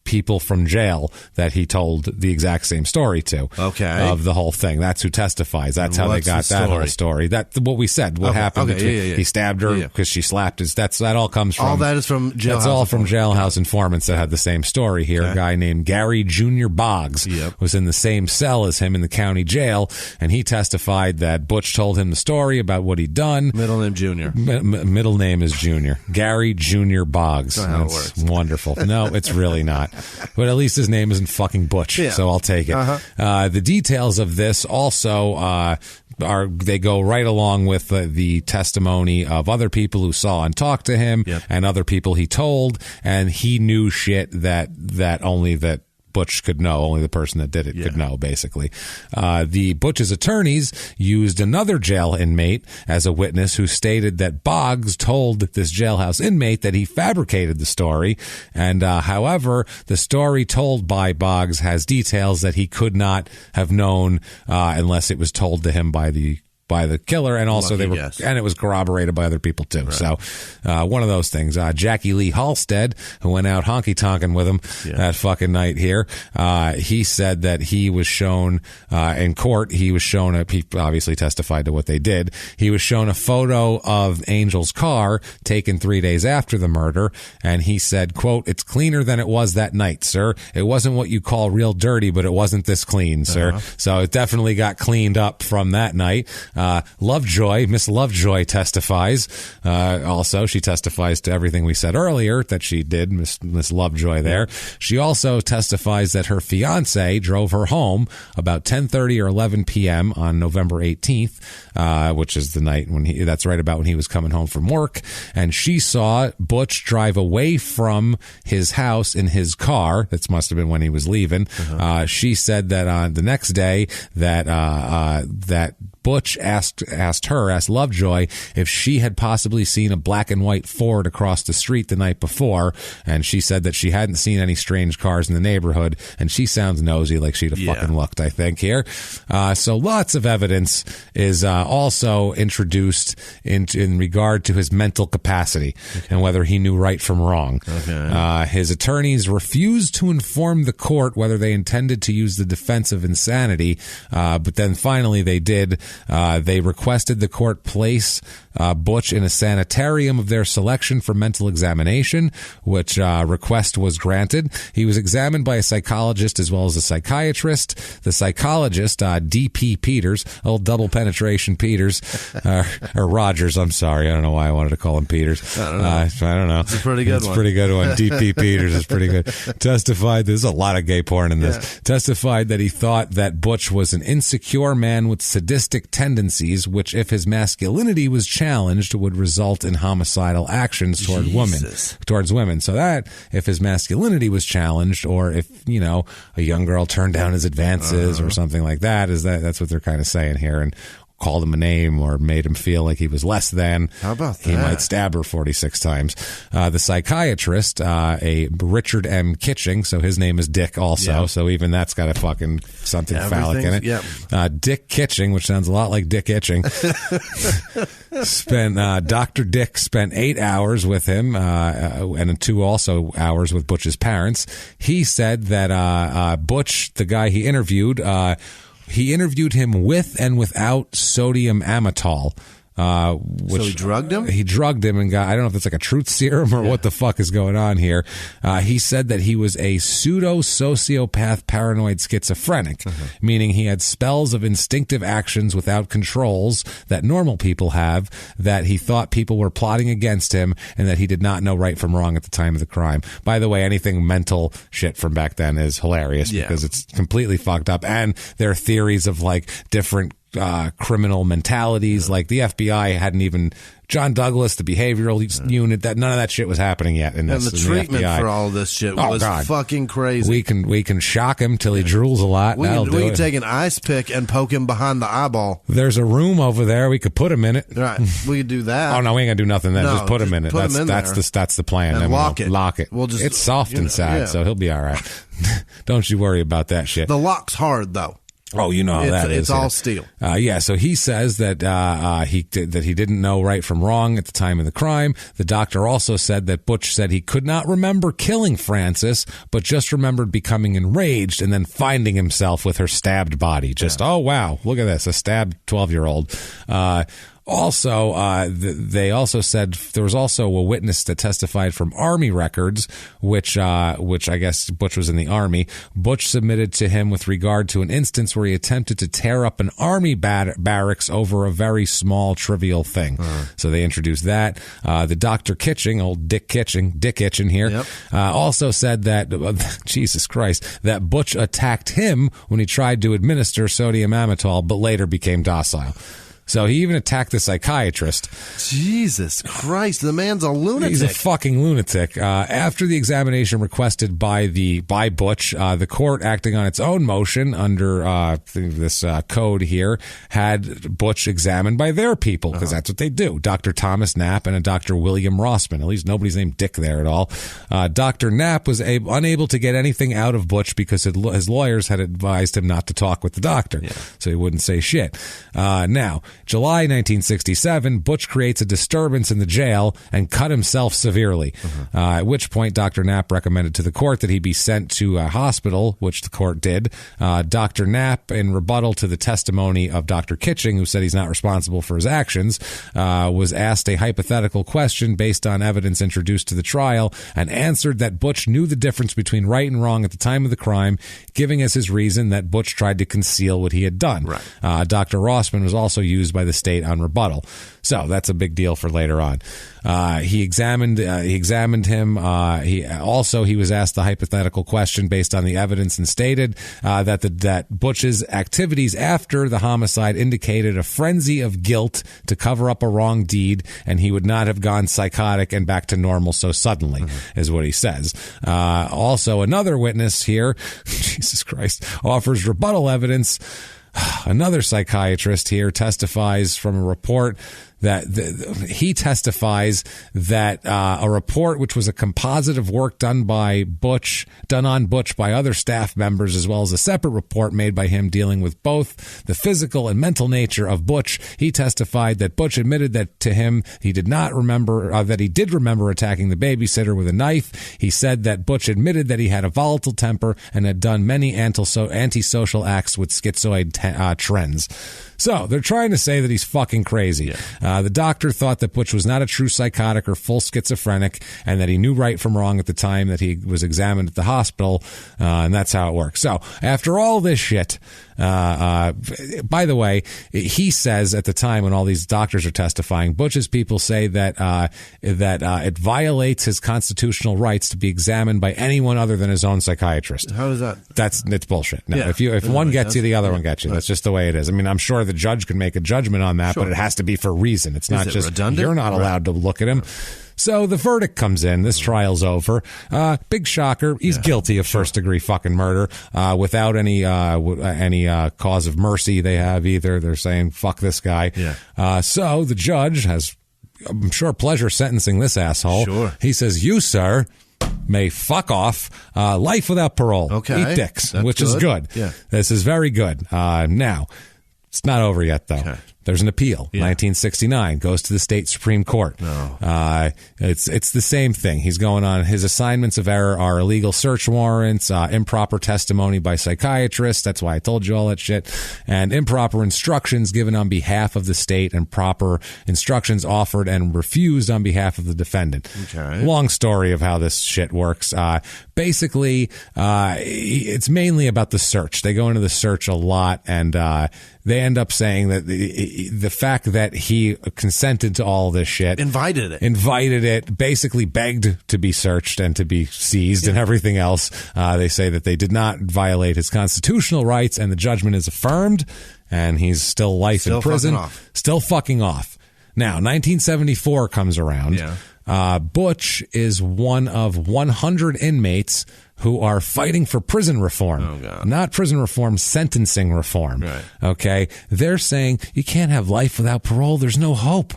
people from jail that he told the exact same story to. Okay. Of the whole thing. That's who testifies. That's how they got that whole story. That's what we said. What happened? He stabbed her because she slapped his. That all comes from. All that is from jailhouse. That's all from jailhouse informants that had the same story here. A guy named Gary Jr. Boggs was in the same cell as him in the county jail, and he testified that Butch told him the story about what he'd done. Middle name Junior. Middle name is Junior. Gary Jr. Boggs. That's how it works. Wonderful. No, it's really not. But at least his name isn't fucking Butch, so I'll take it. The details of this also they go right along with the testimony of other people who saw and talked to him and other people he told, and he knew shit that only that Butch could know, only the person that did it could know, basically. The Butch's attorneys used another jail inmate as a witness who stated that Boggs told this jailhouse inmate that he fabricated the story, and however, the story told by Boggs has details that he could not have known unless it was told to him by the killer, and also and it was corroborated by other people too. Right. So one of those things. Jackie Lee Halstead, who went out honky tonking with him that fucking night here, he said that he was shown in court. He was shown he obviously testified to what they did. He was shown a photo of Angel's car taken 3 days after the murder, and he said, quote, "It's cleaner than it was that night, sir. It wasn't what you call real dirty, but it wasn't this clean, sir." So it definitely got cleaned up from that night. Miss Lovejoy testifies. Also, she testifies to everything we said earlier that she did, Miss Lovejoy there. She also testifies that her fiance drove her home about 10:30 or 11 p.m. on November 18th, which is the night that's right about when he was coming home from work. And she saw Butch drive away from his house in his car. That must have been when he was leaving. She said that on the next day that Butch asked Lovejoy if she had possibly seen a black and white Ford across the street the night before, and she said that she hadn't seen any strange cars in the neighborhood, and she sounds nosy, like she'd have fucking looked, I think, here. So lots of evidence is also introduced in regard to his mental capacity and whether he knew right from wrong. His attorneys refused to inform the court whether they intended to use the defense of insanity, but then finally they did. They requested the court place Butch in a sanitarium of their selection for mental examination, which request was granted. He was examined by a psychologist as well as a psychiatrist. The psychologist, D.P. Peters, old double penetration Peters, or Rogers, I'm sorry. I don't know why I wanted to call him Peters. I don't know. It's a pretty good one. It's a pretty good one. D.P. Peters is pretty good. Testified, there's a lot of gay porn in this. Testified that he thought that Butch was an insecure man with sadistic tendencies, which, if his masculinity was challenged, would result in homicidal actions towards women. So that, if his masculinity was challenged, or if, a young girl turned down his advances or something like that, that's what they're kind of saying here. And called him a name or made him feel like he was less than. How about that? He might stab her 46 times. The psychiatrist, a Richard M. Kitching, so his name is Dick also, so even that's got a fucking something phallic in it. Dick Kitching, which sounds a lot like Dick Itching, Dr. Dick spent 8 hours with him, and 2 also hours with Butch's parents. He said that Butch, the guy he interviewed him with and without sodium amytal. So he drugged him? He drugged him and got, I don't know if it's like a truth serum or what the fuck is going on here. He said that he was a pseudo-sociopath paranoid schizophrenic, meaning he had spells of instinctive actions without controls that normal people have, that he thought people were plotting against him, and that he did not know right from wrong at the time of the crime. By the way, anything mental shit from back then is hilarious because it's completely fucked up, and there are theories of like different criminal mentalities. Like the FBI hadn't even, John Douglas, the behavioral unit, that none of that shit was happening yet in this. And the treatment for all this shit was fucking crazy. We can shock him till he drools a lot. We can take an ice pick and poke him behind the eyeball. There's a room over there. We could put him in it. Right. We could do that. Oh no, we ain't gonna do nothing then. Just put him in it. That's the plan. And lock it. It's soft inside, so he'll be all right. Don't you worry about that shit. The lock's hard though. Oh, you know how that is. It's all steel. So he says that he didn't know right from wrong at the time of the crime. The doctor also said that Butch said he could not remember killing Frances, but just remembered becoming enraged and then finding himself with her stabbed body. Oh, wow, look at this, a stabbed 12-year-old. Also, they also said there was also a witness that testified from Army records, which I guess Butch was in the Army. Butch submitted to him with regard to an instance where he attempted to tear up an Army barracks over a very small, trivial thing. So they introduced that. The Dr. Kitching, old Dick Kitchen here, also said that, Jesus Christ, that Butch attacked him when he tried to administer sodium amytal, but later became docile. So he even attacked the psychiatrist. Jesus Christ, the man's a lunatic. He's a fucking lunatic. After the examination requested by Butch, the court, acting on its own motion under this code here, had Butch examined by their people, because that's what they do. Dr. Thomas Knapp and a Dr. William Rossman. At least nobody's named Dick there at all. Dr. Knapp was unable to get anything out of Butch because his lawyers had advised him not to talk with the doctor, so he wouldn't say shit. Now, July 1967, Butch creates a disturbance in the jail and cut himself severely, at which point Dr. Knapp recommended to the court that he be sent to a hospital, which the court did. Dr. Knapp, in rebuttal to the testimony of Dr. Kitching, who said he's not responsible for his actions, was asked a hypothetical question based on evidence introduced to the trial and answered that Butch knew the difference between right and wrong at the time of the crime, giving as his reason that Butch tried to conceal what he had done. Dr. Rossman was also used by the state on rebuttal. So that's a big deal for later on. He examined him. He was asked the hypothetical question based on the evidence and stated that Butch's activities after the homicide indicated a frenzy of guilt to cover up a wrong deed, and he would not have gone psychotic and back to normal so suddenly, is what he says. Also, another witness here, Jesus Christ, offers rebuttal evidence. Another psychiatrist here testifies from a report that he testifies that a report which was a composite of work done on Butch by other staff members, as well as a separate report made by him dealing with both the physical and mental nature of Butch. He testified that Butch admitted that to him he did not remember that he did remember attacking the babysitter with a knife. He said that Butch admitted that he had a volatile temper and had done many antisocial acts with schizoid trends. So they're trying to say that he's fucking crazy. The doctor thought that Butch was not a true psychotic or full schizophrenic, and that he knew right from wrong at the time that he was examined at the hospital, and that's how it works. So after all this shit, by the way, he says at the time when all these doctors are testifying, Butch's people say that it violates his constitutional rights to be examined by anyone other than his own psychiatrist. How is that? It's bullshit. No, if one gets you, the other one gets you. That's just the way it is. I mean, I'm sure the judge could make a judgment on that, but it has to be for a reason. It's not just redundant? You're not allowed to look at him. So the verdict comes in. This trial's over. Big shocker. He's guilty of first-degree fucking murder without any cause of mercy they have either. They're saying, fuck this guy. So the judge has, I'm sure, pleasure sentencing this asshole. Sure. He says, you, sir, may fuck off. Life without parole. Okay. Eat dicks, which is good. Yeah. This is very good. Now, it's not over yet, though. Okay. There's an appeal. 1969 goes to the state Supreme Court. It's the same thing. He's going on. His assignments of error are illegal search warrants, improper testimony by psychiatrists. That's why I told you all that shit, and improper instructions given on behalf of the state, and proper instructions offered and refused on behalf of the defendant. Okay. Long story of how this shit works. Basically, it's mainly about the search. They go into the search a lot, and they end up saying that the fact that he consented to all this shit, invited it, basically begged to be searched and to be seized and everything else. They say that they did not violate his constitutional rights, and the judgment is affirmed, and he's still life in prison. Still fucking off. Now, 1974 comes around. Butch is one of 100 inmates who are fighting for prison reform. Not prison reform, sentencing reform. Right. Okay? They're saying you can't have life without parole. There's no hope.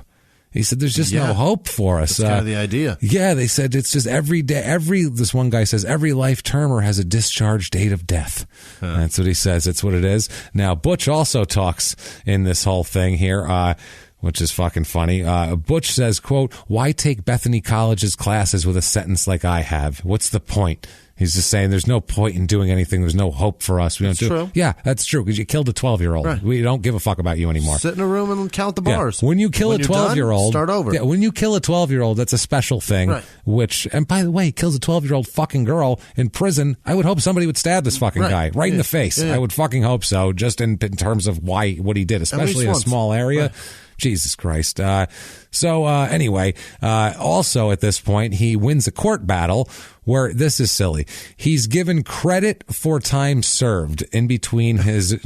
He said there's just no hope for us. That's kind of the idea. Yeah, they said it's just every day, this one guy says, every life termer has a discharge date of death. That's what he says. It's what it is. Now, Butch also talks in this whole thing here, which is fucking funny. Butch says, quote, "Why take Bethany College's classes with a sentence like I have? What's the point?" He's just saying there's no point in doing anything. There's no hope for us. That's true. Yeah, that's true, because you killed a 12-year-old. Right. We don't give a fuck about you anymore. Sit in a room and count the bars. When you kill a 12-year-old, start over. Yeah, when you kill a 12-year-old, that's a special thing. Right. Which, and by the way, kills a 12-year-old fucking girl in prison. I would hope somebody would stab this fucking guy right in the face. I would fucking hope so, just in terms of what he did, especially in a small area. Right. Jesus Christ. Anyway, also at this point, he wins a court battle where, this is silly, he's given credit for time served in between his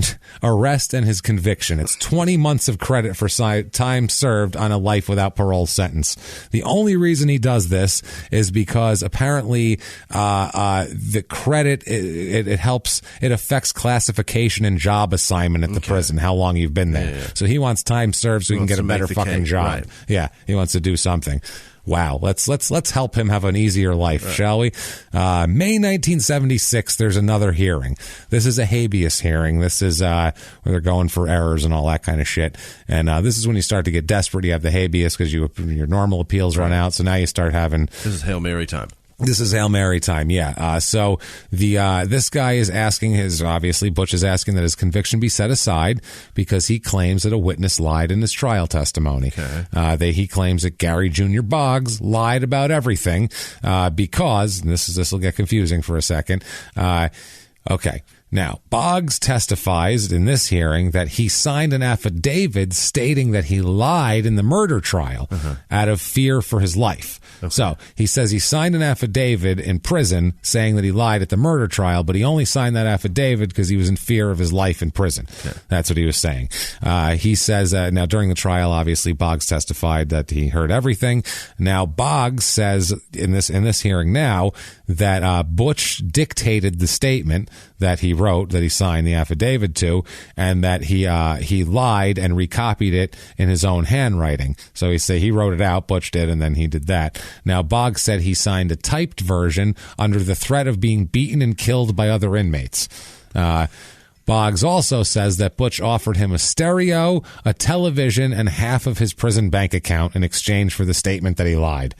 arrest and his conviction. It's 20 months of credit for time served on a life without parole sentence. The only reason he does this is because apparently the credit, it helps, it affects classification and job assignment at the prison, how long you've been there. So he wants time served so he can get a better fucking job. Right. Yeah, he wants to do something. Wow, let's help him have an easier life, shall we? May 1976, there's another hearing. This is a habeas hearing. This is where they're going for errors and all that kind of shit. And this is when you start to get desperate. You have the habeas because your normal appeals run out. So now you start having... This is Hail Mary time. This is Hail Mary time, yeah. So this guy is asking obviously Butch is asking that his conviction be set aside because he claims that a witness lied in his trial testimony. Okay. He claims that Gary Jr. Boggs lied about everything because, and this will get confusing for a second. Okay. Now, Boggs testifies in this hearing that he signed an affidavit stating that he lied in the murder trial out of fear for his life. Okay. So he says he signed an affidavit in prison saying that he lied at the murder trial, but he only signed that affidavit because he was in fear of his life in prison. Okay. That's what he was saying. He says now during the trial, obviously Boggs testified that he heard everything. Now Boggs says in this hearing now that Butch dictated the statement that he wrote, that he signed the affidavit to, and that he lied and recopied it in his own handwriting. So he wrote it out, Butch did, and then he did that. Now, Boggs said he signed a typed version under the threat of being beaten and killed by other inmates. Boggs also says that Butch offered him a stereo, a television, and half of his prison bank account in exchange for the statement that he lied,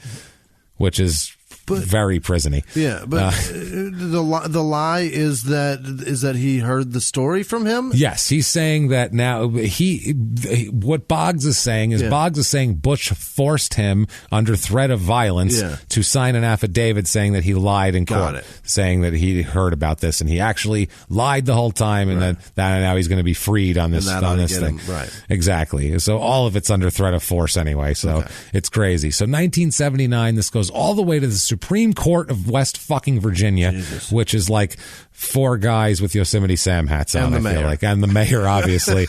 which is very prisony. Yeah, but the lie is that he heard the story from him? Yes, he's saying that now what Boggs is saying is Boggs is saying Butch forced him under threat of violence to sign an affidavit saying that he lied in court, saying that he heard about this and he actually lied the whole time, and that now he's going to be freed on this thing. Right. Exactly. So all of it's under threat of force anyway, so it's crazy. So 1979, this goes all the way to the Supreme Court of West fucking Virginia, which is like 4 guys with Yosemite Sam hats on, I feel like. And the mayor, obviously,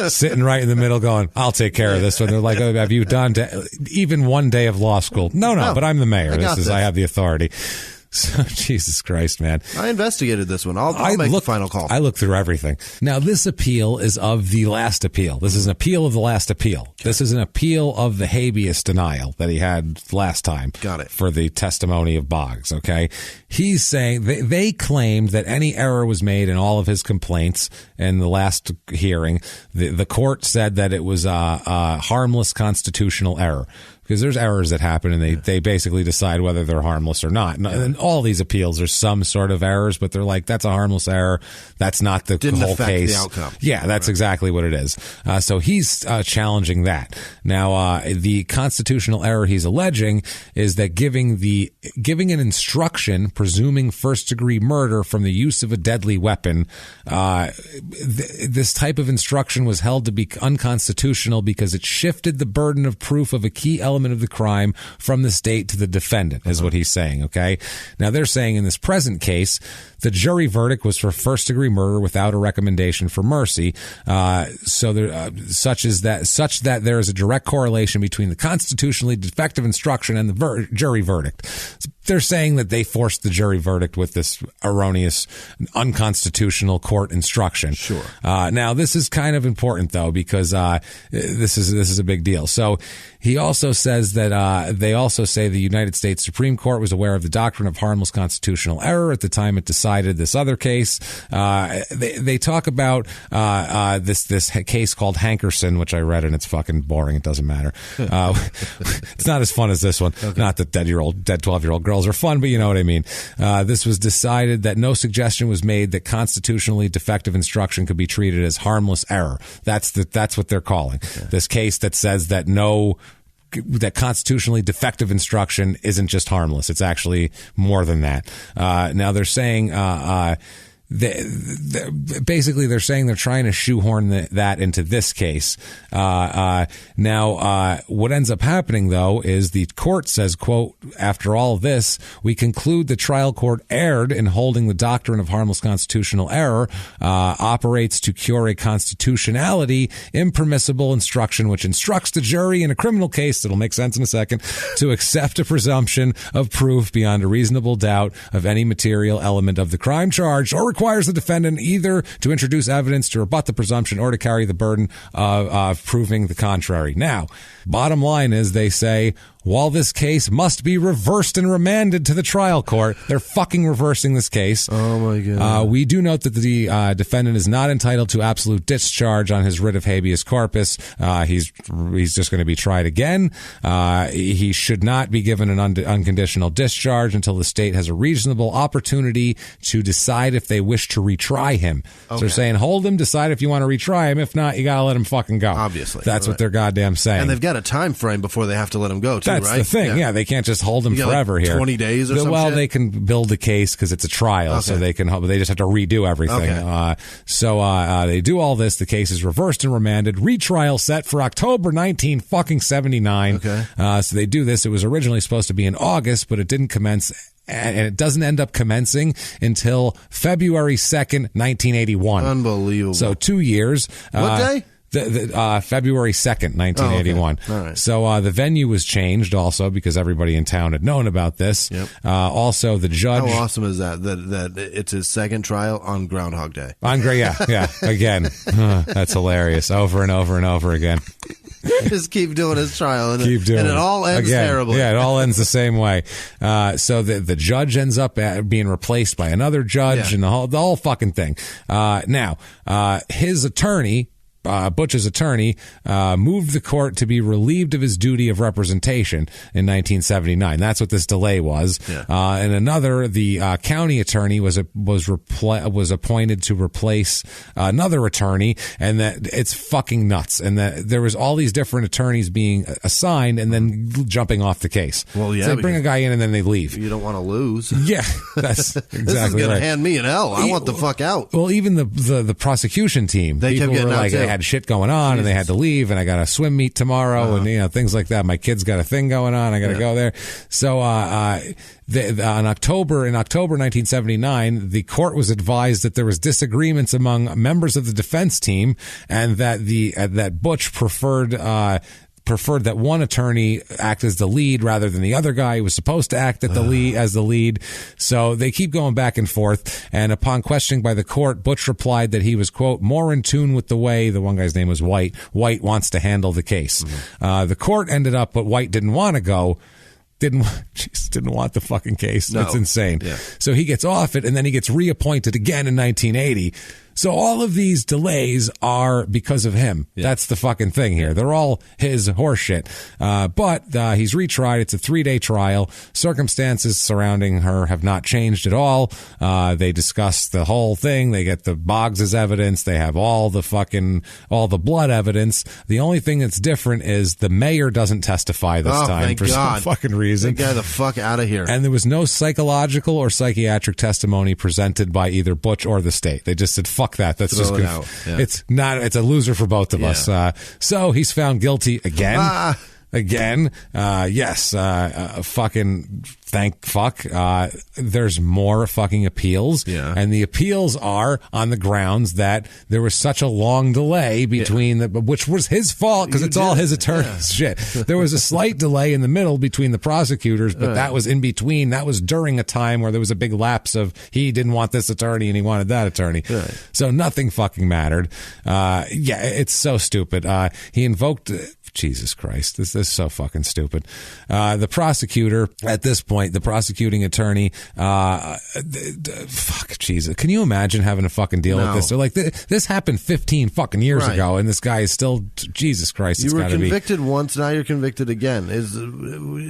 sitting right in the middle going, I'll take care of this one. They're like, oh, have you done even one day of law school? No, but I'm the mayor. I have the authority. So, Jesus Christ, man. I investigated this one. I'll make the final call. I looked through everything. Now, this appeal is of the last appeal. This is an appeal of the last appeal. Okay. This is an appeal of the habeas denial that he had last time. Got it. For the testimony of Boggs, okay? He's saying they claimed that any error was made in all of his complaints in the last hearing. The court said that it was a harmless constitutional error. Because there's errors that happen, and they basically decide whether they're harmless or not. And all these appeals, there's some sort of errors, but they're like, that's a harmless error. That's not the Didn't whole affect case. The outcome. Yeah, that's exactly what it is. So he's challenging that. Now, the constitutional error he's alleging is that giving an instruction presuming first-degree murder from the use of a deadly weapon, this type of instruction was held to be unconstitutional because it shifted the burden of proof of a key element of the crime from the state to the defendant, is what he's saying, okay? Now, they're saying in this present case, the jury verdict was for first-degree murder without a recommendation for mercy, such that there is a direct correlation between the constitutionally defective instruction and the jury verdict. They're saying that they forced the jury verdict with this erroneous, unconstitutional court instruction. Sure. Now, this is kind of important, though, because this is a big deal. So he also says that they also say the United States Supreme Court was aware of the doctrine of harmless constitutional error at the time it decided this other case. They talk about this case called Hankerson, which I read, and it's fucking boring. It doesn't matter. It's not as fun as this one. Okay. Not that dead 12-year-old girls are fun, but you know what I mean. This was decided that no suggestion was made that constitutionally defective instruction could be treated as harmless error. That's what they're calling this case that says that that constitutionally defective instruction isn't just harmless. It's actually more than that. Now they're saying, basically they're saying they're trying to shoehorn that into this case. Now, what ends up happening, though, is the court says, quote, after all this, we conclude the trial court erred in holding the doctrine of harmless constitutional error operates to cure a constitutionality impermissible instruction which instructs the jury in a criminal case, that'll make sense in a second, to accept a presumption of proof beyond a reasonable doubt of any material element of the crime charged, or requires the defendant either to introduce evidence to rebut the presumption or to carry the burden of proving the contrary. Now, bottom line is they say, while this case must be reversed and remanded to the trial court, they're fucking reversing this case. Oh, my God. We do note that the defendant is not entitled to absolute discharge on his writ of habeas corpus. He's just going to be tried again. He should not be given an unconditional discharge until the state has a reasonable opportunity to decide if they wish to retry him. Okay. So they're saying, hold him, decide if you want to retry him. If not, you got to let him fucking go. Obviously. That's what they're goddamn saying. And they've got a time frame before they have to let him go, too. That's the thing. Yeah, they can't just hold him forever like here. 20 days or something. Well, they can build a case because it's a trial, so they just have to redo everything. Okay. They do all this. The case is reversed and remanded. Retrial set for October 1979. Okay. So they do this. It was originally supposed to be in August, but it didn't commence. And it doesn't end up commencing until February 2nd, 1981. Unbelievable. So 2 years. What day? February 2nd, 1981. Oh, okay. All right. So the venue was changed also because everybody in town had known about this. Yep. Also, the judge. How awesome is that? That it's his second trial on Groundhog Day. Yeah. Again, that's hilarious. Over and over and over again. Just keep doing his trial, and keep doing and it all ends terribly. Yeah, it all ends the same way. So the judge ends up being replaced by another judge, and the whole fucking thing. Now, his attorney. Butch's attorney moved the court to be relieved of his duty of representation in 1979. That's what this delay was. Yeah. And another, the county attorney was appointed to replace another attorney, and that it's fucking nuts. And that there was all these different attorneys being assigned and then jumping off the case. Well, yeah, so they bring a guy in and then they leave. You don't want to lose. Yeah, that's exactly this is going right. to hand me an L. I want the fuck out. Well, even the prosecution team, they kept getting out too. Had shit going on and they had to leave, and I got a swim meet tomorrow, and things like that. My kid's got a thing going on, I got to go there. So in October 1979, the court was advised that there was disagreements among members of the defense team, and that that Butch preferred preferred that one attorney act as the lead rather than the other guy who was supposed to act at the lead as the lead. So they keep going back and forth. And upon questioning by the court, Butch replied that he was, quote, more in tune with the way, the one guy's name was White wants to handle the case. The court ended up, but White didn't want to go. Didn't want the fucking case. No. It's insane. Yeah. So he gets off it, and then he gets reappointed again in 1980. So all of these delays are because of him. Yeah. That's the fucking thing here. They're all his horseshit. But he's retried. It's a 3-day trial. Circumstances surrounding her have not changed at all. They discuss the whole thing. They get the Boggs' evidence. They have all the blood evidence. The only thing that's different is the mayor doesn't testify this time for some fucking reason. Get the fuck out of here. And there was no psychological or psychiatric testimony presented by either Butch or the state. They just said, fuck that. That's just it's a loser for both of us. So he's found guilty again. Fucking thank fuck. There's more fucking appeals. Yeah. And the appeals are on the grounds that there was such a long delay between which was his fault because it's all his attorney's shit. There was a slight delay in the middle between the prosecutors, but that was in between. That was during a time where there was a big lapse of he didn't want this attorney and he wanted that attorney. Right. So nothing fucking mattered. It's so stupid. He invoked Jesus Christ, this is so fucking stupid. The prosecutor at this point, the prosecuting attorney, fuck Jesus. Can you imagine having to fucking deal with this? They're like, this happened 15 fucking years ago, and this guy is still, Jesus Christ. You were convicted once, now you're convicted again.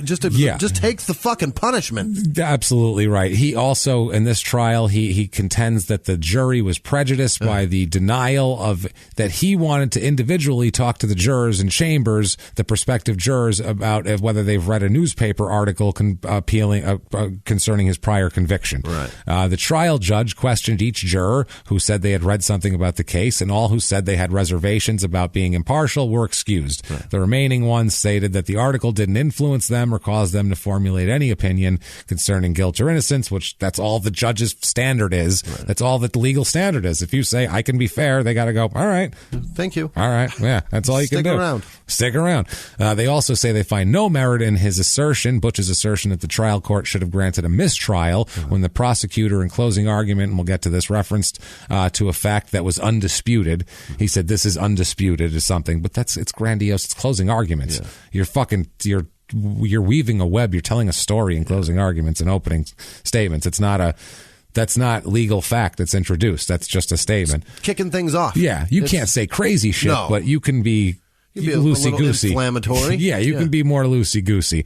Just takes the fucking punishment. Absolutely right. He also, in this trial, he contends that the jury was prejudiced by the denial of that he wanted to individually talk to the jurors in chambers, the prospective jurors, about whether they've read a newspaper article concerning his prior conviction. Right. The trial judge questioned each juror who said they had read something about the case, and all who said they had reservations about being impartial were excused. Right. The remaining ones stated that the article didn't influence them or cause them to formulate any opinion concerning guilt or innocence, which that's all the judge's standard is. Right. That's all that the legal standard is. If you say, I can be fair, they got to go, all right. Thank you. All right. Yeah, that's all you can do. Stick around. They also say they find no merit in his assertion, Butch's assertion, that the trial court should have granted a mistrial when the prosecutor in closing argument, and we'll get to this, referenced to a fact that was undisputed. He said this is undisputed or something, but it's grandiose. It's closing arguments. Yeah. You're weaving a web. You're telling a story in closing arguments and opening statements. That's not legal fact that's introduced. That's just a statement. It's kicking things off. Yeah, can't say crazy shit, but you can be loosey-goosey. Inflammatory. You can be more loosey-goosey.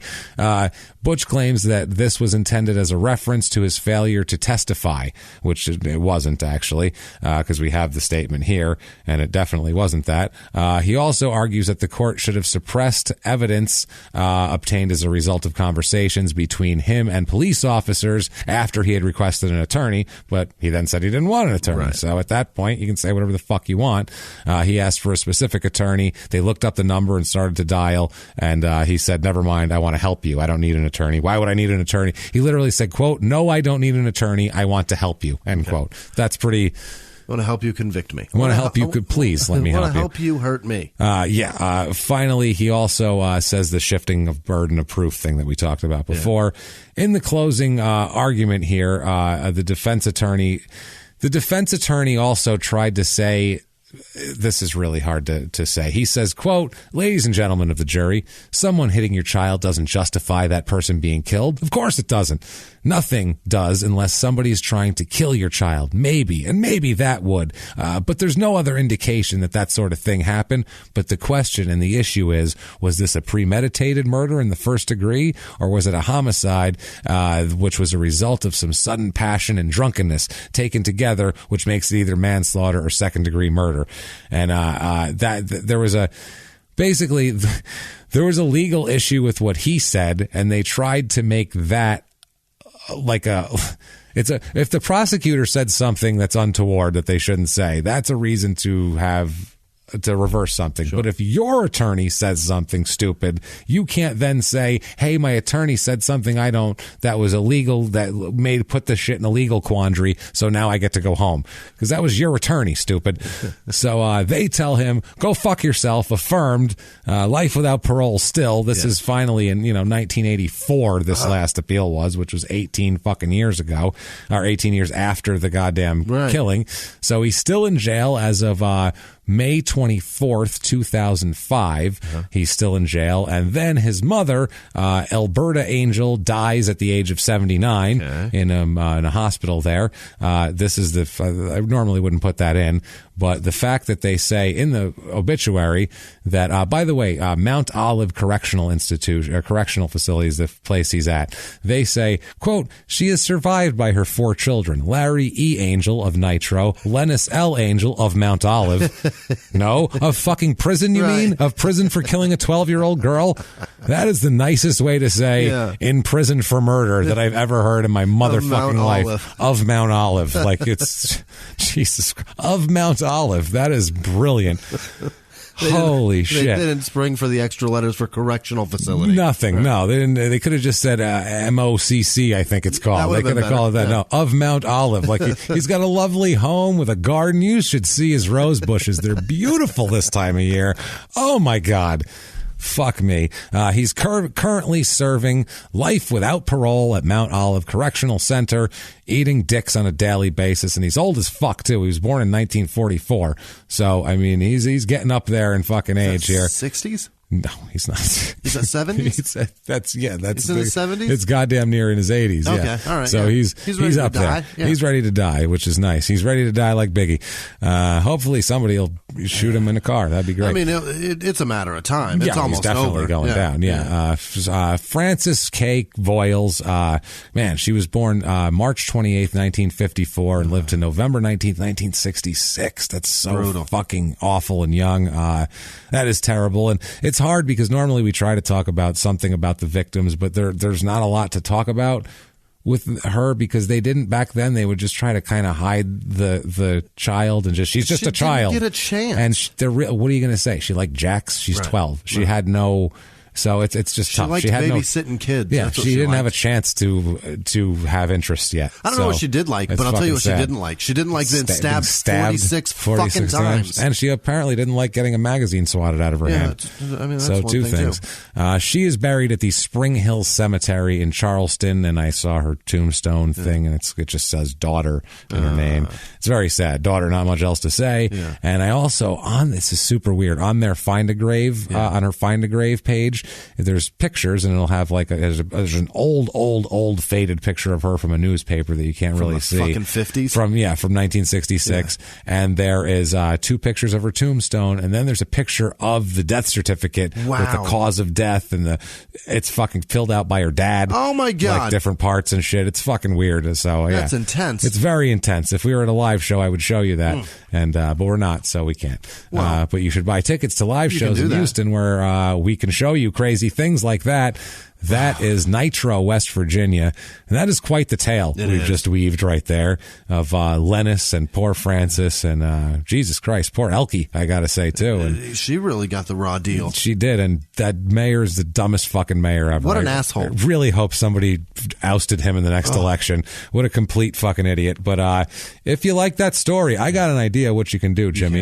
Butch claims that this was intended as a reference to his failure to testify, which it wasn't actually, because we have the statement here, and it definitely wasn't that. He also argues that the court should have suppressed evidence obtained as a result of conversations between him and police officers after he had requested an attorney, but he then said he didn't want an attorney. Right. So at that point, you can say whatever the fuck you want. He asked for a specific attorney. They looked up the number and started to dial, and he said, never mind, I want to help you. I don't need an attorney. Why would I need an attorney? He literally said, quote, no, I don't need an attorney. I want to help you, end quote. That's pretty... I want to help you convict me. I want to help you. Please let me help you. I want to help you hurt me. Finally, he also says the shifting of burden of proof thing that we talked about before. Yeah. In the closing argument here, the defense attorney also tried to say, this is really hard to say. He says, quote, ladies and gentlemen of the jury, someone hitting your child doesn't justify that person being killed. Of course it doesn't. Nothing does unless somebody's trying to kill your child. Maybe that would. But there's no other indication that sort of thing happened. But the question and the issue is, was this a premeditated murder in the first degree, or was it a homicide, which was a result of some sudden passion and drunkenness taken together, which makes it either manslaughter or second degree murder? And there was a legal issue with what he said, and they tried to make that if the prosecutor said something that's untoward that they shouldn't say, that's a reason to have to reverse something. But if your attorney says something stupid, you can't then say, hey, my attorney said something that was illegal, that put the shit in a legal quandary, so now I get to go home. Because that was your attorney, stupid. So they tell him, go fuck yourself, affirmed, life without parole still. This is finally in 1984, this last appeal was, which was 18 fucking years ago, or 18 years after the goddamn killing. So he's still in jail as of May 24th, 2005. He's still in jail. And then his mother, Alberta Angel, dies at the age of 79 in a hospital there. This is I normally wouldn't put that in, but the fact that they say in the obituary that, by the way, Mount Olive Correctional Institute, or Correctional Facility is the place he's at. They say, quote, she is survived by her 4 children, Larry E. Angel of Nitro, Lennis L. Angel of Mount Olive. No, of fucking prison, you mean? Of prison for killing a 12-year-old girl? That is the nicest way to say in prison for murder that I've ever heard in my motherfucking life. Of Mount Olive. Like, it's, Jesus, of Mount Olive. That is brilliant. Holy shit. They didn't spring for the extra letters for correctional facility. Nothing. No, they didn't. They could have just said MOCC, I think it's called. They could have called it that. No, of Mount Olive. Like, he's got a lovely home with a garden. You should see his rose bushes. They're beautiful this time of year. Oh my God. Fuck me. He's currently serving life without parole at Mount Olive Correctional Center, eating dicks on a daily basis, and he's old as fuck too. He was born in 1944, so I mean he's getting up there in fucking age here. 60s? No, he's not. He's in 70s? That's he's in his 70s? It's goddamn near in his 80s. Okay, yeah. all right. So he's up there. Yeah. He's ready to die, which is nice. He's ready to die like Biggie. Hopefully somebody will shoot him in a car. That'd be great. I mean, it's a matter of time. It's almost he's definitely over. Going down. Yeah. Frances K. Voiles, man, she was born March 28th, 1954, and lived to November 19th, 1966. That's so brutal. Fucking awful and young. That is terrible, and it's hard because normally we try to talk about something about the victims, but there's not a lot to talk about with her because they didn't back then. They would just try to kind of hide the child and she's just a child. She didn't get a chance. And what are you going to say? She liked Jax. She's 12. She had no. So it's just tough. She had babysitting kids. Yeah, she didn't have a chance to have interest yet. I don't know what she did like, but I'll tell you what she didn't like. She didn't like being stabbed 46 fucking times. And she apparently didn't like getting a magazine swatted out of her hand. I mean, that's so one two thing things. Too. She is buried at the Spring Hill Cemetery in Charleston, and I saw her tombstone thing, and it just says daughter in her name. It's very sad. Daughter, not much else to say. Yeah. And I also, this is super weird, on their Find a Grave, on her Find a Grave page, there's pictures, and it'll have like there's an old faded picture of her from a newspaper that you can't really see. Fucking 50s? From 1966. Yeah. And there is 2 pictures of her tombstone, and then there's a picture of the death certificate with the cause of death, and it's fucking filled out by her dad. Oh my God. Like different parts and shit. It's fucking weird. So yeah. That's intense. It's very intense. If we were at a live show, I would show you that. And but we're not, so we can't. Well, but you should buy tickets to live shows in Houston where we can show you crazy things like that. That is Nitro, West Virginia. And that is quite the tale we've just weaved right there of Lennis and poor Frances and Jesus Christ, poor Elkie, I got to say, too. And she really got the raw deal. She did. And that mayor is the dumbest fucking mayor ever. What an asshole. I really hope somebody ousted him in the next election. What a complete fucking idiot. But if you like that story, I got an idea what you can do, Jimmy.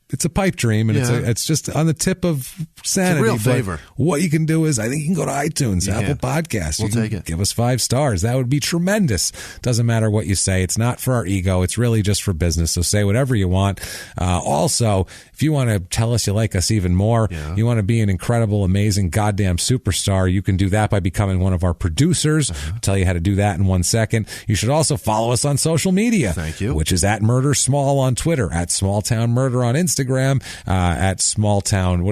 It's a pipe dream, and it's just on the tip of sanity. It's a real favor. What you can do is, I think you can go to iTunes, Apple Podcasts. We'll take it. Give us 5 stars. That would be tremendous. Doesn't matter what you say. It's not for our ego. It's really just for business. So say whatever you want. Also, if you want to tell us you like us even more, you want to be an incredible, amazing, goddamn superstar, you can do that by becoming one of our producers. I'll tell you how to do that in 1 second. You should also follow us on social media. Thank you. Which is at Murder Small on Twitter, at Small Town Murder on Instagram, at Small Town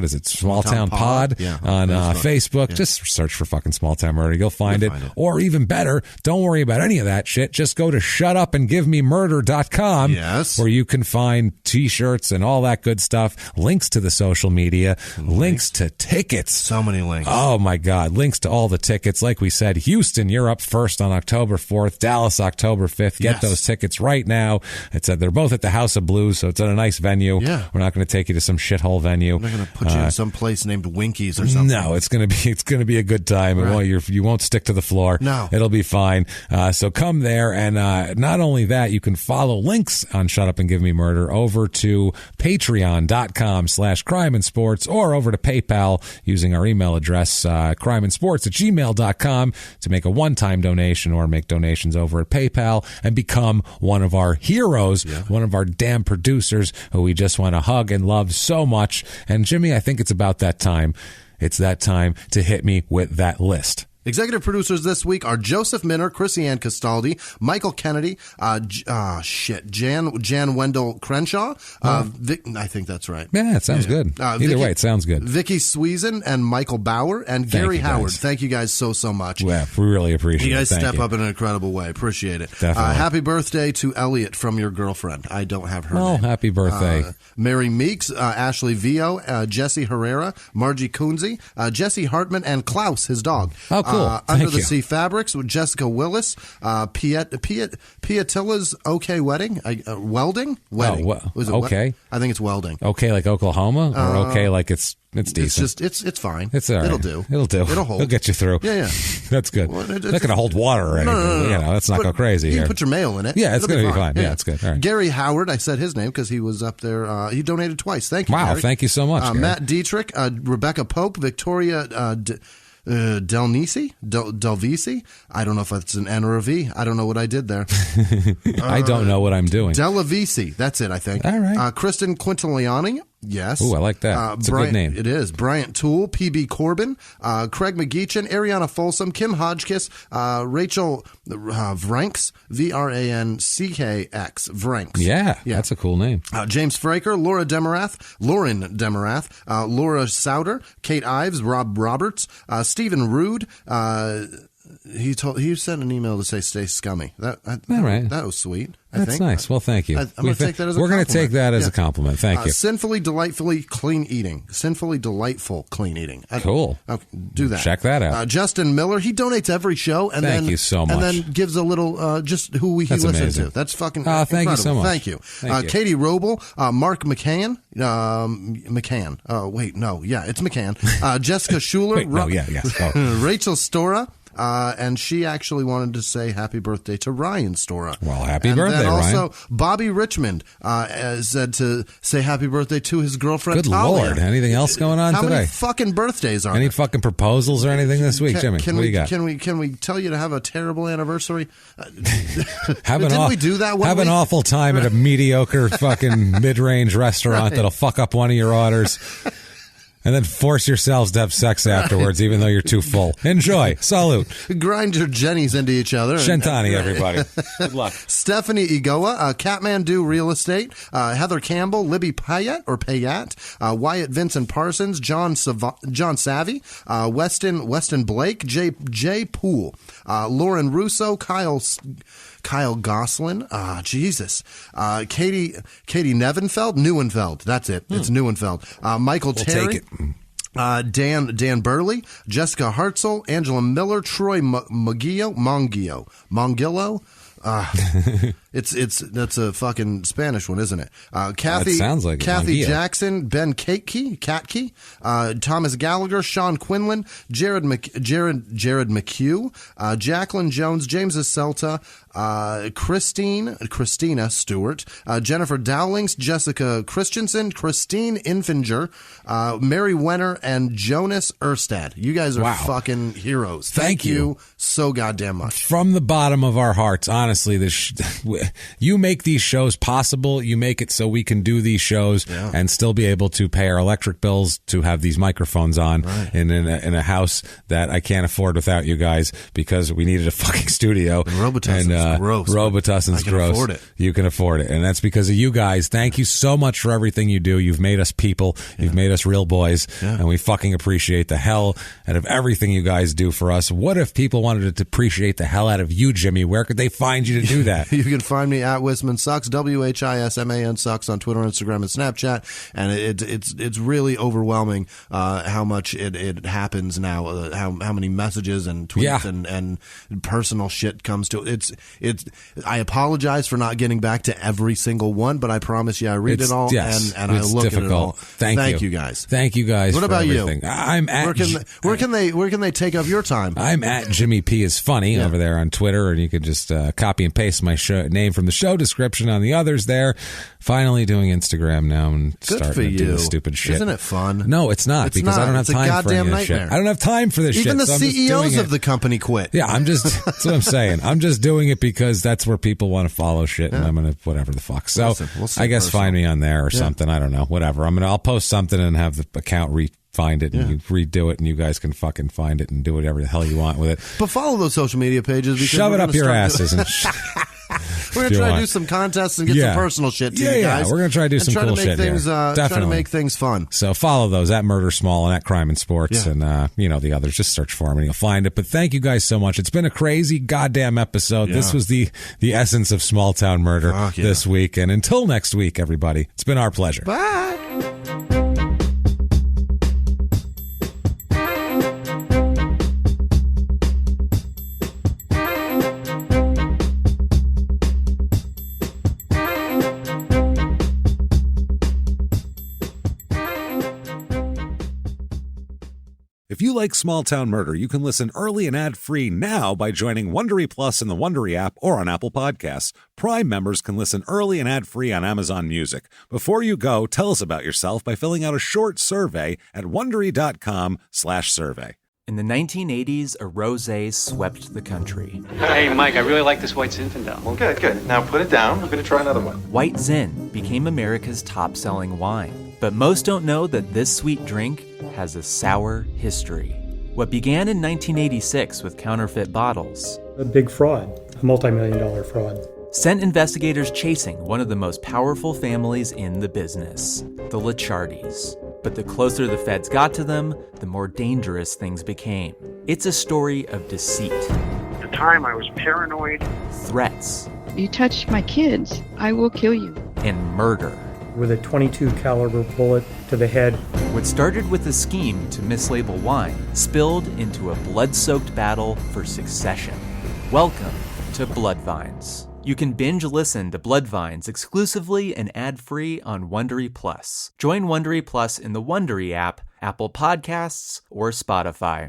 Pod on Facebook. Yeah. Just search for fucking Small Town Murder. You'll find it. Or even better, don't worry about any of that shit. Just go to shutupandgivememurder.com where you can find t-shirts and all that good stuff. Links to the social media, links to tickets. So many links. Oh my God. Links to all the tickets. Like we said, Houston, you're up first on October 4th, Dallas, October 5th. Get those tickets right now. They're both at the House of Blues, so it's at a nice venue. Yeah. We're not going to take you to some shithole venue. We're not going to put you in some place named Winkies or something. No, it's going to be a good time. Right. You won't stick to the floor. No. It'll be fine. So come there, and not only that, you can follow links on Shut Up and Give Me Murder over to patreon.com/crime and sports, or over to PayPal using our email address, crimeandsports@gmail.com, to make a one-time donation or make donations over at PayPal and become one of our heroes, one of our damn producers who we just want to hug and love so much. And Jimmy, I think it's about that time. It's that time to hit me with that list. Executive producers this week are Joseph Minner, Chrissy Ann Castaldi, Michael Kennedy, Jan Wendell Crenshaw. I think that's right. Yeah, it sounds good. Either way, it sounds good. Vicky Sweezen and Michael Bauer and Gary Howard. Thank you guys so much. Yeah, we really appreciate it. You guys step up in an incredible way. Appreciate it. Definitely. Happy birthday to Elliot from your girlfriend. I don't have her name. Oh, happy birthday. Mary Meeks, Ashley Vio, Jesse Herrera, Margie Kunze, Jesse Hartman, and Klaus, his dog. Oh, cool. Under the Sea Fabrics with Jessica Willis, Piatilla's OK Wedding, Welding. Was it okay. I think it's Welding. Okay, like Oklahoma, or okay, like it's decent. It's fine. It's all right. It'll do. It'll hold. It'll get you through. Yeah. That's good. Well, it's not going to hold water or anything. No. Let's not go crazy You here. can put your mail in it. Yeah, it's going to be fine. Yeah, Yeah, it's good. All right. Gary Howard, I said his name because he was up there. He donated twice. Thank you, Wow, Gary. thank you so much, Gary. Matt Dietrich, Rebecca Pope, Victoria Delvisi. I don't know if it's an N or a V. I don't know what I did there. I don't know what I'm doing. Delavisi. That's it, I think. All right. Kristen Quintiliani. Yes. Ooh, I like that. It's a good name. It is. Bryant Toole, P.B. Corbin, Craig McGeechan, Ariana Folsom, Kim Hodgkiss, Rachel Vranks, Vrankx, Vranks. Yeah, that's a cool name. James Fraker, Lauren Demarath, Laura Souter, Kate Ives, Rob Roberts, Stephen Rude. He sent an email to say stay scummy. All right. That was sweet. That's nice. Well, thank you. I'm going to take that as a compliment. We're going to take that as a compliment. Thank you. Sinfully delightful clean eating. Cool. Okay, do that. Check that out. Justin Miller, he donates every show. And thank you so much. And then gives a little, just who he listens amazing. to. That's fucking incredible. Thank you so much. Thank you. Katie Roble, Mark McCann. Oh, wait, no. Yeah, it's McCann. Jessica Schuler. Wait, no, yes. Oh. Rachel Stora. And she actually wanted to say happy birthday to Ryan Stora. Well, happy birthday, then also, Ryan. Bobby Richmond said to say happy birthday to his girlfriend, Good Talia. Lord. Anything else going on today? How many fucking birthdays are Any there? fucking proposals or anything this week, Jimmy? What do you got? Can we tell you to have a terrible anniversary? Didn't we do that one Have week? an awful time at a mediocre fucking mid-range restaurant that'll fuck up one of your orders. And then force yourselves to have sex afterwards, even though you're too full. Enjoy. Salute. Grind your jennies into each other. Shentani, everybody. Good luck. Stephanie Igoa, Kathmandu Real Estate, Heather Campbell, Libby Payat, Wyatt Vincent Parsons, John Savvy, Weston Blake, Jay Poole, Lauren Russo, Kyle Goslin, Jesus, Katie Neuenfeld, that's it. It's Neuenfeld. Michael Terry. Take it. Dan Burley, Jessica Hartzell, Angela Miller, Troy Mongillo. That's a fucking Spanish one, isn't it? Kathy, That sounds like Kathy Mongillo. Jackson, Ben Katke, Thomas Gallagher, Sean Quinlan, Jared McHugh, Jacqueline Jones, James Aselta, Christina Stewart, Jennifer Dowlings, Jessica Christensen, Christine Infinger, Mary Wenner, and Jonas Erstad. You guys are fucking heroes. Thank you so goddamn much. From the bottom of our hearts, honestly, you make these shows possible. You make it so we can do these shows and still be able to pay our electric bills, to have these microphones on in a house that I can't afford without you guys, because we needed a fucking studio. And Robitussin's gross. Robitussin's gross. Afford it. You can afford it. And that's because of you guys. Thank you so much for everything you do. You've made us people. You've made us real boys. And we fucking appreciate the hell out of everything you guys do for us. What if people wanted to appreciate the hell out of you, Jimmy? Where could they find you to do that? You can find me at Whisman Sucks, WHISMAN Sucks, on Twitter, Instagram, and Snapchat. And it's really overwhelming how much it happens now, how many messages and tweets and personal shit comes to it. I apologize for not getting back to every single one, but I promise you I read it all and I look difficult. at it all. Thank you guys. Thank you guys. What for about everything. you? I'm at where can they take up your time? I'm at Jimmy P is funny over there on Twitter, and you can just copy and paste my name from the show description on the others there. Finally doing Instagram now and starting to do the stupid shit. Isn't it fun? No, it's not because I don't have time for any of this shit. I don't have time for this shit. Even the so CEOs of the company quit. Yeah, that's what I'm saying. I'm just doing it because that's where people want to follow shit, and I'm going to whatever the fuck. So we'll see I guess find me on there or something. I don't know. Whatever. I'll post something and have the account find it and you redo it, and you guys can fucking find it and do whatever the hell you want with it. But follow those social media pages. Shove it up your asses. We're going to try to do some contests and get some personal shit to you guys. Yeah, we're going to try to do some cool shit here. Try to make things fun. So follow those at Murder Small and at Crime and Sports and, the others. Just search for them and you'll find it. But thank you guys so much. It's been a crazy goddamn episode. Yeah. This was the essence of small town murder this week. And until next week, everybody, it's been our pleasure. Bye. If you like Small Town Murder, you can listen early and ad-free now by joining Wondery Plus in the Wondery app or on Apple Podcasts. Prime members can listen early and ad-free on Amazon Music. Before you go, tell us about yourself by filling out a short survey at Wondery.com/survey. In the 1980s, a rosé swept the country. Hey, Mike, I really like this White Zinfandel. Well, good. Now put it down. We're going to try another one. White Zin became America's top-selling wine. But most don't know that this sweet drink has a sour history. What began in 1986 with counterfeit bottles. A big fraud, a multi-million-dollar fraud. Sent investigators chasing one of the most powerful families in the business, the Licciardis. But the closer the feds got to them, the more dangerous things became. It's a story of deceit. At the time, I was paranoid. Threats. You touch my kids, I will kill you. And murder. With a .22 caliber bullet to the head. What started with a scheme to mislabel wine spilled into a blood-soaked battle for succession. Welcome to Bloodvines. You can binge listen to Bloodvines exclusively and ad-free on Wondery Plus. Join Wondery Plus in the Wondery app, Apple Podcasts, or Spotify.